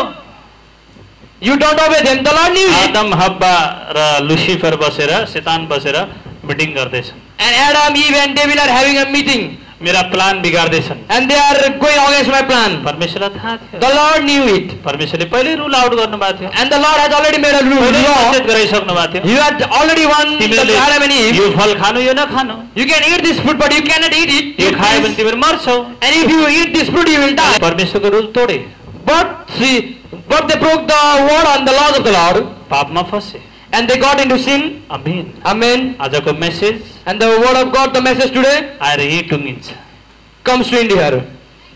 you don't obey them. The Lord knew it. Adam हब्बा र लुसिफर बसेर शैतान बसेर मिटिङ गर्दैछ। And Adam, Eve, and devil are having a meeting, मेरा plan बिगार्दैछन्। and they are going against my plan. परमेश्वरलाई थाहा थियो। The Lord knew it. परमेश्वरले पहिले रुल आउट गर्नुभएको थियो। And the Lord has already made a पहिले law. सचेत गराइसक्नु भएको थियो। You had already won the तिमीले Adam and Eve. यो फल खानु यो नखानु। You can eat this fruit, but you cannot eat it. यो Eat खायो भने this. तिमीहरू मर्छौ। And if you eat this fruit, you will die. परमेश्वरको रुल तोडे। But they broke the word on the laws of the Lord, पापमा फसे। and they got into sin. Amen. Amen. आजको message And the word of God, the message today, आएर यही टुङ्गिन्छ। comes to India.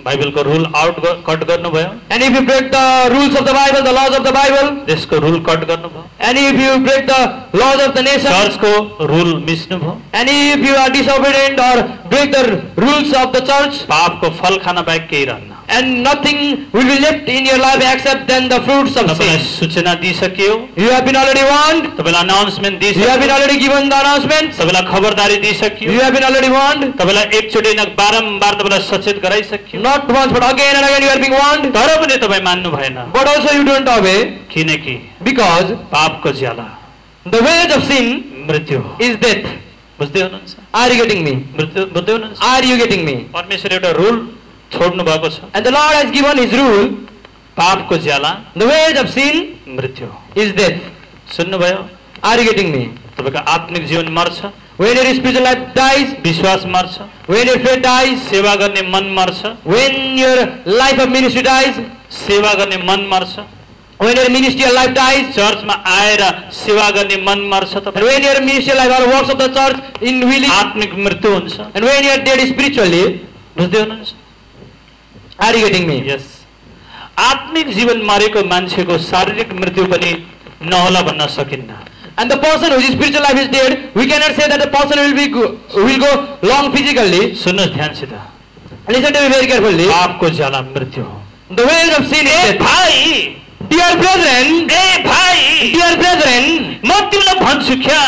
बाइबलको rule out cut गर्नुभयो। And if you break the rules of the Bible, the laws of the Bible, देशको rule cut गर्नुभयो। and if you break the laws of the nation, चर्चको rule मिच्नुभयो। and if you are disobedient or break the rules of the church, पापको फल खान बाहेक केही रहन्न। and nothing will be left in your life except then the fruits of तपाईलाई sin. सूचना दिइसकियो। You have been already warned. तपाईलाई announcement You have been दिइसकियो। already given the announcements. तपाईलाई खबरदारी दिइसकियो। You have been already warned. तपाईलाई एकचोटि न बारम्बार तपाईँलाई सचेत गराइसकियो। Not once, but again and again you are being warned. तर पनि तपाईँ मान्नु भएन। But also you don't obey, किनकि because पापको ज्याला the wage of sin मृत्यु हो। is death. बुझ्दै हुनुहुन्छ? Are you getting me? मृत्यु बुझ्दै हुनुहुन्छ? Are you getting me? परमेश्वर एउटा रुल छोड्नु भएको छ। And the Lord has given His rule. पापको ज्याला The wage of sin मृत्यु हो। is death. सुन्नुभयो? Are you getting me? तपाईँको आत्मिक जीवन मर्छ, When your spiritual life dies, विश्वास मर्छ, when your faith dies, सेवा गर्ने मन मर्छ, when your life of ministry dies, सेवा गर्ने मन मर्छ, when your ministerial life dies, चर्चमा आएर सेवा गर्ने मन मर्छ, and तपाईँ when your ministerial life or works of the church in willing, आत्मिक मृत्यु हुन्छ। and when you are dead spiritually, बुझ्दै हुनुहुन्छ? are you getting me? यस आत्मिक जीवन मरेको मान्छेको शारीरिक मृत्यु पनि नहोला भन्न सकिन्न। And the person whose spiritual life is dead, we cannot say that the person will go long physically. सुन्नुहोस् ध्यानसित, Listen to me very carefully. पापको ज्याला मृत्यु हो। The wage of sin is A death. भाइ, Dear brethren, ए भाइ, dear brethren, म तिमीलाई भन्छु क्या,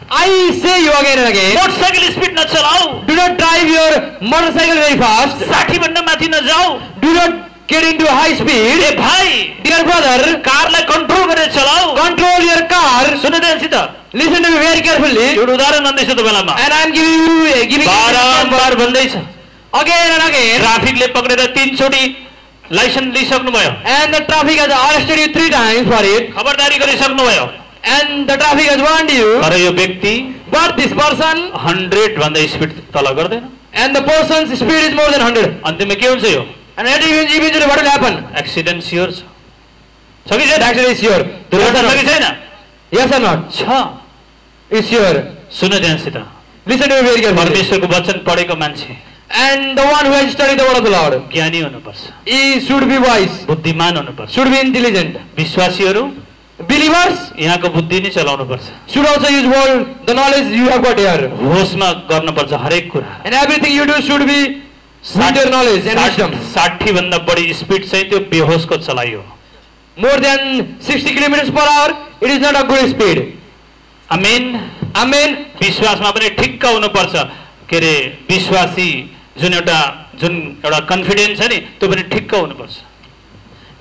I say you again and again, motorcycle speed नचलाऊ, do not drive your motorcycle very fast. 60 भन्दा माथि नजाऊ। Do not get into high speed. ए भाइ, Dear brother, कारलाई कन्ट्रोल गरेर चलाऊ। control your car. सुन्नु ध्यानसित, Listen to me very carefully. एउटा उदाहरण भन्दैछु तपाईँलाई म। And I am giving you बारम्बार भन्दैछ, again and again. ट्राफिकले पक्रेर 3 चोटि licence लिइसक्नुभयो, And the traffic has arrested you 3 times for it. खबरदारी गरिसक्नुभयो, And the traffic has warned you. तर यो व्यक्ति But this person, 100 भन्दा स्पिड तल गर्दैन। and the person's speed is more than 100. अन्तिममा के हुन्छ यो? And eventually what will happen? Accident sure छ कि That छैन? accident is sure. दुर्घटना छ कि छैन? Yes or not? छ। Is sure. सुन्नु ध्यानसित, Listen to me very carefully. परमेश्वरको वचन पढेको मान्छे And the one who has studied the word of the Lord, ज्ञानी हुनुपर्छ, he should be wise, बुद्धिमान हुनुपर्छ। should be intelligent. विश्वासीहरू Believers यहाँको बुद्धि नै चलाउनुपर्छ, should also use the knowledge you have got here. होसमा गर्नुपर्छ हरेक कुरा। And everything you do should be with their knowledge and wisdom. 60 भन्दा बढी स्पिड चाहिँ त्यो बेहोसको चलाइ हो. More than 60 kilometers per hour, it is not a good speed. Amen. Amen. विश्वासमा पनि ठिक्क हुनुपर्छ. के रे विश्वासी जुन एउटा कन्फिडेन्स छ नि त्यो पनि ठिक्क हुनुपर्छ.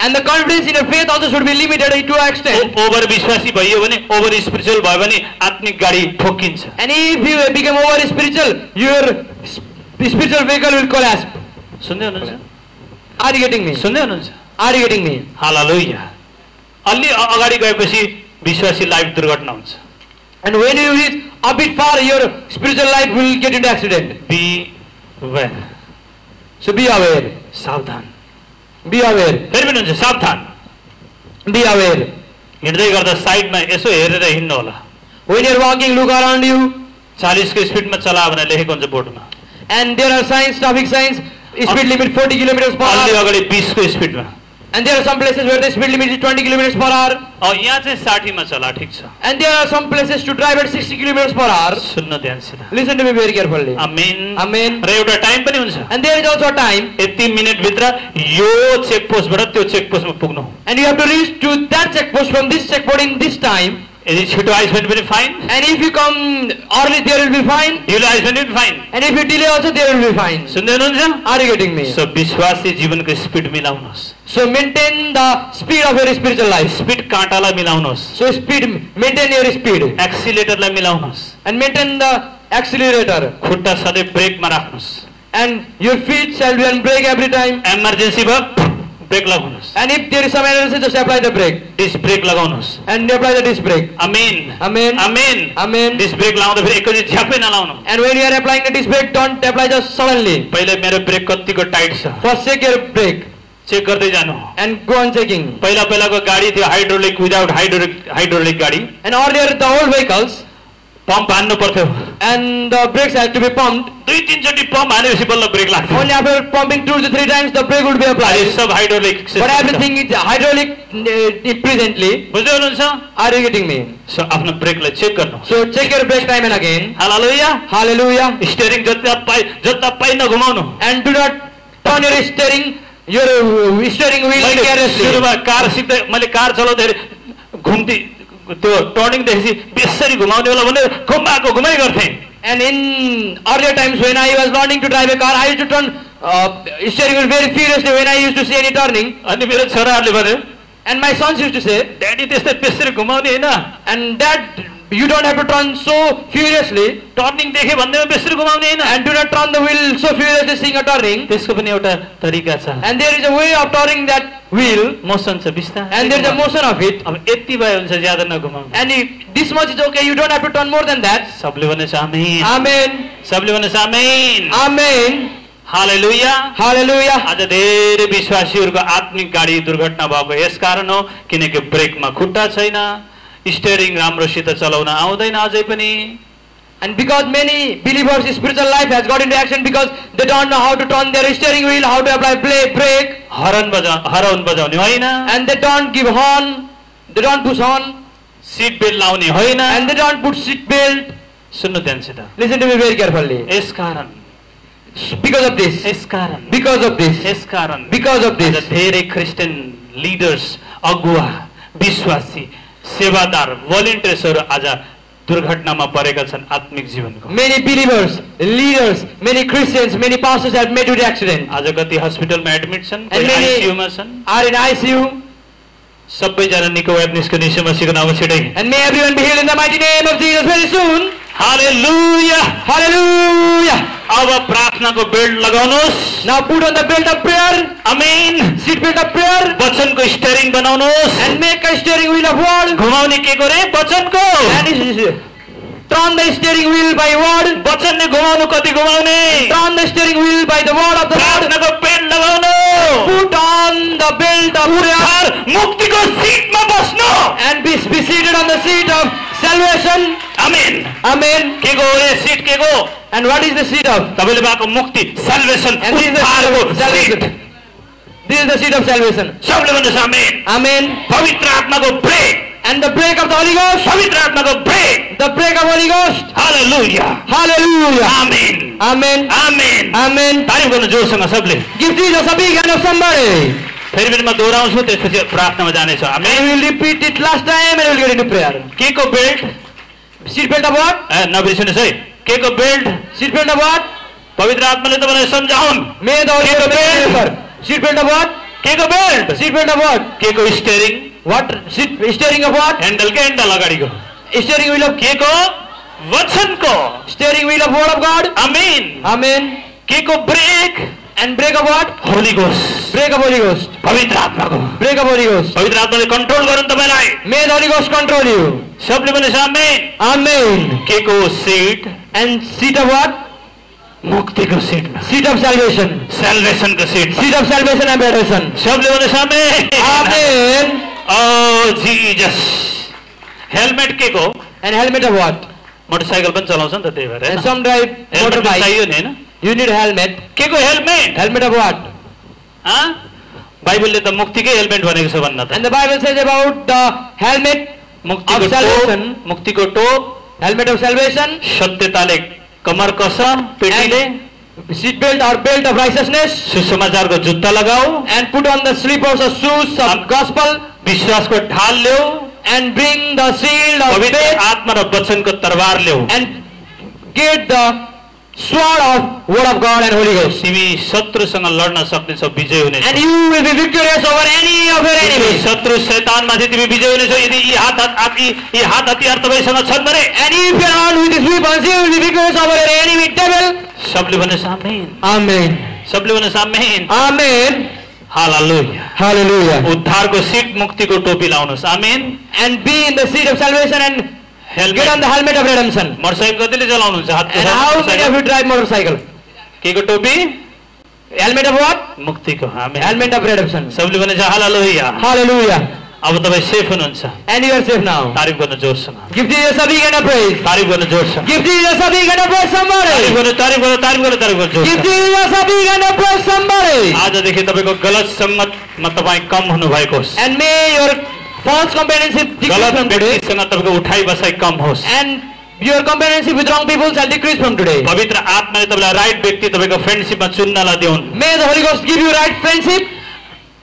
And the confidence in your faith also should be limited to an extent. Over विश्वासी भयो भने, ओभर स्पिरिचुअल भयो भने आत्मिक गाडी ठोकिन्छ. And if you become over spiritual, your spiritual vehicle will collapse. सुन्दै हुनुहुन्छ? Are you getting me? सुन्दै हुनुहुन्छ? Are you getting me? हालेलुया. अलि अगाडि गएपछि विश्वासी लाइफ दुर्घटना हुन्छ. And when you reach a bit far, your spiritual life will get into accident. Be aware. So be aware. सावधान. Be aware. फेरि पनि हुन्छ सावधान. Be aware. हिँड्दै गर्दा साइडमा यसो हेरेर हिँड्नु होला. When you are walking, look around you. 40 को स्पिडमा चला भनेर लेखेको हुन्छ बोर्डमा. And there are signs, traffic signs, speed limit 40 kilometers per अलि hour. अगाडि 20 को स्पिडमा. And there are some places where the speed limit is 20 kilometers per hour. यहाँ चाहिँ 60 मा चला, ठिक छ. And there are some places to drive at 60 kilometers per hour. सुन्न ध्यानसित. Listen to me very carefully. Amen. Amen. र एउटा time पनि हुन्छ. And there is also a time. यति मिनेट भित्र यो चेक पोस्टबाट त्यो चेक पोस्टमा पुग्नु. And you have to reach to that checkpost from this checkpoint in this time. यदि छिटो आइस भने पनि fine. And if you come early, there will be fine. ढिलो आइस भने पनि fine. And if you delay also, there will be fine. सुन्दै हुनुहुन्छ? Are you getting me? So विश्वासी जीवनको स्पिड मिलाउनुहोस्. So maintain the speed of your spiritual life. Speed काँटालाई मिलाउनुहोस्. So maintain your speed. एक्सिलेटरलाई मिलाउनुहोस्. And maintain the accelerator. खुट्टा सधैँ ब्रेकमा राख्नुहोस्. And your feet shall be on brake every time. Emergency भयो ब्रेक लगाउनुहोस्. And if there is some emergency, just apply the brake. Disc brake लगाउनुहोस्. And apply the disc brake. Amen. Amen. Amen. Amen. Disc brake लाउँदा फेरि एकैचोटि झ्याप्पै नलाउनु. And when you are applying the disc brake, don't apply just suddenly. पहिले मेरो brake कतिको tight छ. First check your brake. Check गर्दै जानु. And go on checking. पहिलाको गाडी थियो हाइड्रोलिक विदाउट हाइड्रोलिक गाडी. And earlier the old vehicles. Pump हान्नु पर्थ्यो. And the brakes had to be pumped. 2-3 चोटि पम्प हानेपछि बल्ल ब्रेक लाग्थ्यो. Only after pumping 2 to 3 times the brake would be applied. Sub hydraulic. But everything is hydraulic presently. बुझ्दै हुनुहुन्छ? Are you getting me? So आफ्नो ब्रेकलाई check गर्नु. So check your brake time and again. Hallelujah. Hallelujah. Steering जता पाइ नघुमाउनु. And do not turn your steering wheel carelessly. सुरुमा car सिक्दै मैले car चलाउँदाखेरि घुम्ती त्यो टर्निङ देखेपछि बेसरी घुमाउने बेला भने घुमाइ गर्थे. And in earlier times when I was learning to drive a car, I used to turn steering wheel very furiously when I used to see any turning. अनि मेरो छोराहरूले भन्यो, And my sons used to say, daddy त्यस्तै बेसरी घुमाउने हैन. and Dad, you don't have to turn so furiously. Turning देखे भन्दैमा बेसरी घुमाउने हैन. And do not turn the wheel so furiously seeing a turning. त्यसको पनि एउटा तरिका छ. And there is a way of turning that wheel. Motion छ बिस्तारै. And there is a motion of it. अब यति भयो हुन्छ ज्यादा नघुमाउनु. And if this much is okay, you don't have to turn more than that. सबले भनेछ आमेन. Amen. सबले भनेछ आमेन. Amen. हालेलुया. Hallelujah. आज धेरै विश्वासीहरूको आत्मिक गाडी दुर्घटना भएको यसकारण हो किनकि ब्रेकमा खुट्टा छैन, स्टियरिङ राम्रोसित चलाउन आउँदैन अझै पनि. And because many believers' spiritual life has got into action because they don't know how to turn their steering wheel, how to apply brake, हरन बजाउने होइन, and they don't give horn, they don't push horn, seat belt लाउने होइन. and they don't put seat belt. सुन्नु ध्यानसित. Listen to me very carefully. यसकारण Because of this, because of this, because of this, धेरै Christian leaders, अगुवा, विश्वासी, सेवादार, भोलिन्टियर्सहरू आज दुर्घटनामा परेका छन् आत्मिक जीवनको. many believers, leaders, many Christians, many pastors have met with accident. आज कति हस्पिटलमा एडमिट छन्, And many आईसीयूमा छन्. are in ICU. सबैजना निको वेबनिसको निश्चय मसीहको नाममा छिटै. And may everyone be healed in the mighty name of Jesus very soon. Hallelujah. Hallelujah. अब प्रार्थनाको बेल्ट लगाउनुहोस्. Now put on the belt of prayer. Amen. Seat belt of prayer. वचनको steering बनाउनुहोस्. And make a steering wheel of word. घुमाउने के को रे? वचनको. And turn the steering wheel by word. वचनले घुमाउनु कति घुमाउने? Turn the steering wheel by the word of the Lord. प्रार्थनाको बेल्ट लगाउनु. Put on the belt of prayer. मुक्तिको सिटमा बस्नु. And be seated on the seat of salvation. Amen. Amen. के को रे सिट के को? And what is the seat of? तपाईले पाएको मुक्ति salvation. And this is the seat of salvation. This is the seat of salvation. सबले भन्नुहोस् आमेन. Amen. पवित्र आत्माको brake. And the break of the Holy Ghost. पवित्र आत्माको brake. The break of Holy Ghost. Hallelujah. Hallelujah. Amen. Amen. Amen Amen. तारिफ गर्नु जोरसँग सबले Give Jesus a big hand of somebody. फेरि पनि म दोहोऱ्याउँछु त्यसपछि प्रार्थनामा जानेछु And amen we will repeat it last time and we will get into prayer. के को belt Seat belt of what? नबिर्सिनुहोस् है के को belt Seat belt of what? पवित्र आत्माले तपाईँलाई सम्झाउन् May the Holy Seat Spirit belt. remember. Seat belt of what? के को belt Seat belt of what? के को steering What? Steering of what? Handle के ह्यान्डल अगाडिको Steering wheel of के को वचनको Steering wheel of word of God. Amen Amen. के को break And break of what? Holy घोष Break of Holy Ghost. पवित्र आत्माको Break of Holy Ghost. पवित्र आत्माले कन्ट्रोल गरून् तपाईँलाई May the Holy Ghost control you. सबले भने आमेन Amen. के को seat And seat of what? मुक्तिको सिटमा Seat of salvation. सेल्भेसनको seat Seat of salvation and salvation. सबले भने amen Amen. Oh Jesus helmet के को And helmet of what? Motorcycle पनि चलाउँछ नि त त्यही भएर And some drive helmet motorbike. चाहियो नि हैन You need helmet. के को हेलमेट Helmet of what? बाइबलले त मुक्तिकै हेलमेट भनेको छ भन्न त And the Bible says about the helmet मुक्तिको of salvation. टोप मुक्तिको टोप Helmet of salvation. सत्यताले कमर कस पेटीले And seat belt or belt of righteousness. सुसमाचारको जुत्ता लगाऊ And put on the slippers or shoes of gospel. विश्वासको ढाल ल्याऊ And bring the shield of पवित्र faith. आत्मा र वचनको तरवार ल्याऊ And get the sword of word of God and Holy Ghost. तिमी शत्रुसँग लड्न सक्नेछौ विजय हुनेछौ And you will be victorious over any of your enemies. शत्रु शैतानमाथि तिमी विजय हुनेछौ यदि यी हात हतियार तपाईसँग छन् भने And if you are armed with these weapons, you will be victorious over your enemy devil. सबले भने आमेन Amen. सबले भने आमेन Amen. हालेलुया Hallelujah. उद्धारको सीट मुक्तिको टोपी लाउनुस् आमेन And be in the seat of salvation and get on helmet the helmet of redemption. Motorcycle कतिले चलाउनुहुन्छ हात And how many of you drive motorcycle? के को टोपी Helmet of what? मुक्तिको आमेन Helmet of redemption. सबले भने हालेलुया Hallelujah. अब तपाईँ सेफ हुनुहुन्छ And you are safe now. तारिफ गर्न जोरसँग Give Jesus a big hand of praise. तारिफ गर्न जोरसँग Give Jesus a big hand of praise somebody. तारिफ गर्न Give जोरसँग Jesus a big hand of praise somebody. आजदेखि तपाईँको गलत सङ्गतमा तपाईँ कम हुनुभएको होस् And may your false companionship decrease गलत from today. व्यक्तिसँग तपाईँको उठाइ बसाइ कम होस् And your companionship with wrong people shall decrease from today. पवित्र आत्माले तपाईँलाई राइट व्यक्ति तपाईँको फ्रेन्डसिपमा चुन्नलाई दिउन् May the Holy Ghost give you right friendship.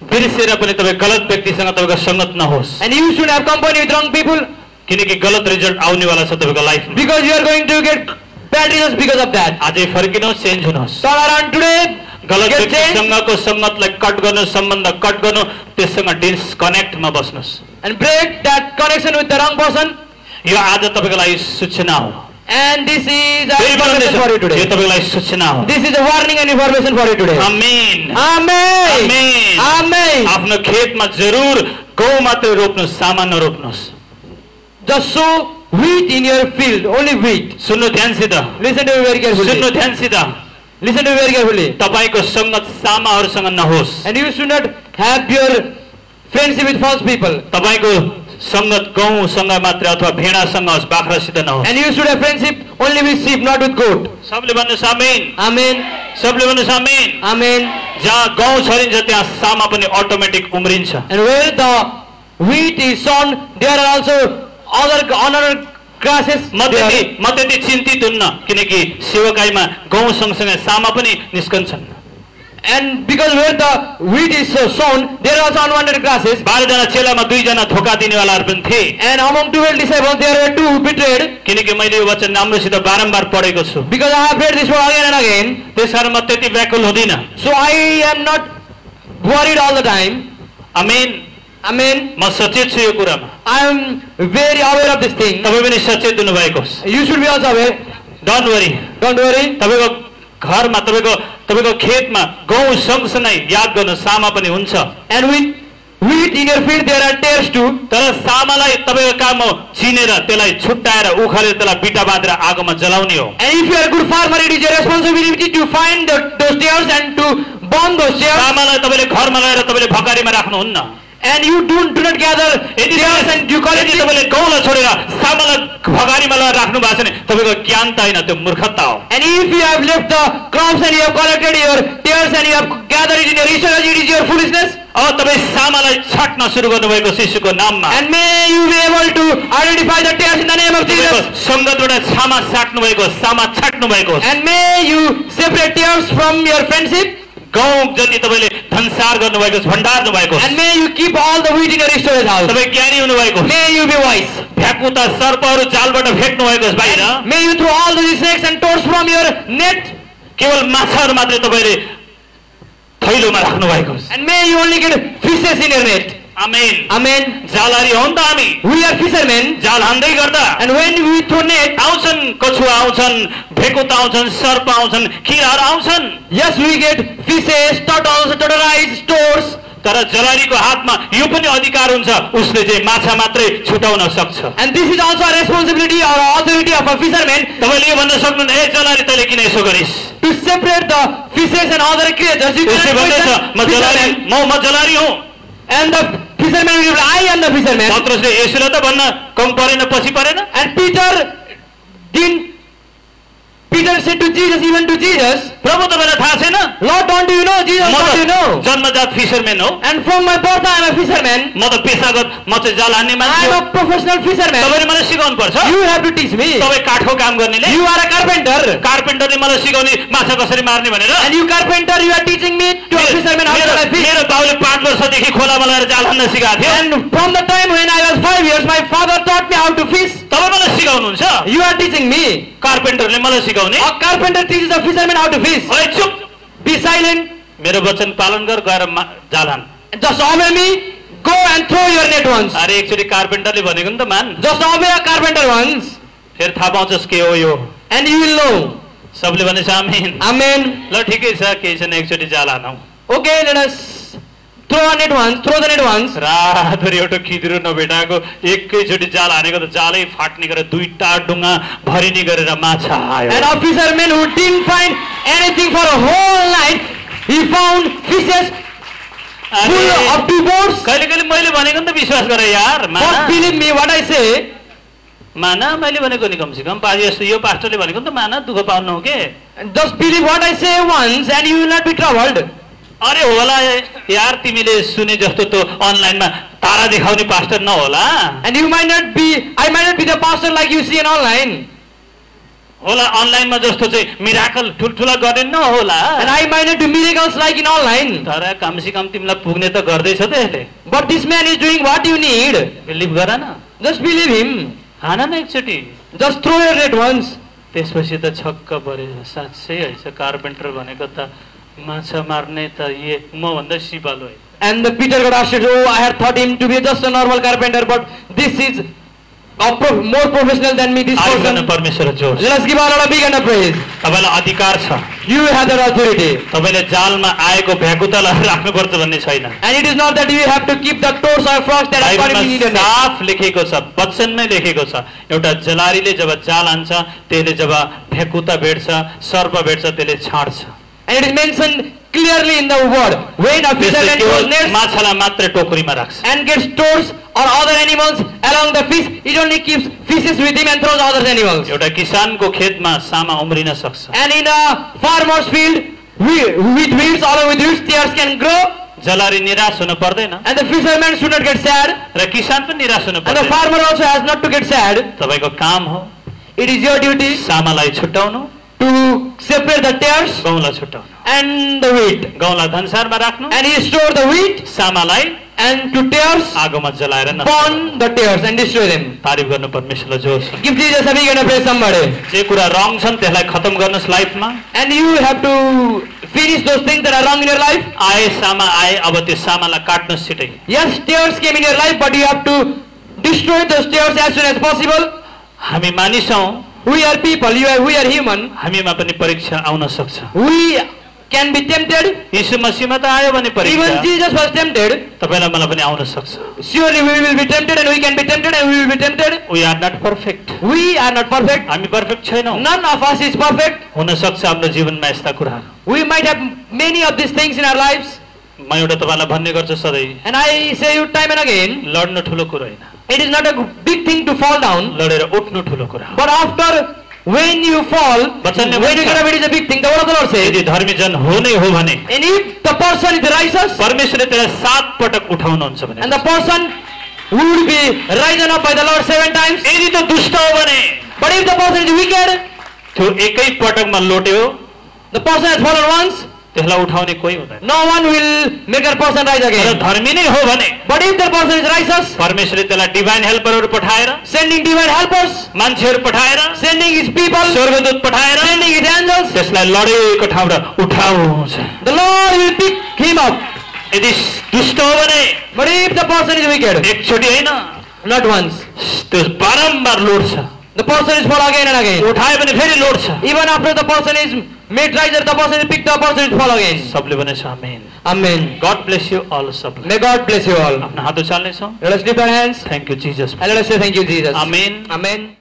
बिर्सेर पनि तपाईँ गलत व्यक्तिसँग तपाईँको सङ्गत नहोस् And you should have company with wrong people. किनकि गलत रिजल्ट आउनेवाला छ तपाईँको लाइफमा Because you are going to get bad results because of that. आजै फर्किनुहोस् चेन्ज हुनुहोस् Turn around today. गलत Get changed. व्यक्तिसँगको सङ्गतलाई कट गर्नु सम्बन्ध कट गर्नु त्यससँग डिस्कनेक्टमा बस्नुहोस् And break that connection with the wrong person. यो आज तपाईँको लागि सूचना हो And this is a फेरि information for you भन्दैछु, यो today. तपाईँको लागि सूचना हो This is a warning and information for you today. Amen Amen. Amen Amen. आफ्नो खेतमा जरुर गहुँ मात्रै रोप्नुहोस् सामान नरोप्नुहोस् Just sow wheat in your field. Only wheat. सुन्नु ध्यानसित Listen to me very सुन्नु carefully. ध्यानसित Listen to me very carefully. तपाईँको सङ्गत सामाहरूसँग नहोस् And you should not have your friendship with false people. तपाईँको सङ्गत गहुँसँग मात्रै अथवा भेडासँग होस् बाख्रासित नहोस् And you should have friendship only with sheep, not with goat. सबले भन्नुहोस् आमेन Amen. सबले भन्नुहोस् आमेन Amen. जहाँ गहुँ छरिन्छ त्यहाँ सामा पनि अटोमेटिक उम्रिन्छ And where the wheat is sown, there are also other grasses. म त्यति चिन्तित हुन्न किनकि सेवकाईमा गहुँ सँगसँगै सामा पनि निस्कन्छन् And because where the wheat is sown, there are also unwanted grasses. 12जना चेलामा 2 जना धोका दिनेवालाहरू पनि थिए And among 12 disciples, there were 2 who betrayed. किनकि मैले यो वचन राम्रोसित बारम्बार पढेको छु Because I have read this word again and again. त्यसकारण म त्यति व्याकुल हुँदिन So I am not worried all the time. Amen Amen. म सचेत छु यो कुरामा I am very aware of this thing. तपाईँ पनि सचेत हुनुभएको होस् You should be also aware. Don't worry Don't worry. तपाईँको घरमा तपाईँको खेतमा गहुँ सँगसँगै याद गर्नु सामा पनि हुन्छ And with wheat in your field, there are tares too. तर सामालाई तपाईँको काम हो चिनेर त्यसलाई छुट्टाएर उखालेर त्यसलाई बिटा बाँधेर आगोमा जलाउने हो And if you are a good farmer, it is your responsibility to find those tares and to burn those tares. सामालाई तपाईँले घरमा लगेर तपाईँले भकारीमा राख्नुहुन्न And you do not gather tares and you collect यदि it. तपाईँले गहुँलाई छोडेर सामालाई भकारीमा लगेर राख्नु भएको छ भने तपाईँको ज्ञान त होइन त्यो मूर्खता हो And if you have left the crops and you have collected your tares and you have gathered it in your storage, it is your foolishness. अब तपाईँ सामालाई छाट्न सुरु गर्नुभएको शिशुको नाममा And may you be able to identify the tears in the name of Jesus. सङ्गतबाट सामा छाट्नु भएको सामा छाट्नु भएको And may you separate tears from your friendship. गाउँ जति तपाईँले धनसार गर्नुभएको भण्डार्नु भएको And may you keep all the wheat in your storage house. तपाईँ ज्ञानी हुनुभएको May you be wise. भ्याकुता सर्पहरू जालबाट भेट्नु भएको बाहिर And may you throw all the snakes and toads from your net. केवल माछाहरू मात्रै तपाईँले थैलोमा राख्नु भएको And may you only get fishes in your net. Amen Amen. जालहारी हो नि त हामी We are fishermen. जाल हान्दै गर्दा And when we throw net, आउँछन् कछुवा आउँछन् भेकुता आउँछन् सर्प आउँछन् किराहरू आउँछन् yes, we get fishes, turtles, turtles, toads. तर जलारीको हातमा यो पनि अधिकार हुन्छ उसले चाहिँ माछा मात्रै छुटाउन सक्छ And this is also a responsibility or authority of a fisherman तपाईँले यो भन्न सक्नुहुन्छ ए जलारी तैँले किन यसो गरिस् to separate the fishes and other creatures. You उसले cannot भन्दैछ question म जलारी fisherman. म जलारी हुँ And the fisherman will be, I am the fisherman. पत्रसले यसोलाई त भन्न कम परेन पछि परेन And Peter said to Jesus, even to Jesus, प्रभु तपाईँलाई थाहा छैन Lord, don't you know? Jesus, म don't you त know? जन्मजात फिसरम्यान हो And from my birth I am a fisherman. म त पेसागत म चाहिँ जाल हान्ने I मान्छे am हो a professional fisherman. तपाईँले मलाई सिकाउनु पर्छ You have to teach me. तपाईँ काठको काम गर्नेले You are a carpenter. कार्पेन्टरले मलाई सिकाउने माछा कसरी मार्ने भनेर And you carpenter, you are teaching me to a fisherman how to fish. मेरो बाउले 5 वर्षदेखि खोलामा लगाएर जाल हान्न सिकाएको थियो And from the time when I was 5 years, my father taught me how to fish. तपाईँ मलाई सिकाउनुहुन्छ You are teaching me. कार्पेन्टरले मलाई सिकाउने A carpenter teaches a fisherman how to fish. ओए चुप Be silent. मेरो वचन पालन गर गएर जाल हान Just obey me. Go and throw your net once. अरे एकचोटि कार्पेन्टरले भनेको नि त मान Just obey a carpenter once. फेरि थाहा पाउँछस् के हो यो And you will know. सबले भनेछ आमेन Amen. ल ठिकै छ केही छैन एकचोटि जाल हानौँ Okay, let us throw a net once. Throw the net once. रातभरि एउटा खिदिरो नभेटाएको एकैचोटि जाल हानेको त जालै फाट्ने गरेर 2टा डुङ्गा भरिने गरेर माछा आयो And a fisherman who didn't find anything for a whole night, he found fishes full of 2 boats. कहिले कहिले मैले भनेको नि त विश्वास गर यार Just माना believe me what I say. माना मैले भनेको नि कमसेकम पाजी जस्तो यो पास्टरले भनेको नि त माना दुःख पाउनु हो के Just believe what I say once and you will not be troubled. अरे होला यार तिमीले सुने जस्तो त अनलाइनमा तारा देखाउने पास्टर नहोला And you might not be, I might not be the pastor like you see in online. होला अनलाइनमा जस्तो चाहिँ मिराकल ठुलठुला गर्ने नहोला And I might not do miracles like in online. तर कमसेकम तिमीलाई पुग्ने त गर्दैछ त यसले But this man is doing what you need. Believe गर न Just believe him. हान न एकचोटि Just throw your net once. त्यसपछि त छक्क परे साँच्चै है कार्पेन्टर भनेको त माछा मार्ने त म भन्दा सिपालु है And the Peter got asked, oh, I had thought him to be just a normal carpenter, but this is more professional than me, this person. परमेश्वर जोस Let us give our Lord a big hand of praise. तपाईलाई अधिकार छ You have that authority. तपाईले जालमा आएको भ्याकुतालाई राख्नुपर्छ भन्ने छैन And it is not that you have to keep the toes or frogs that are coming in the net. साफ लेखेको छ वचनमै लेखेको छ एउटा जलारीले जब जाल हान्छ त्यसले जब भ्याकुता भेट्छ सर्प भेट्छ त्यसले छाड्छ And it is mentioned clearly in the word. When a fisherman throws nets माछालाई मात्र टोकरीमा राख्छ and gets toads or other animals along the fish, it only keeps fishes with him and throws other animals. एउटा किसानको खेतमा सामा उम्रिन सक्छ And in a farmer's field, with weeds, along with weeds, tares can grow. जलारी निराश हुन पर्दैन And the fisherman should not get sad. र किसान पनि निराश हुन And the पर्दैन farmer also has not to get sad. तपाईको काम हो It is your duty सामालाई छुटाउनु to separate the tares गहुँलाई छुटाउनु and the wheat. गहुँलाई धनसारमा राख्नु And he store the wheat सामालाई and to tares, आगोमा जलाएर burn the tares and destroy them. तारिफ गर्नु परमेश्वरलाई जोस Give Jesus a big hand of praise, somebody. जे कुरा रङ छन् त्यसलाई खतम गर्नुहोस् लाइफमा And you have to finish those things that are wrong in your life. आए सामा आए अब त्यो सामालाई काट्नुहोस् छिटै Yes, tares came in your life, but you have to destroy those tares as soon as possible. हामी मानिस हौं We are people, we are human. हामीमा पनि परीक्षा आउन सक्छ We can be tempted. यीशु मसीहमा त आयो भने Even परीक्षा Jesus was tempted. तपाईलाई मलाई पनि आउन सक्छ Surely we will be tempted and we can be tempted and we will be tempted. We are not perfect We are not perfect. हामी परफेक्ट छैनौं None of us is perfect. हुन सक्छ हाम्रो जीवनमा यस्ता कुराहरू We might have many of these things in our lives. म एउटा तपाईलाई भन्ने गर्छु सधैँ And I say you time and again, लड्नु ठुलो कुरा हैन it is not a big thing to fall down. लडेर उठ्नु ठुलो कुरा हो But after when you fall, वचनले when you भन्छ, get up, it is a big thing. The word of the Lord says, यदि धर्मी जन हुने हो भने and if the person is righteous, परमेश्वरले त्यसलाई 7 पटक उठाउनुहुन्छ भने, and the person would be risen up by the Lord 7 times, यदि त्यो दुष्ट हो भने but if the person is wicked, त्यो एकै पटकमा लोट्यो, the person has fallen once, त्यसलाई उठाउने कोही हुँदैन। no one will make that person rise तर again. धर्मी नै हो भने But if the person is righteous, परमेश्वरले त्यसलाई डिभाइन हेल्परहरू पठाएर, sending divine helpers, मान्छेहरू पठाएर, sending his people, स्वर्गदूत पठाएर sending his angels, त्यसलाई लडेको ठाउँबाट उठाउँछ। the Lord will pick him up. यदि दुष्ट हो भने But if the person is wicked, एकचोटि होइन, not once, त्यो बारम्बार लोड्छ। the person is fall again and again. उठायो भने फेरि लोड्छ। Even after the person is made riser, the person is picked, the person is fall again. सबले भनेछ आमेन। Amen. God bless you all सबले। May God bless you all. आफ्नो हात उचाल्नेछौँ। Let us lift our hands Thank you Jesus। and let us say thank you, Jesus. Amen. Amen.